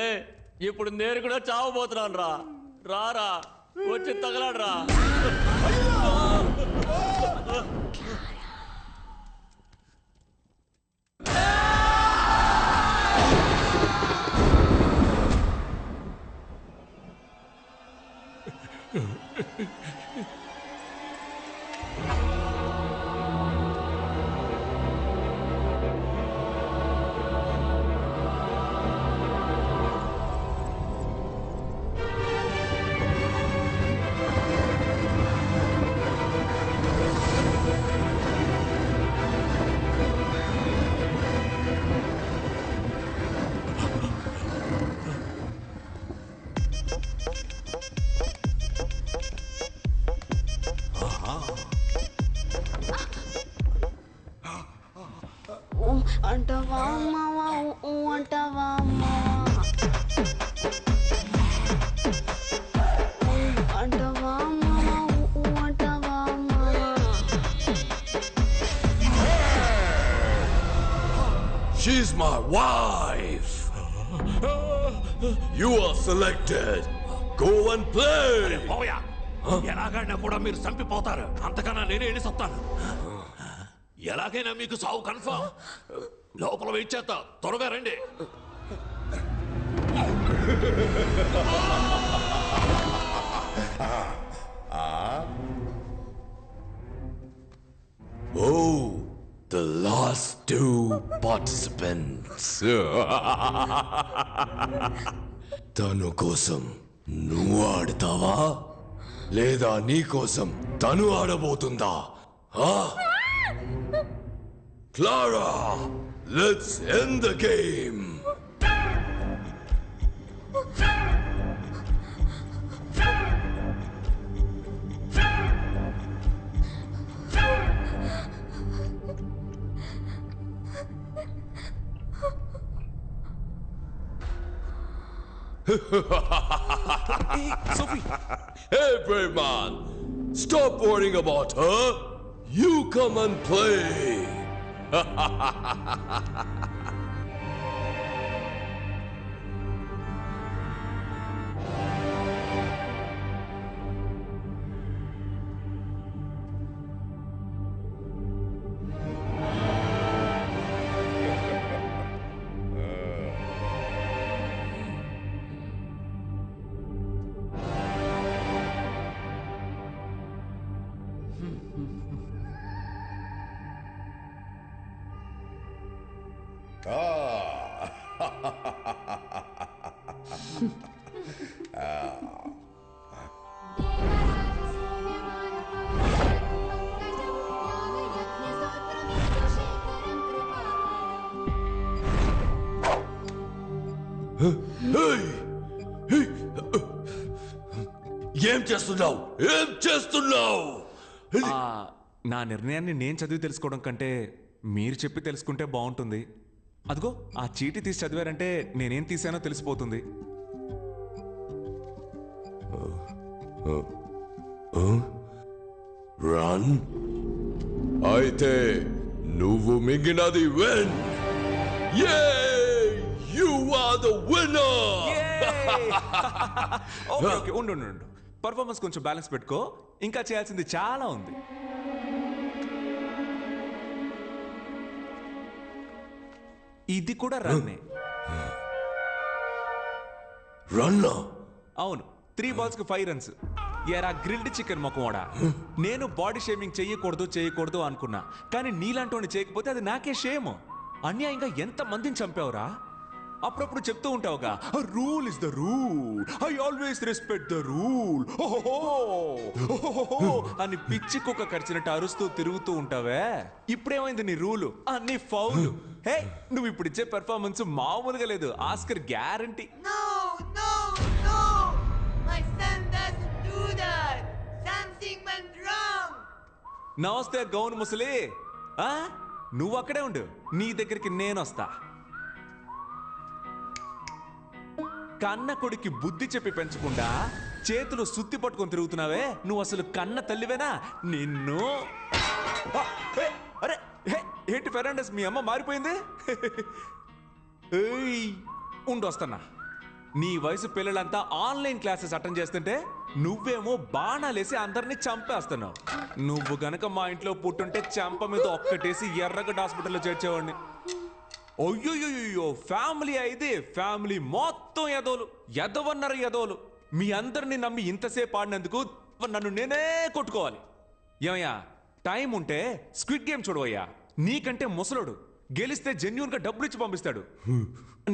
ఇప్పుడు నేను కూడా చావబోతున్నాను రా. రారా వచ్చి తగలాడరా. అంటవా అమ్మావా అంటవా అమ్మా అంటవా అమ్మావా అంటవా అమ్మా. She's my wife. You are selected. Go and play. ఎలాగైనా కూడా మీరు చంపిపోతారు, అంతకన్నా నేనే వెళ్ళి చెప్తాను. ఎలాగైనా మీకు సావు కన్ఫర్మ్. లోపల వెయిట్ చేస్తా, త్వరగా రండి. Oh, the last two participants. తను కోసం నువ్వు ఆడతావా లేదా నీ కోసం తను ఆడబోతుందా? Clara, let's end the game. Sophie. Hey, brave man, stop worrying about her. You come and play. ఏం చేస్తున్నావు? ఏం చేస్తున్నావు? నా నిర్ణయాన్ని నేను చదివి తెలుసుకోవడం కంటే మీరు చెప్పి తెలుసుకుంటే బాగుంటుంది. అదిగో ఆ చీటీ తీసి చదివారంటే నేనేం తీసానో తెలిసిపోతుంది. రన్. అయితే నువ్వు మింగినది win. You are the winner. Okay ఉండు పర్ఫార్మెన్స్ కొంచెం బ్యాలెన్స్ పెట్టుకో, ఇంకా చేయాల్సింది చాలా ఉంది. ఇది కూడా రన్నే. రన్? అవును, 3 balls కి 5 runs. ఎరా గ్రిల్డ్ చికెన్ మొక్కమోడా, నేను బాడీ షేమింగ్ చేయకూడదు అనుకున్నా, కానీ నీలాంటి చేయకపోతే అది నాకే షేమ్. అన్యాయంగా ఎంత మందిని చంపావురా? అప్పుడప్పుడు చెప్తూ ఉంటావుగా rule is the rule, I always respect the rule అని పిచ్చి కుక్క కరిచినట్టు అరుస్తూ తిరుగుతూ ఉంటావే. ఇప్పుడేమైంది నీ రూలు? అన్ని ఫౌల్. హే, నువ్వు ఇప్పుడు ఇచ్చే పెర్ఫార్మెన్స్ మామూలుగా లేదు, ఆస్కర్ గ్యారంటీ. నమస్తే గౌన్ ముసలి, నువ్వు అక్కడే ఉండు, నీ దగ్గరికి నేను వస్తా. కన్న కొడుకి బుద్ధి చెప్పి పెంచకుండా చేతులు సుత్తి పట్టుకొని తిరుగుతున్నావే, నువ్వు అసలు కన్న తల్లివేనా? నిన్ను అరే ఏంటి ఫెర్నాండెస్, మీ అమ్మ మారిపోయింది? ఉండు వస్తున్నా. నీ వయసు పిల్లలంతా ఆన్లైన్ క్లాసెస్ అటెండ్ చేస్తుంటే నువ్వేమో బాణాలేసి అందరినీ చంపేస్తున్నావు. నువ్వు గనక మా ఇంట్లో పుట్టుంటే చెంప మీద ఒక్కటేసి ఎర్రగడ్డ హాస్పిటల్లో చేర్చేవాడిని. అయ్యో, ఫ్యామిలీ అయితే ఫ్యామిలీ మొత్తం ఎదవన్నారు ఎదవలు. మీ అందరినీ నమ్మి ఇంతసేపు ఆడినందుకు నన్ను నేనే కొట్టుకోవాలి. ఏమయ్యా, టైం ఉంటే స్క్విడ్ గేమ్ చూడవయ్యా. నీకంటే ముసలోడు, గెలిస్తే జెన్యూన్ గా డబ్బులు ఇచ్చి పంపిస్తాడు.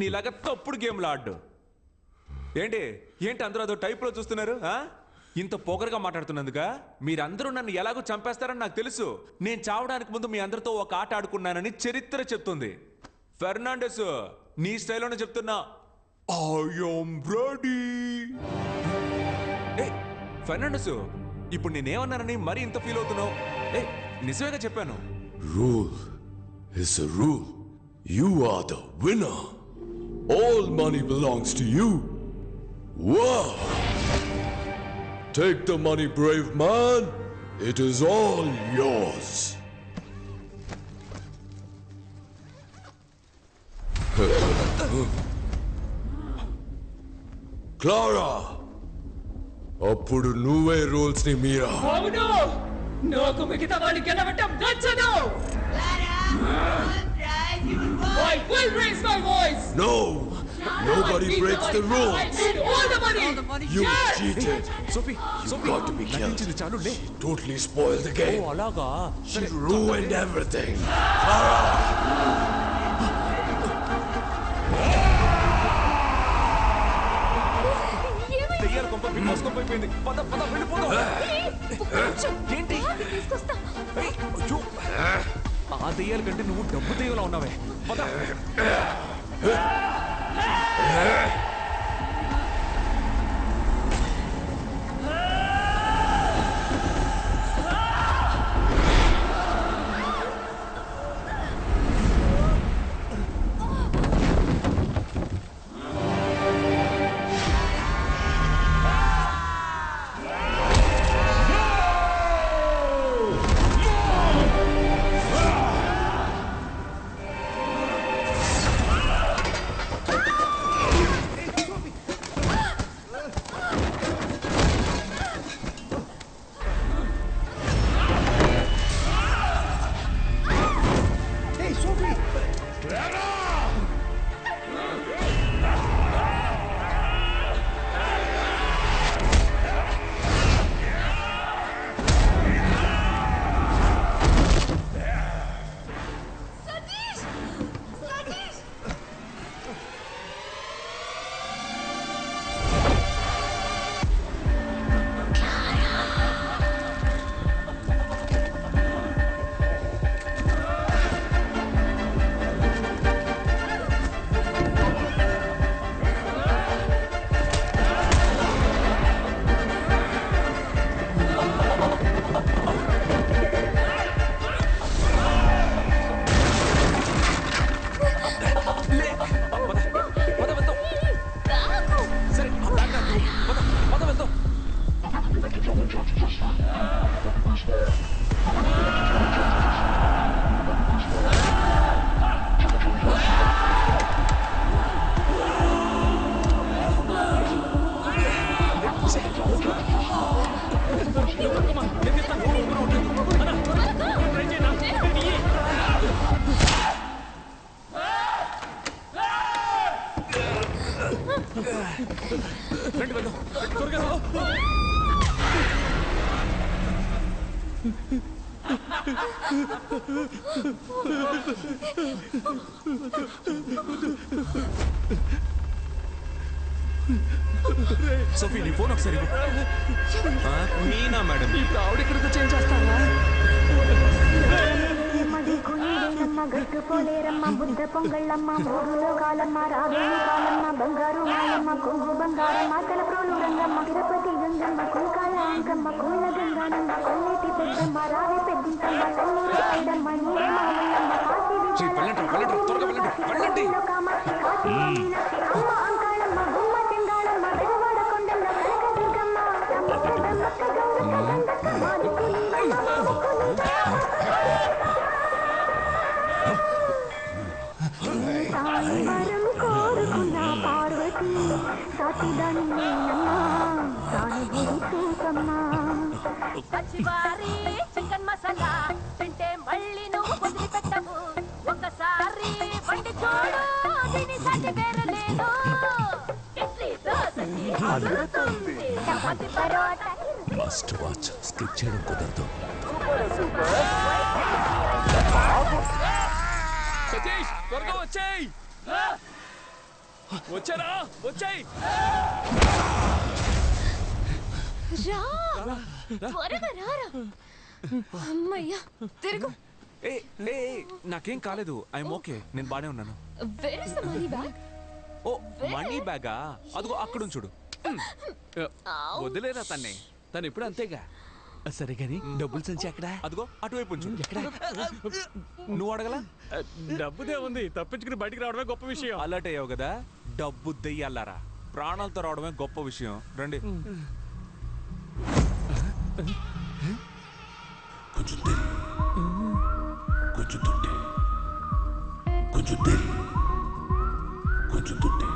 నీలాగా తప్పుడు గేమ్లు ఆడ్డు. ఏంటి అందరూ అదో టైప్ లో చూస్తున్నారు? ఇంత పొగరుగా మాట్లాడుతున్నందుక మీరందరూ నన్ను ఎలాగో చంపేస్తారని నాకు తెలుసు. నేను చావడానికి ముందు మీ అందరితో ఒక ఆట ఆడుకున్నానని చరిత్ర చెప్తుంది. ఫెర్నాండెస్, నీ స్టైల్లోనే చెప్తున్నా, ఐ యామ్ రెడీ. ఫెర్నాండెస్, ఇప్పుడు నేనేమన్నానని మరి ఇంత ఫీల్ అవుతున్నావు? నిజమేగా చెప్పాను. Rule is a rule. You are the winner. All money belongs to you. Wow! Take the money, brave man. It is all yours. Clara! అప్పుడు నువ్వే రూల్స్ ని మీరా. అవును, నాకు మిగతా వాళ్ళు గెలవటం నచ్చదు. I will raise my voice. No! Nobody breaks the rules. I need all the money. You cheated. Sophie, You got to be killed. She totally spoiled the game. అలాగా? She ruined everything. దెయ్యాల కొంప అయిపోయింది. పద వెళ్ళిపోదాం. ఏంటి? ఆ దెయ్యాల కంటే నువ్వు డబ్బు దెయ్యంలా ఉన్నావే. పద. రండి వెళ్దాం. త్వరగా రా. సోఫీ నీ ఫోన్ ఒకసారి మీనా మేడం ఇప్పుడు ఆవిడ ఇక్కడికి చేంజ్ చేస్తావా గట్టు పోలేరమ్మ బుద్ధ పొంగళ్ళమ్మ మూడు లోకాలమ్మ రావేణి కాలమ్మ బంగారు మాయమ్మ కొంగు బంగారమ్మ తలప్రోలు రంగమ్మ తిరుపతి గంగమ్మ కుంకాల అంకమ్మ కూల గంగానమ్మ కొల్లేటి పెద్దమ్మ రావి పెద్దింతమ్మ తల్లూరు ఐడమ్మ నీరే మామల్లమ్మ కాశీ కామాక్షి కాశీ మీనాక్షి అమ్మ అంకాళమ్మ గుమ్మ చెంగాళమ్మ బెజవాడ కొండల్లో కనక దుర్గమ్మ వరం కోరుకున్న పార్వతి సాటిదాని సానుభూతి చూసమ్మా పచ్చివారి చికెన్ మసాలా తింటే మళ్ళీ నువ్వు వదిలిపెట్టవు ఒకసారి వండి చూడు దీని సాటి వేరే లేదు ఇడ్లీ దోసకి అదురుతుంది chapati parotta must watch skip చేయడం కుదరదు సతీష్ త్వరగా వచ్చేయ్ వచ్చారా వచ్చేయ్ త్వరగా రారా అమ్మయ్యా తిరుగు ఏ ఏ నాకేం కాలేదు ఐఎమ్ ఓకే నేను బానే ఉన్నాను where is the money bag ఓ మనీ బ్యాగా అదిగో అక్కడ చూడు వదిలేరా తన్నే తను ఎప్పుడు అంతేగా సరే గాని డబ్బులు సంచి ఎక్కడ అదిగో అటువైపు ఉంచు ఎక్కడ నువ్వు అడగలా డబ్బుదే ఉంది తప్పించుకుని బయటికి రావడమే గొప్ప విషయం అలర్ట్ అయ్యావు కదా డబ్బు దెయ్యాలారా ప్రాణాలతో రావడమే గొప్ప విషయం రండి कुछ दिल कुछ टूटे कुछ दिल कुछ टूटे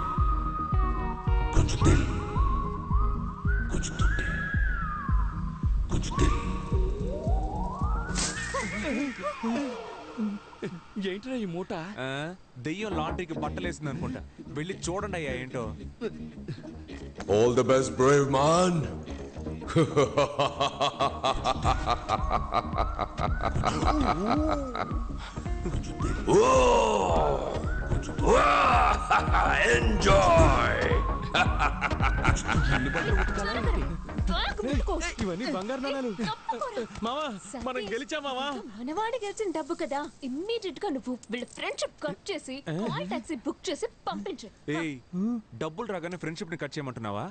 कुछ दिल कुछ टूटे कुछ दिल ఏంట్రా ఈ మూట దెయ్యం లాండ్రీకి బట్టలేసింది అనుకుంటా వెళ్ళి చూడండి అయ్యా ఏంటో All the best, brave man. Enjoy. ఇవన్నీ బంగారు నాణాలు మావా మనం గెలిచా మావా మనవాడి గెలిచిన డబ్బు కదా ఇమ్మీడియట్ గా నువ్వు వీళ్ళ ఫ్రెండ్షిప్ కట్ చేసి కాల్ టాక్సీ బుక్ చేసి పంపించు ఏయ్ డబ్బులు రాగానే ఫ్రెండ్షిప్ ని కట్ చేయమంటున్నావా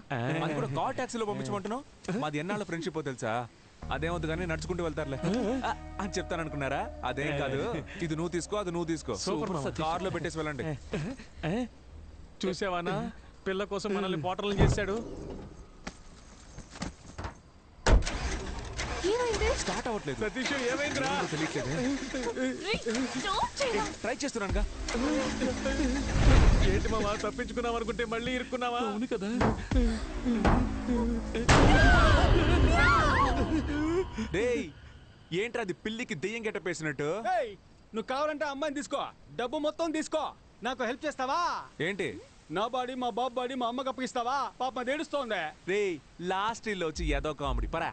అది కూడా కాల్ టాక్సీలో పంపించమంటున్నావు మాది ఎన్నాళ్ళ ఫ్రెండ్షిప్ తెలుసా అదేమవుతుంది కానీ నడుచుకుంటూ వెళ్తారులే అని చెప్తాననుకున్నారా అదేం కాదు ఇది నువ్వు తీసుకో అది నువ్వు తీసుకో కార్లో పెట్టేసి వెళ్ళండి చూసావానా పిల్ల కోసం మనల్ని పోటర్లు చేశాడు స్టార్ట్ అవ్వట్లేదు సతీష్ ఏమైందిరా ట్రై చేస్తున్నానుగా ఏంటి మావా తప్పించుకున్నావు అనుకుంటే మళ్ళీ ఇరుక్కున్నావా అవును కదా డేయ్ ఏంట్రా అది పిల్లికి దెయ్యం గెట్టపేసినట్టు నువ్వు కావాలంటే అమ్మాయిని తీసుకో డబ్బు మొత్తం తీసుకో నాకు హెల్ప్ చేస్తావా ఏంటి నా బాడీ మా బాబు బాడీ మా అమ్మకి అప్పగిస్తావా పాప ఏడుస్తోంది రేయ్ లాస్ట్ లో వచ్చి ఏదో కామెడీ పరా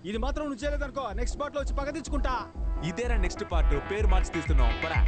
ఇది మాత్రం నువ్వు చేయలేదనుకో నెక్స్ట్ పార్ట్ లో వచ్చి పగ తెచ్చుకుంటా ఇదేరా నెక్స్ట్ పార్ట్ పేరు మార్చి తీస్తున్నాం పరా